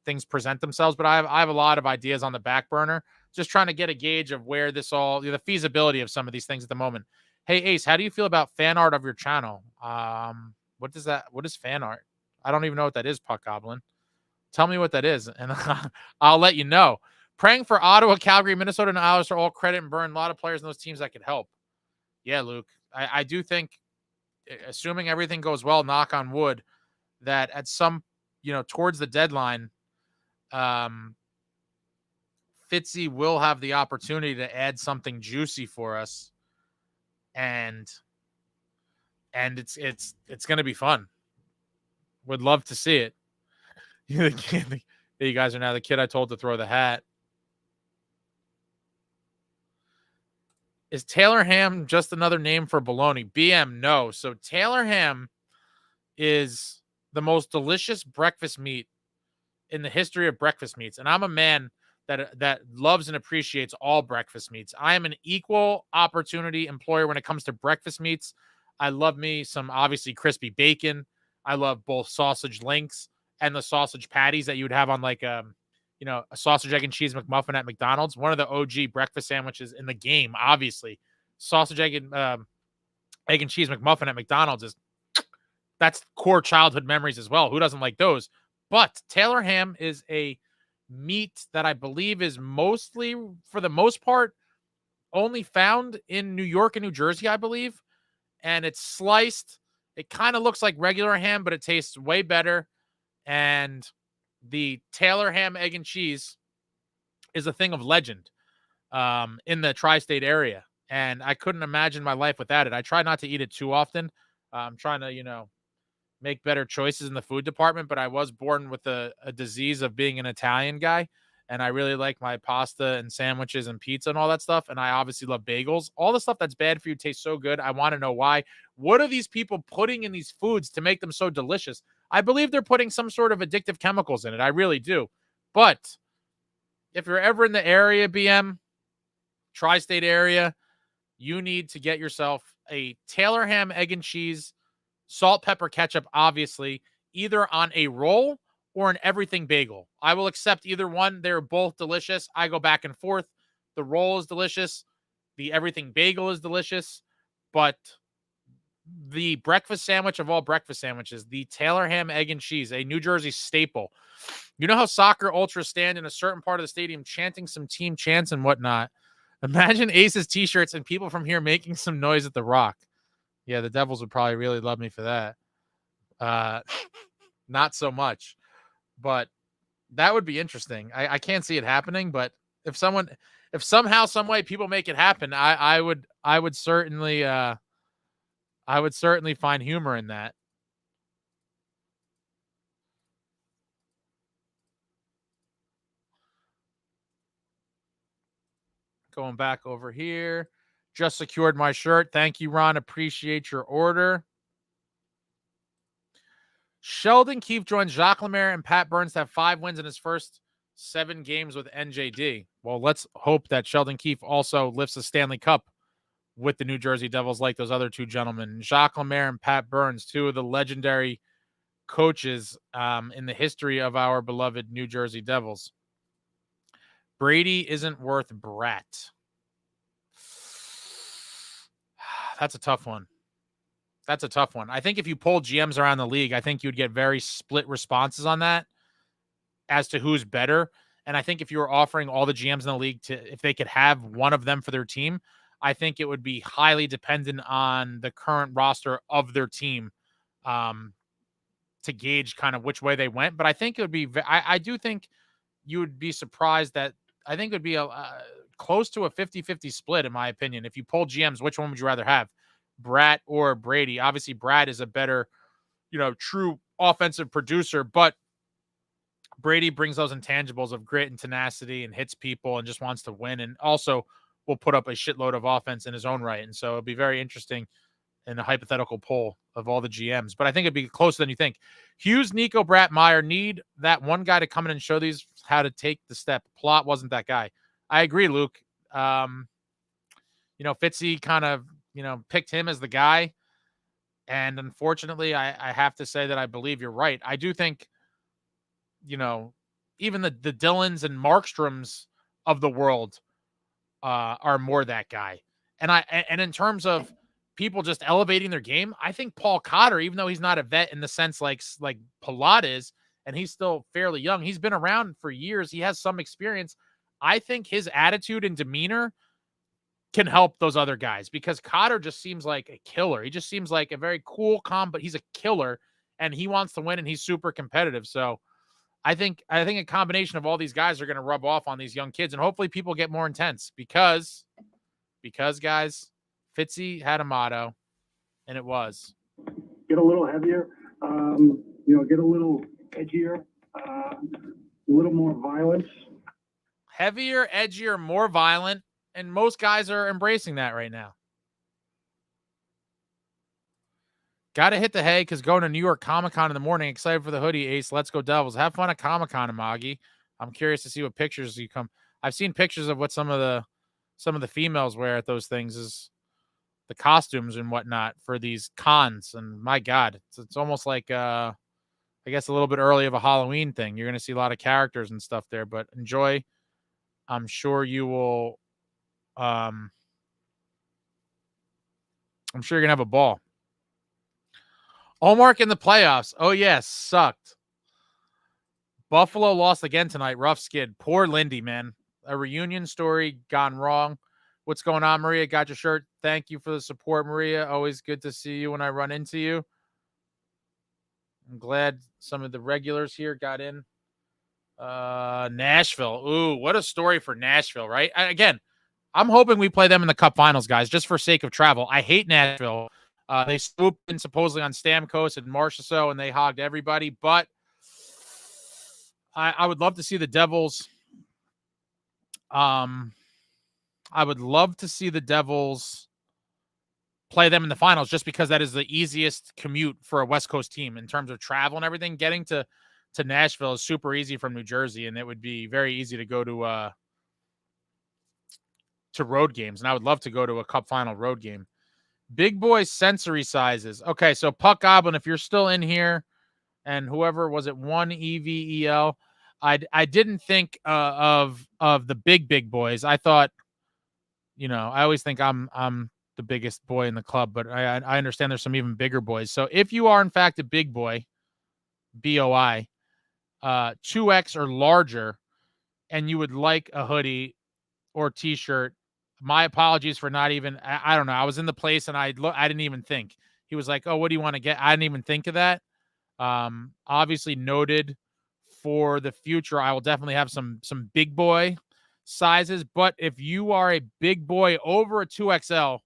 things present themselves. But I have a lot of ideas on the back burner, just trying to get a gauge of where this all, the feasibility of some of these things at the moment. Hey, Ace, how do you feel about fan art of your channel? What is fan art? I don't even know what that is, Puck Goblin. Tell me what that is, and I'll let you know. Praying for Ottawa, Calgary, Minnesota, and Islanders are all credit and burn. A lot of players in those teams that could help. Yeah, Luke. I do think, assuming everything goes well, knock on wood, that at some, towards the deadline, Fitzy will have the opportunity to add something juicy for us, and it's going to be fun. Would love to see it. You guys are now the kid I told to throw the hat. Is Taylor ham just another name for bologna? BM, no. So Taylor ham is the most delicious breakfast meat in the history of breakfast meats. And I'm a man that loves and appreciates all breakfast meats. I am an equal opportunity employer when it comes to breakfast meats. I love me some obviously crispy bacon. I love both sausage links and the sausage patties that you would have on like a sausage, egg, and cheese McMuffin at McDonald's. One of the OG breakfast sandwiches in the game, obviously. Sausage, egg, and cheese McMuffin at McDonald's that's core childhood memories as well. Who doesn't like those? But Taylor ham is a meat that I believe is mostly, for the most part, only found in New York and New Jersey, I believe. And it's sliced. It kind of looks like regular ham, but it tastes way better. And the Taylor ham, egg, and cheese is a thing of legend in the tri-state area. And I couldn't imagine my life without it. I try not to eat it too often. I'm trying to, make better choices in the food department, but I was born with a disease of being an Italian guy. And I really like my pasta and sandwiches and pizza and all that stuff. And I obviously love bagels. All the stuff that's bad for you tastes so good. I want to know why. What are these people putting in these foods to make them so delicious? I believe they're putting some sort of addictive chemicals in it. I really do. But if you're ever in the area, BM, tri-state area, you need to get yourself a Taylor ham, egg, and cheese, salt, pepper, ketchup, obviously, either on a roll or an everything bagel. I will accept either one. They're both delicious. I go back and forth. The roll is delicious. The everything bagel is delicious. But the breakfast sandwich of all breakfast sandwiches, the Taylor ham, egg, and cheese, a New Jersey staple. You know how soccer ultras stand in a certain part of the stadium chanting some team chants and whatnot? Imagine Aces t-shirts and people from here making some noise at the Rock. Yeah, the Devils would probably really love me for that. Not so much, but that would be interesting. I can't see it happening, but if somehow, some way people make it happen, I would certainly find humor in that. Going back over here. Just secured my shirt. Thank you, Ron. Appreciate your order. Sheldon Keefe joins Jacques Lemaire and Pat Burns to have 5 wins in his first 7 games with NJD. Well, let's hope that Sheldon Keefe also lifts the Stanley Cup with the New Jersey Devils like those other 2 gentlemen. Jacques Lemaire and Pat Burns, 2 of the legendary coaches in the history of our beloved New Jersey Devils. Brady isn't worth Brat. That's a tough one. I think if you poll GMs around the league, I think you'd get very split responses on that as to who's better. And I think if you were offering all the GMs in the league if they could have one of them for their team, I think it would be highly dependent on the current roster of their team to gauge kind of which way they went. But I think it would be, I do think you would be surprised that I think it would be close to a 50-50 split, in my opinion. If you poll GMs, which one would you rather have, Brat or Brady? Obviously, Brat is a better, true offensive producer, but Brady brings those intangibles of grit and tenacity and hits people and just wants to win, and also will put up a shitload of offense in his own right. And so it'll be very interesting in a hypothetical poll of all the GMs. But I think it'd be closer than you think. Hughes, Nico, Brat, Meyer need that one guy to come in and show these how to take the step. Plot wasn't that guy. I agree, Luke. Fitzy kind of, picked him as the guy. And unfortunately, I have to say that I believe you're right. I do think, even the Dylans and Markstroms of the world are more that guy. And in terms of people just elevating their game, I think Paul Cotter, even though he's not a vet in the sense like Palat is, and he's still fairly young, he's been around for years, he has some experience. I think his attitude and demeanor can help those other guys, because Cotter just seems like a killer. He just seems like a very cool, calm, but he's a killer, and he wants to win, and he's super competitive. So I think a combination of all these guys are going to rub off on these young kids, and hopefully people get more intense because guys, Fitzy had a motto, and it was get a little heavier, get a little edgier, a little more violence. Heavier, edgier, more violent, and most guys are embracing that right now. Got to hit the hay because going to New York Comic-Con in the morning. Excited for the hoodie, Ace. Let's go Devils. Have fun at Comic-Con, Amagi. I'm curious to see what pictures you come. I've seen pictures of what some of the females wear at those things, is the costumes and whatnot for these cons. And my God, it's almost like I guess a little bit early of a Halloween thing. You're going to see a lot of characters and stuff there, but enjoy. I'm sure you will. I'm sure you're going to have a ball. Allmark in the playoffs. Oh, yes. Sucked. Buffalo lost again tonight. Rough skid. Poor Lindy, man. A reunion story gone wrong. What's going on, Maria? Got your shirt. Thank you for the support, Maria. Always good to see you when I run into you. I'm glad some of the regulars here got in. Nashville. Ooh, what a story for Nashville, right? Again, I'm hoping we play them in the Cup Finals, guys, just for sake of travel. I hate Nashville. They swooped in supposedly on Stamkos and Marchessault, and they hogged everybody. But I would love to see the Devils. I would love to see the Devils play them in the finals, just because that is the easiest commute for a West Coast team in terms of travel and everything. Getting to Nashville is super easy from New Jersey, and it would be very easy to go to road games. And I would love to go to a Cup Final road game. Big boy sensory sizes. Okay, so Puck Goblin, if you're still in here, and whoever was it, 1EVEL, I didn't think of the big boys. I thought, I always think I'm the biggest boy in the club, but I understand there's some even bigger boys. So if you are in fact a big boy, BOI, 2X or larger, and you would like a hoodie or t-shirt, my apologies for not even, I don't know. I was in the place and I didn't even think. He was like, "Oh, what do you want to get?" I didn't even think of that. Obviously noted for the future. I will definitely have some big boy sizes, but if you are a big boy over a 2XL,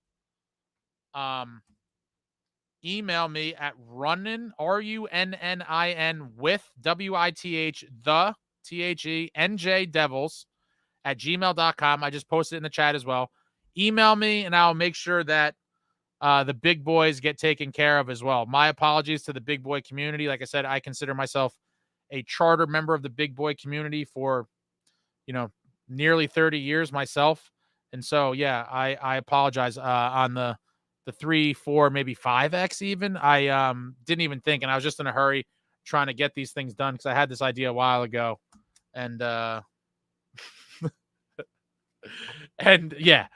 email me at runnin, RUNNIN, with WITH, the THE, njdevils at gmail.com. I just posted it in the chat as well. Email me and I'll make sure that the big boys get taken care of as well. My apologies to the big boy community. Like I said, I consider myself a charter member of the big boy community for, nearly 30 years myself. And so, yeah, I apologize on the 3, 4, maybe 5X even. I didn't even think, and I was just in a hurry trying to get these things done because I had this idea a while ago. And and yeah.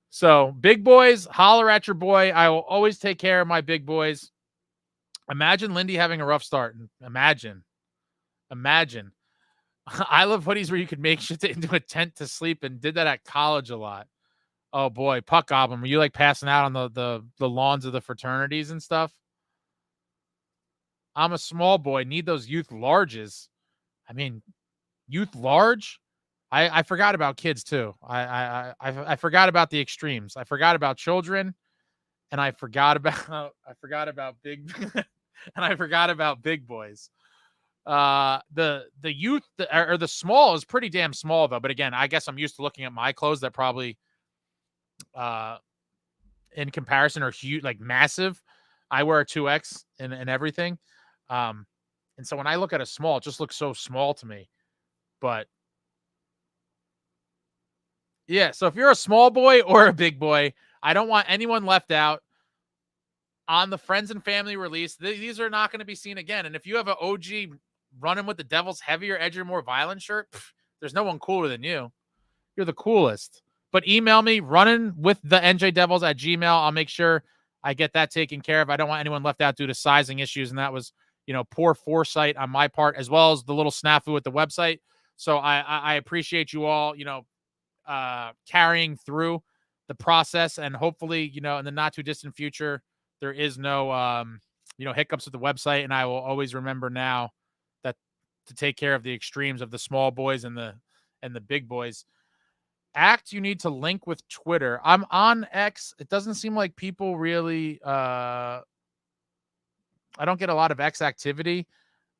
So big boys, holler at your boy. I will always take care of my big boys. Imagine Lindy having a rough start. Imagine. I love hoodies where you could make shit into a tent to sleep, and did that at college a lot. Oh boy, Puck Goblin, were you like passing out on the lawns of the fraternities and stuff? I'm a small boy, need those youth larges. I mean, youth large? I forgot about kids too. I forgot about the extremes. I forgot about children, and I forgot about big and I forgot about big boys. The youth or the small is pretty damn small though. But again, I guess I'm used to looking at my clothes that probably in comparison are huge, like massive. I wear a 2X and everything. And so when I look at a small, it just looks so small to me. But yeah, so if you're a small boy or a big boy, I don't want anyone left out on the friends and family release. These are not going to be seen again. And if you have an OG running with the Devils heavier, edgier, more violent shirt, there's no one cooler than you. You're the coolest. But email me, running with the njdevils at Gmail. I'll make sure I get that taken care of. I don't want anyone left out due to sizing issues. And that was, poor foresight on my part, as well as the little snafu with the website. So I appreciate you all, carrying through the process, and hopefully, in the not too distant future, there is no, hiccups with the website. And I will always remember now that to take care of the extremes of the small boys and the big boys. Act, you need to link with Twitter. I'm on X. It doesn't seem like people really, I don't get a lot of X activity,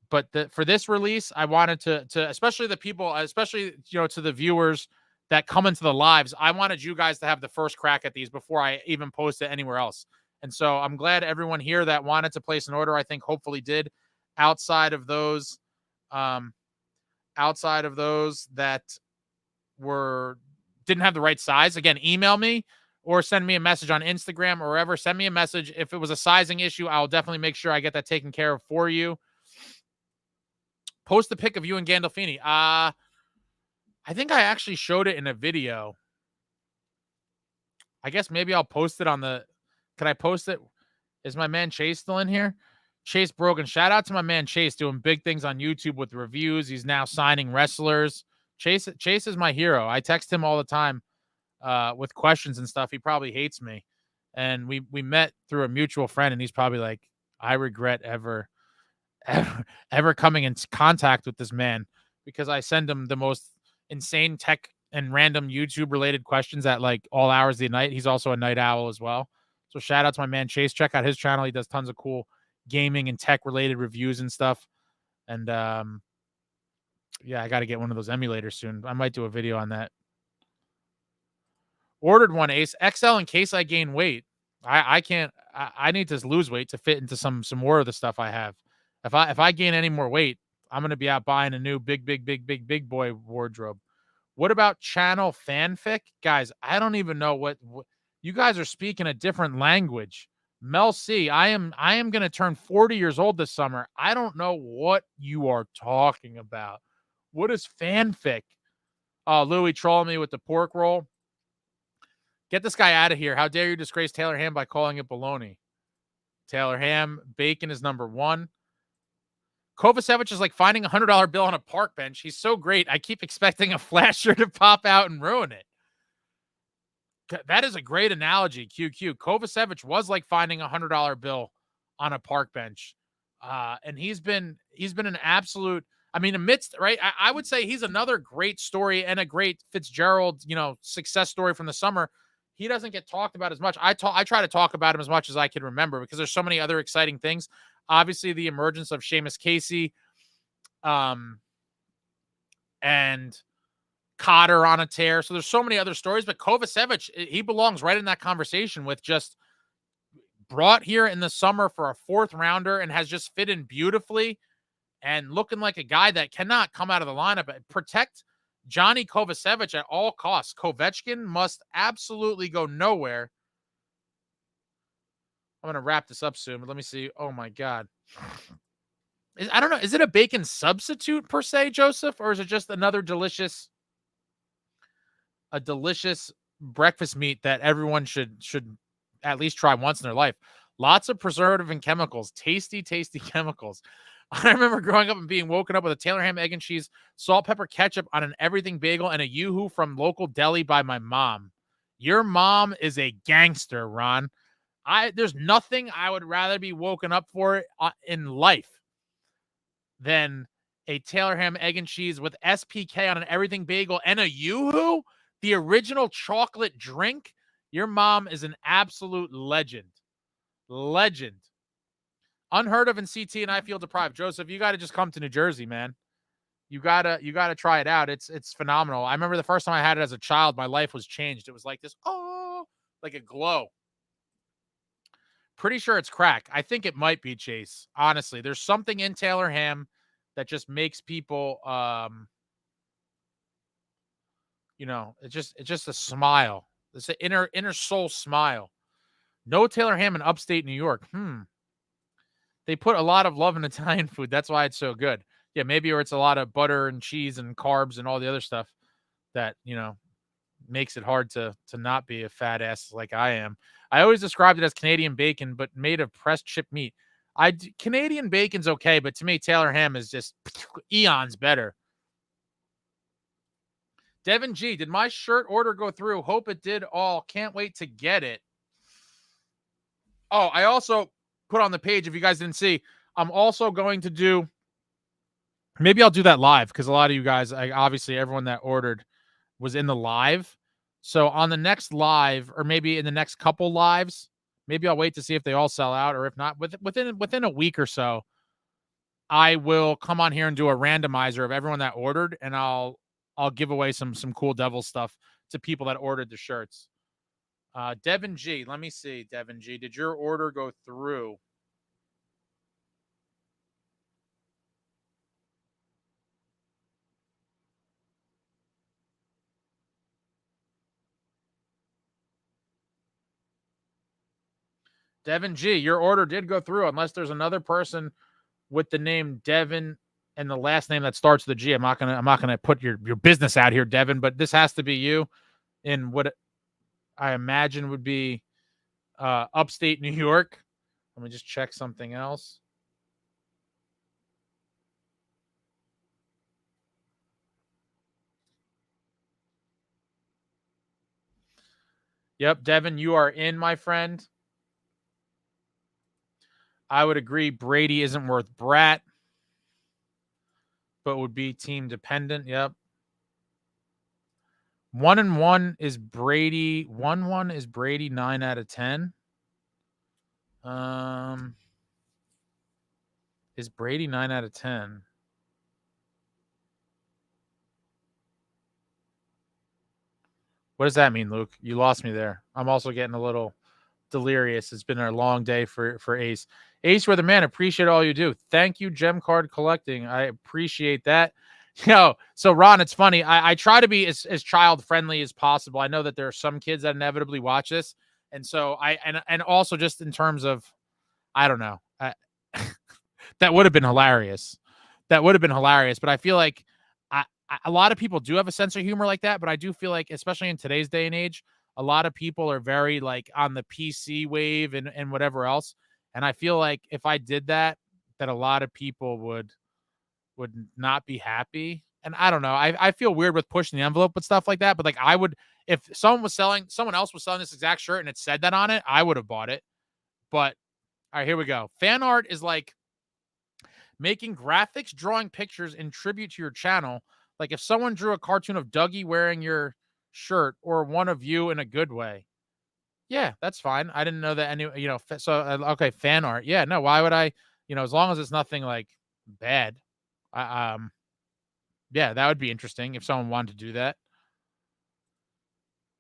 but for this release, I wanted to especially the people, especially, to the viewers that come into the lives, I wanted you guys to have the first crack at these before I even post it anywhere else. And so I'm glad everyone here that wanted to place an order, I think hopefully did. Outside of those that didn't have the right size, again, email me or send me a message on Instagram or wherever. Send me a message. If it was a sizing issue, I'll definitely make sure I get that taken care of for you. Post a pic of you and Gandolfini. I think I actually showed it in a video. I guess maybe I'll post it on the... Could I post it? Is my man Chase still in here? Chase Brogan. Shout out to my man Chase, doing big things on YouTube with reviews. He's now signing wrestlers. Chase is my hero. I text him all the time with questions and stuff. He probably hates me. And we met through a mutual friend, and he's probably like, I regret ever coming in contact with this man, because I send him the most insane tech and random YouTube related questions at like all hours of the night. He's also a night owl as well. So shout out to my man Chase. Check out his channel. He does tons of cool gaming and tech related reviews and stuff. And yeah, I got to get one of those emulators soon. I might do a video on that. Ordered one, Ace XL, in case I gain weight. I can't. I need to lose weight to fit into some more of the stuff I have. If I gain any more weight, I'm gonna be out buying a new big boy wardrobe. What about channel fanfic, guys? I don't even know what you guys are speaking a different language. Mel C, I am gonna turn 40 years old this summer. I don't know what you are talking about. What is fanfic? Oh, Louis trolling me with the pork roll. Get this guy out of here. How dare you disgrace Taylor Ham by calling it baloney? Taylor Ham, bacon is number 1. Kovacevic is like finding a $100 bill on a park bench. He's so great. I keep expecting a flasher to pop out and ruin it. That is a great analogy, QQ. Kovacevic was like finding a $100 bill on a park bench. And he's been an absolute, I mean, amidst, right? I would say he's another great story and a great Fitzgerald, success story from the summer. He doesn't get talked about as much. I try to talk about him as much as I can remember because there's so many other exciting things. Obviously, the emergence of Seamus Casey, and Cotter on a tear. So there's so many other stories, but Kovacevic, he belongs right in that conversation with just brought here in the summer for a 4th rounder and has just fit in beautifully and looking like a guy that cannot come out of the lineup. Protect Johnny Kovacevic at all costs. Kovechkin must absolutely go nowhere. I'm going to wrap this up soon, but let me see. Oh, my God. I don't know. Is it a bacon substitute per se, Joseph, or is it just another delicious breakfast meat that everyone should at least try once in their life? Lots of preservative and chemicals. Tasty, tasty chemicals. I remember growing up and being woken up with a Taylor Ham, egg and cheese, salt, pepper, ketchup on an everything bagel and a yoo-hoo from local deli by my mom. Your mom is a gangster, Ron. There's nothing I would rather be woken up for in life than a Taylor Ham, egg and cheese with SPK on an everything bagel and a yoo-hoo, the original chocolate drink. Your mom is an absolute legend. Legend. Unheard of in CT, and I feel deprived. Joseph, you got to just come to New Jersey, man. You gotta try it out. It's phenomenal. I remember the first time I had it as a child, my life was changed. It was like this, like a glow. Pretty sure it's crack. I think it might be, Chase. Honestly, there's something in Taylor Ham that just makes people, it's just a smile. It's an inner soul smile. No Taylor Ham in upstate New York. They put a lot of love in Italian food. That's why it's so good. Yeah, maybe, or it's a lot of butter and cheese and carbs and all the other stuff that, makes it hard to not be a fat ass like I am. I always described it as Canadian bacon, but made of pressed chipped meat. Canadian bacon's okay, but to me, Taylor Ham is just eons better. Devin G, did my shirt order go through? Hope it did all. Can't wait to get it. Oh, I also put on the page, if you guys didn't see, I'm also going to do, maybe I'll do that live because a lot of you guys, obviously everyone that ordered was in the live. So on the next live, or maybe in the next couple lives, maybe I'll wait to see if they all sell out, or if not, within a week or so, I will come on here and do a randomizer of everyone that ordered, and I'll give away some cool Devil stuff to people that ordered the shirts. Devin G, let me see. Devin G, did your order go through? Devin G, your order did go through, unless there's another person with the name Devin and the last name that starts with a G. I'm not gonna put your business out here, Devin, but this has to be you in what I imagine would be upstate New York. Let me just check something else. Yep, Devin, you are in, my friend. I would agree Brady isn't worth brat, but would be team dependent. Yep. 1-1 is Brady. 1-1 is Brady 9 out of 10. Is Brady 9 out of 10? What does that mean, Luke? You lost me there. I'm also getting a little delirious. It's been a long day for Ace. Ace, you're the man. Appreciate all you do. Thank you, Gem Card Collecting. I appreciate that. So Ron, it's funny. I try to be as child friendly as possible. I know that there are some kids that inevitably watch this, and so and also just in terms of, I don't know, that would have been hilarious. That would have been hilarious. But I feel like a lot of people do have a sense of humor like that. But I do feel like, especially in today's day and age, a lot of people are very like on the PC wave and whatever else. And I feel like if I did that a lot of people would not be happy. And I don't know. I feel weird with pushing the envelope with stuff like that. But like I would, if someone else was selling this exact shirt and it said that on it, I would have bought it. But all right, here we go. Fan art is like making graphics, drawing pictures in tribute to your channel. Like if someone drew a cartoon of Dougie wearing your shirt or one of you in a good way. Yeah, that's fine. I didn't know that any, okay, fan art. Yeah, no, why would I, as long as it's nothing like bad. Yeah, that would be interesting if someone wanted to do that.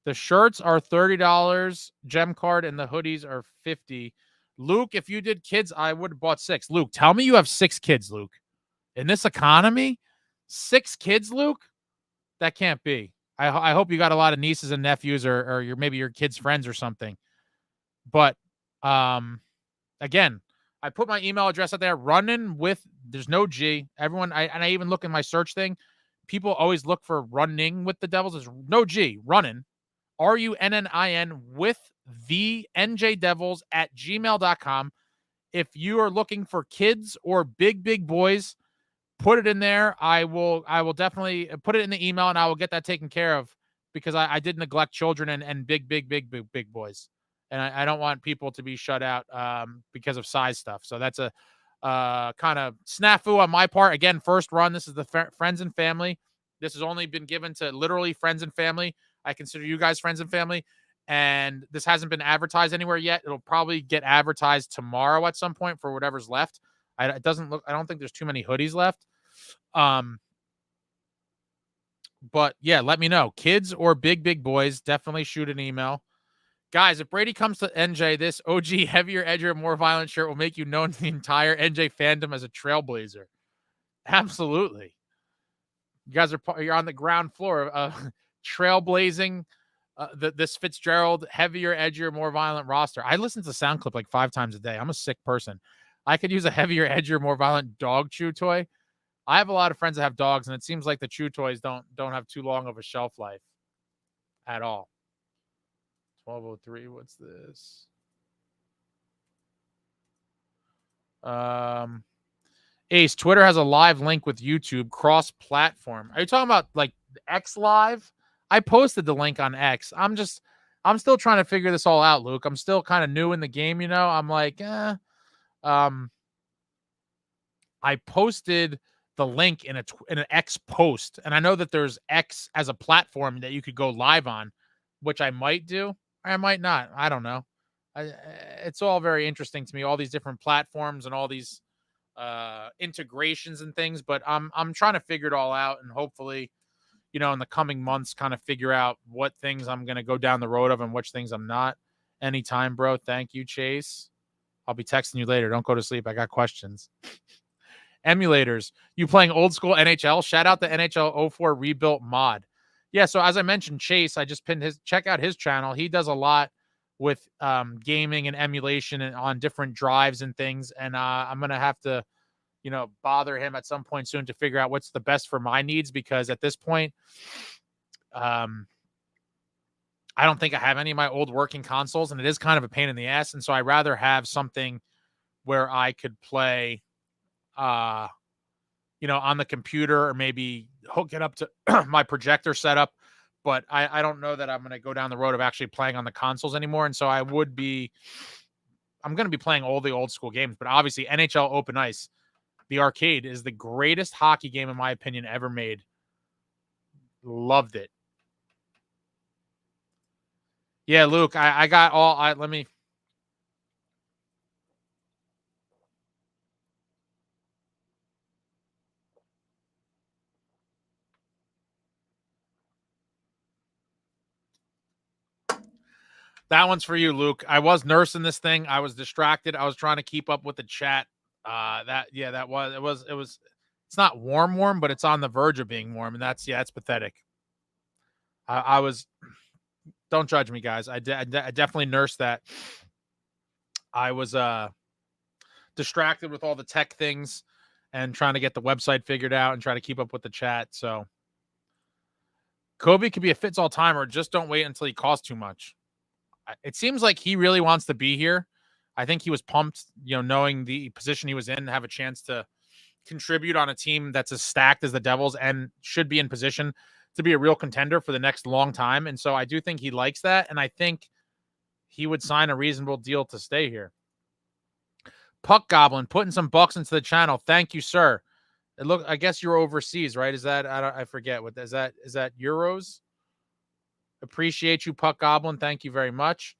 The shirts are $30, gem card, and the hoodies are $50. Luke, if you did kids, I would have bought 6. Luke, tell me you have 6 kids, Luke. In this economy, 6 kids, Luke? That can't be. I hope you got a lot of nieces and nephews or maybe your kids' friends or something. But again, I put my email address out there. Running with, there's no G. Everyone, I even look in my search thing. People always look for running with the Devils. There's no G. Running. RUNNIN with the njdevils at gmail.com. If you are looking for kids or big boys, put it in there. I will definitely put it in the email and I will get that taken care of because I did neglect children and big boys. And I don't want people to be shut out because of size stuff. So that's a kind of snafu on my part. Again, first run. This is the friends and family. This has only been given to literally friends and family. I consider you guys friends and family. And this hasn't been advertised anywhere yet. It'll probably get advertised tomorrow at some point for whatever's left. I don't think there's too many hoodies left. But yeah, let me know. Kids or big boys, definitely shoot an email. Guys, if Brady comes to NJ, this OG heavier, edgier, more violent shirt will make you known to the entire NJ fandom as a trailblazer. Absolutely. You're on the ground floor of trailblazing this Fitzgerald heavier, edgier, more violent roster. I listen to sound clip like 5 times a day. I'm a sick person. I could use a heavier, edgier, more violent dog chew toy. I have a lot of friends that have dogs, and it seems like the chew toys don't have too long of a shelf life at all. 1203, what's this? Ace, Twitter has a live link with YouTube cross-platform. Are you talking about like X Live? I posted the link on X. I'm still trying to figure this all out, Luke. I'm still kind of new in the game, I'm like, I posted the link in an X post, and I know that there's X as a platform that you could go live on, which I might do. I might not. I don't know. It's all very interesting to me, all these different platforms and all these integrations and things, but I'm trying to figure it all out and hopefully, in the coming months, kind of figure out what things I'm going to go down the road of and which things I'm not. Anytime, bro. Thank you, Chase. I'll be texting you later. Don't go to sleep. I got questions. Emulators. You playing old school NHL? Shout out the NHL 04 rebuilt mod. Yeah, so as I mentioned, Chase, I just pinned check out his channel. He does a lot with gaming and emulation and on different drives and things. And I'm going to have to, bother him at some point soon to figure out what's the best for my needs, because at this point, I don't think I have any of my old working consoles, and it is kind of a pain in the ass. And so I'd rather have something where I could play, on the computer or maybe hook it up to my projector setup. But I don't know that I'm going to go down the road of actually playing on the consoles anymore. And so I'm going to be playing all the old school games, but obviously NHL Open Ice, the arcade, is the greatest hockey game, in my opinion, ever made. Loved it. Yeah, Luke, I got all, let me. That one's for you, Luke. I was nursing this thing. I was distracted. I was trying to keep up with the chat. It's not warm, but it's on the verge of being warm. And it's pathetic. I was, don't judge me, guys. I definitely nursed that. I was distracted with all the tech things and trying to get the website figured out and try to keep up with the chat. So Kobe could be a fits all timer. Just don't wait until he costs too much. It seems like he really wants to be here. I think he was pumped, knowing the position he was in, have a chance to contribute on a team that's as stacked as the Devils and should be in position to be a real contender for the next long time. And so I do think he likes that. And I think he would sign a reasonable deal to stay here. Puck Goblin putting some bucks into the channel. Thank you, sir. I guess you're overseas, right? Is that, I forget what is that euros? Appreciate you, Puck Goblin. Thank you very much.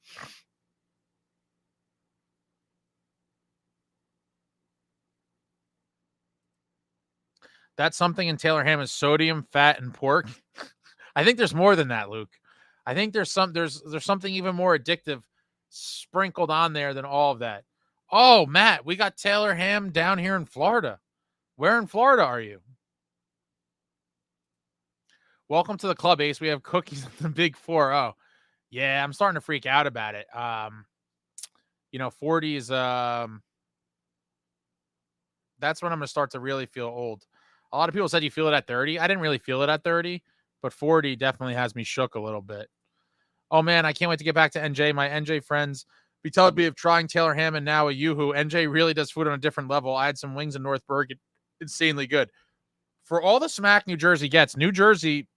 That's something in Taylor Ham is sodium, fat, and pork. I think there's more than that, Luke. I think there's something even more addictive sprinkled on there than all of that. Oh, Matt, we got Taylor Ham down here in Florida. Where in Florida are you? Welcome to the club, Ace. We have cookies at the Big 4-0. Yeah, I'm starting to freak out about it. 40 is that's when I'm going to start to really feel old. A lot of people said you feel it at 30. I didn't really feel it at 30, but 40 definitely has me shook a little bit. Oh, man, I can't wait to get back to NJ. My NJ friends be telling me of trying Taylor Ham and now a Yoo-Hoo. NJ really does food on a different level. I had some wings in North Bergen. Insanely good. For all the smack New Jersey gets, New Jersey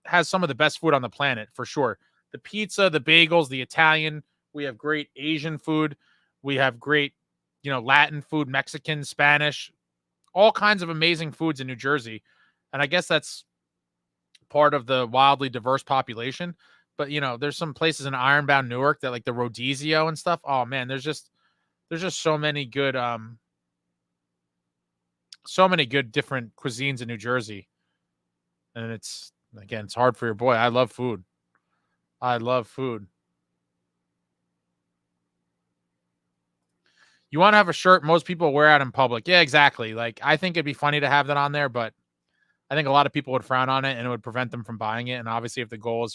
has some of the best food on the planet, for sure. The pizza, the bagels, the Italian. We have great Asian food. We have great, Latin food, Mexican, Spanish, all kinds of amazing foods in New Jersey. And I guess that's part of the wildly diverse population. But, there's some places in Ironbound, Newark that like the Rodizio and stuff. Oh, man, there's just so many good different cuisines in New Jersey. And it's hard for your boy. I love food. You want to have a shirt most people wear out in public. Yeah, exactly. Like, I think it'd be funny to have that on there, but I think a lot of people would frown on it and it would prevent them from buying it. And obviously if the goal is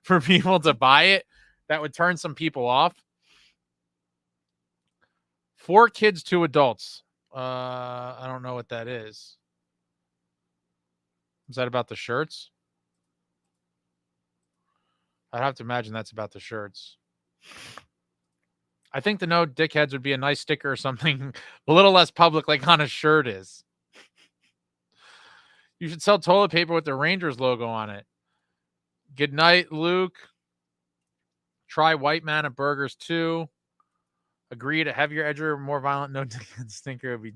for people to buy it, that would turn some people off. 4 kids, 2 adults. I don't know what that is. Is that about the shirts? I'd have to imagine that's about the shirts. I think the no dickheads would be a nice sticker or something a little less public, like on a shirt is. You should sell toilet paper with the Rangers logo on it. Good night, Luke. Try White Man at Burgers too. Agreed. A heavier edger, more violent, no stinker would be.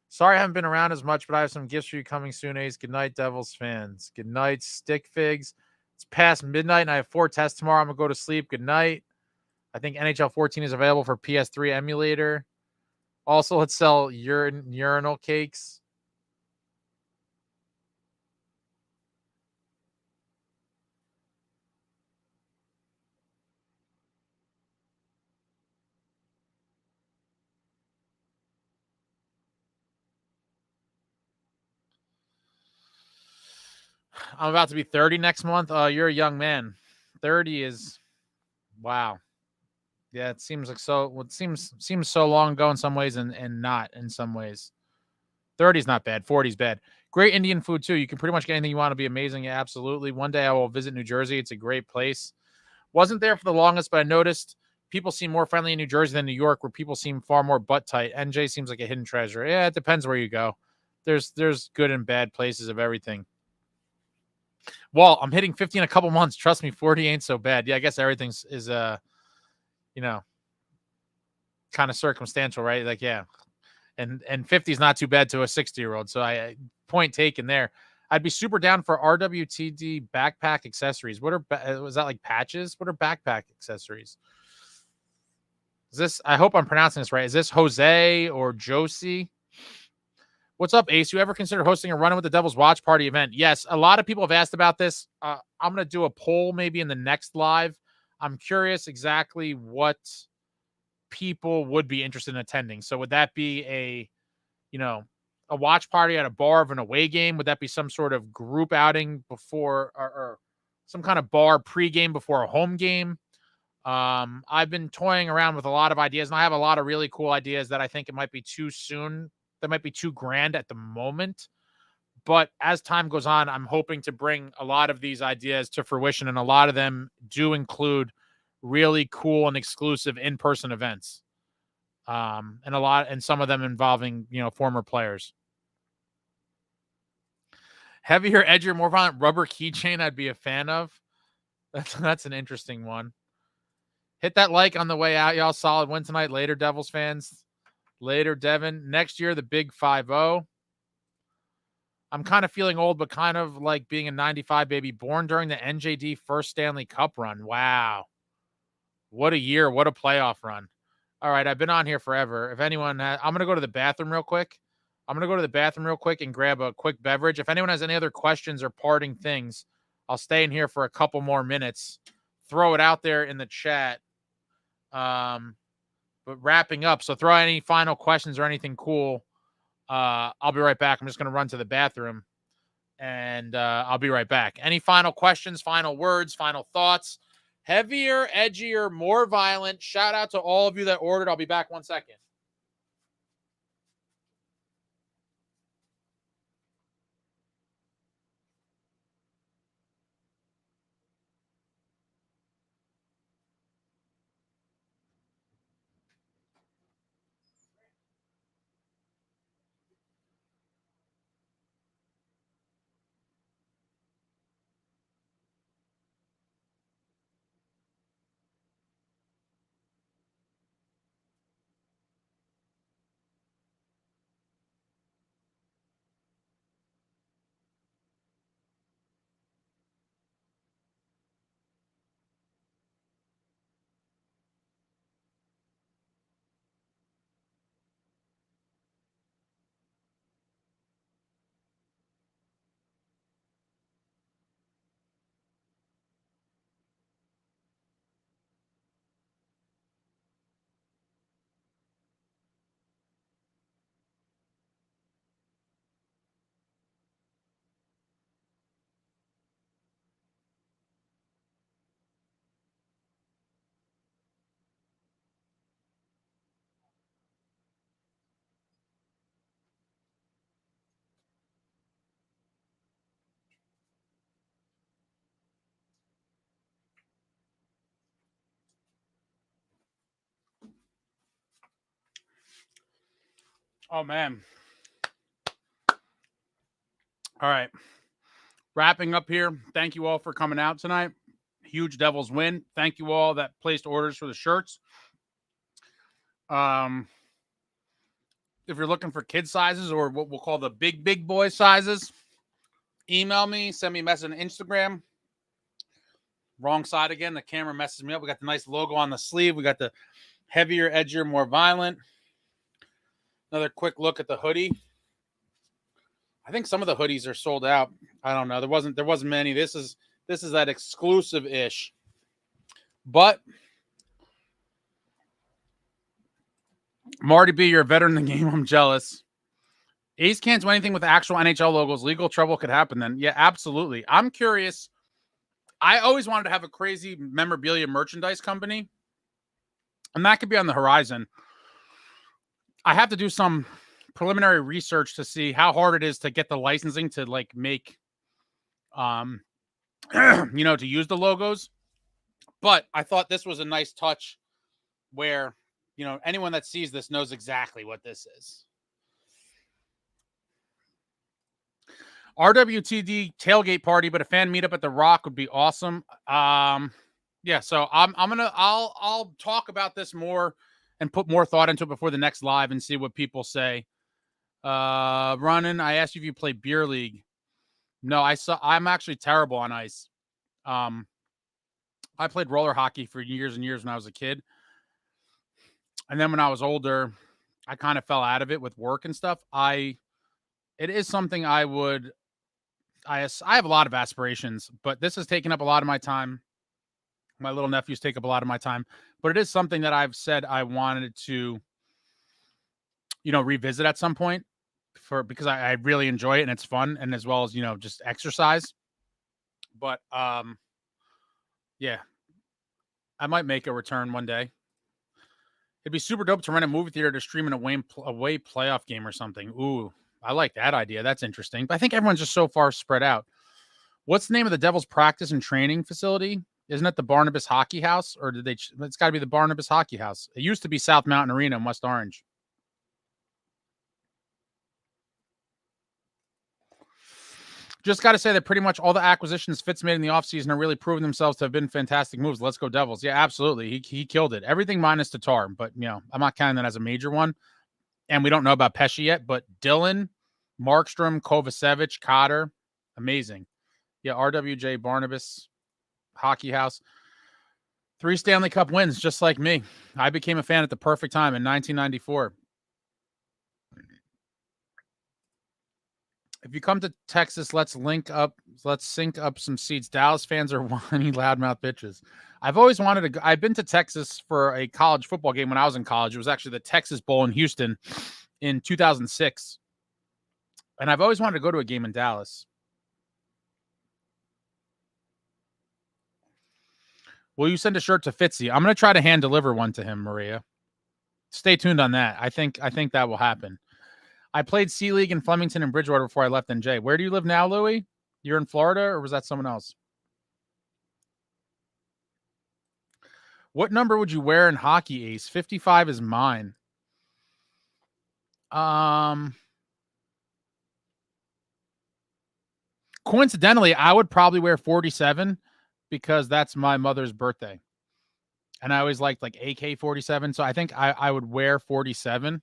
Sorry I haven't been around as much, but I have some gifts for you coming soon, Ace. Good night, Devils fans. Good night, Stick Figs. It's past midnight and I have 4 tests tomorrow. I'm going to go to sleep. Good night. I think NHL 14 is available for PS3 emulator. Also, let's sell urinal cakes. I'm about to be 30 next month. You're a young man. 30 is, wow. Yeah, it seems like so. It seems so long ago in some ways, and not in some ways. 30 is not bad. 40 is bad. Great Indian food too. You can pretty much get anything you want to be amazing. Yeah, absolutely. One day I will visit New Jersey. It's a great place. Wasn't there for the longest, but I noticed people seem more friendly in New Jersey than New York, where people seem far more butt tight. NJ seems like a hidden treasure. Yeah, it depends where you go. There's good and bad places of everything. Well, I'm hitting 50 in a couple months. Trust me, 40 ain't so bad. Yeah, I guess everything is kind of circumstantial, right? Like, yeah. And 50 is not too bad to a 60-year-old. So I point taken there. I'd be super down for RWTD backpack accessories. Was that like patches? What are backpack accessories? Is this, I hope I'm pronouncing this right. Is this Jose or Josie? What's up, Ace? You ever consider hosting a Running with the Devils watch party event? Yes, a lot of people have asked about this. I'm going to do a poll maybe in the next live. I'm curious exactly what people would be interested in attending. So would that be a watch party at a bar of an away game? Would that be some sort of group outing before or some kind of bar pregame before a home game? I've been toying around with a lot of ideas, and I have a lot of really cool ideas that I think it might be too soon. That might be too grand at the moment, But as time goes on, I'm hoping to bring a lot of these ideas to fruition, and a lot of them do include really cool and exclusive in-person events. And some of them involving, former players. Heavier, edgier, more violent rubber keychain I'd be a fan of. That's an interesting one. Hit that like on the way out, y'all. Solid win tonight. Later, Devils fans. Later, Devin. Next year, the big 5-0. I'm kind of feeling old, but kind of like being a 95 baby, born during the NJD first Stanley Cup run. Wow. What a year. What a playoff run. All right, I've been on here forever. If anyone I'm going to go to the bathroom real quick. And grab a quick beverage. If anyone has any other questions or parting things, I'll stay in here for a couple more minutes. Throw it out there in the chat. But wrapping up, so throw any final questions or anything cool. I'll be right back. I'm just going to run to the bathroom, and I'll be right back. Any final questions, final words, final thoughts? Heavier, edgier, more violent. Shout out to all of you that ordered. I'll be back 1 second. Oh, man. All right. Wrapping up here. Thank you all for coming out tonight. Huge Devils win. Thank you all that placed orders for the shirts. If you're looking for kid sizes or what we'll call the big boy sizes, email me, send me a message on Instagram. Wrong side again. The camera messes me up. We got the nice logo on the sleeve. We got the heavier, edgier, more violent. Another quick look at the hoodie. I think some of the hoodies are sold out. I don't know. There wasn't many. This is that exclusive-ish. But Marty B, you're a veteran in the game. I'm jealous. Ace can't do anything with actual NHL logos. Legal trouble could happen then. Yeah, absolutely. I'm curious. I always wanted to have a crazy memorabilia merchandise company, and that could be on the horizon. I have to do some preliminary research to see how hard it is to get the licensing to like make, to use the logos. But I thought this was a nice touch where, anyone that sees this knows exactly what this is. RWTD tailgate party, but a fan meetup at the Rock would be awesome. Yeah, so I'll talk about this more and put more thought into it before the next live and see what people say. Running, I asked you if you play beer league. No, I'm actually terrible on ice. I played roller hockey for years and years when I was a kid. And then when I was older, I kind of fell out of it with work and stuff. It is something I have a lot of aspirations, but this has taken up a lot of my time. My little nephews take up a lot of my time, but it is something that I've said I wanted to, revisit at some point because I really enjoy it and it's fun, and as well as, just exercise. But, yeah, I might make a return one day. It'd be super dope to rent a movie theater to stream an away playoff game or something. Ooh, I like that idea. That's interesting. But I think everyone's just so far spread out. What's the name of the Devils practice and training facility? Isn't it the Barnabas Hockey House? Or did they? It's got to be the Barnabas Hockey House. It used to be South Mountain Arena in West Orange. Just got to say that pretty much all the acquisitions Fitz made in the offseason are really proving themselves to have been fantastic moves. Let's go Devils. Yeah, absolutely. He killed it. Everything minus Tatar, but, I'm not counting that as a major one. And we don't know about Pesci yet, but Dylan, Markstrom, Kovacevic, Cotter, amazing. Yeah, RWJ, Barnabas, Hockey House. 3 Stanley Cup wins, just like me. I became a fan at the perfect time in 1994. If you come to Texas, let's sync up some seats. Dallas fans are whiny, loudmouth bitches. I've always wanted to. I've been to Texas for a college football game when I was in college. It was actually the Texas Bowl in Houston in 2006. And I've always wanted to go to a game in Dallas. Will you send a shirt to Fitzy? I'm going to try to hand deliver one to him, Maria. Stay tuned on that. I think that will happen. I played C League in Flemington and Bridgewater before I left NJ. Where do you live now, Louie? You're in Florida, or was that someone else? What number would you wear in hockey, Ace? 55 is mine. Coincidentally, I would probably wear 47 because that's my mother's birthday. And I always liked like AK-47, so I think I would wear 47.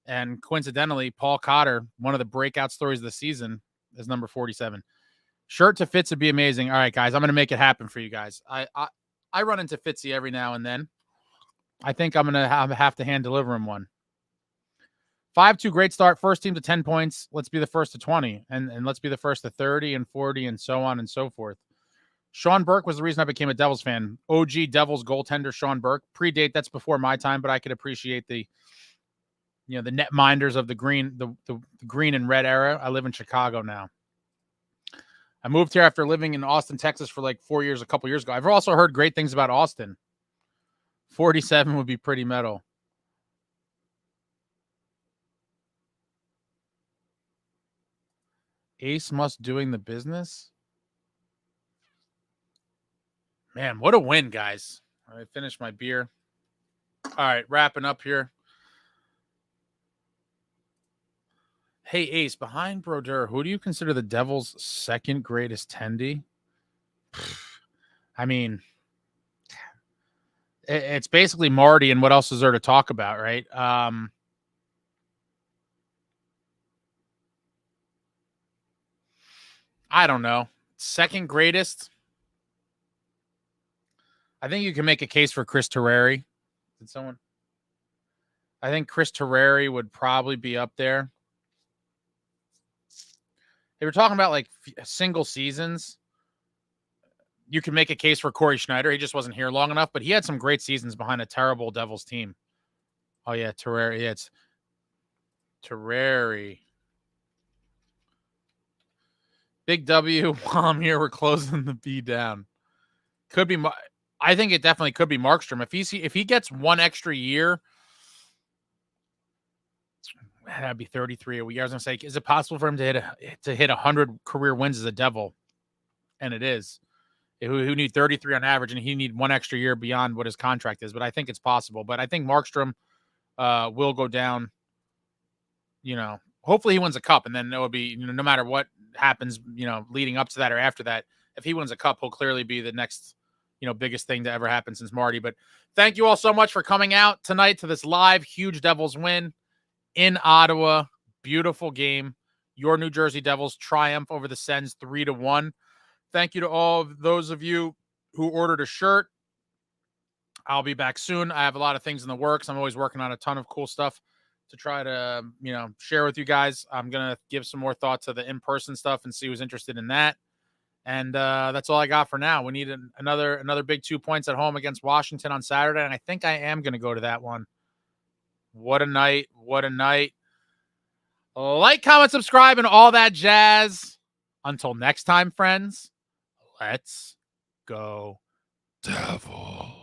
And coincidentally, Paul Cotter, one of the breakout stories of the season, is number 47. Shirt to Fitz would be amazing. All right, guys, I'm going to make it happen for you guys. I run into Fitzy every now and then. I think I'm going to have to hand deliver him one. 5-2, great start. First team to 10 points. Let's be the first to 20. And let's be the first to 30 and 40 and so on and so forth. Sean Burke was the reason I became a Devils fan. OG Devils goaltender Sean Burke. Predate, that's before my time, but I could appreciate the netminders of the green, the green and red era. I live in Chicago now. I moved here after living in Austin, Texas for like 4 years, a couple years ago. I've also heard great things about Austin. 47 would be pretty metal. Ace must doing the business. Man, what a win, guys. I finished my beer. All right, wrapping up here. Hey, Ace, behind Brodeur, who do you consider the Devils' second greatest tendy? I mean, it's basically Marty, and what else is there to talk about, right? I don't know. Second greatest? I think you can make a case for Chris Terreri. Did someone? I think Chris Terreri would probably be up there. They were talking about like single seasons. You can make a case for Corey Schneider. He just wasn't here long enough, but he had some great seasons behind a terrible Devils team. Oh, yeah, Terreri. Yeah, it's Terreri. Big W. While I'm here, we're closing the B down. Could be. I think it definitely could be Markstrom. If he gets one extra year, that'd be 33 a year. I was gonna say, is it possible for him to hit 100 career wins as a Devil? And it is. Who need 33 on average, and he need one extra year beyond what his contract is. But I think it's possible. But I think Markstrom will go down. Hopefully he wins a cup, and then it will be no matter what happens, leading up to that or after that. If he wins a cup, he'll clearly be the next, biggest thing to ever happen since Marty. But thank you all so much for coming out tonight to this live huge Devils win in Ottawa. Beautiful game. Your New Jersey Devils triumph over the Sens 3-1. Thank you to all of those of you who ordered a shirt. I'll be back soon. I have a lot of things in the works. I'm always working on a ton of cool stuff to try to, share with you guys. I'm going to give some more thought to the in-person stuff and see who's interested in that. And that's all I got for now. We need another big 2 points at home against Washington on Saturday, and I think I am going to go to that one. What a night. What a night. Like, comment, subscribe, and all that jazz. Until next time, friends, let's go Devils.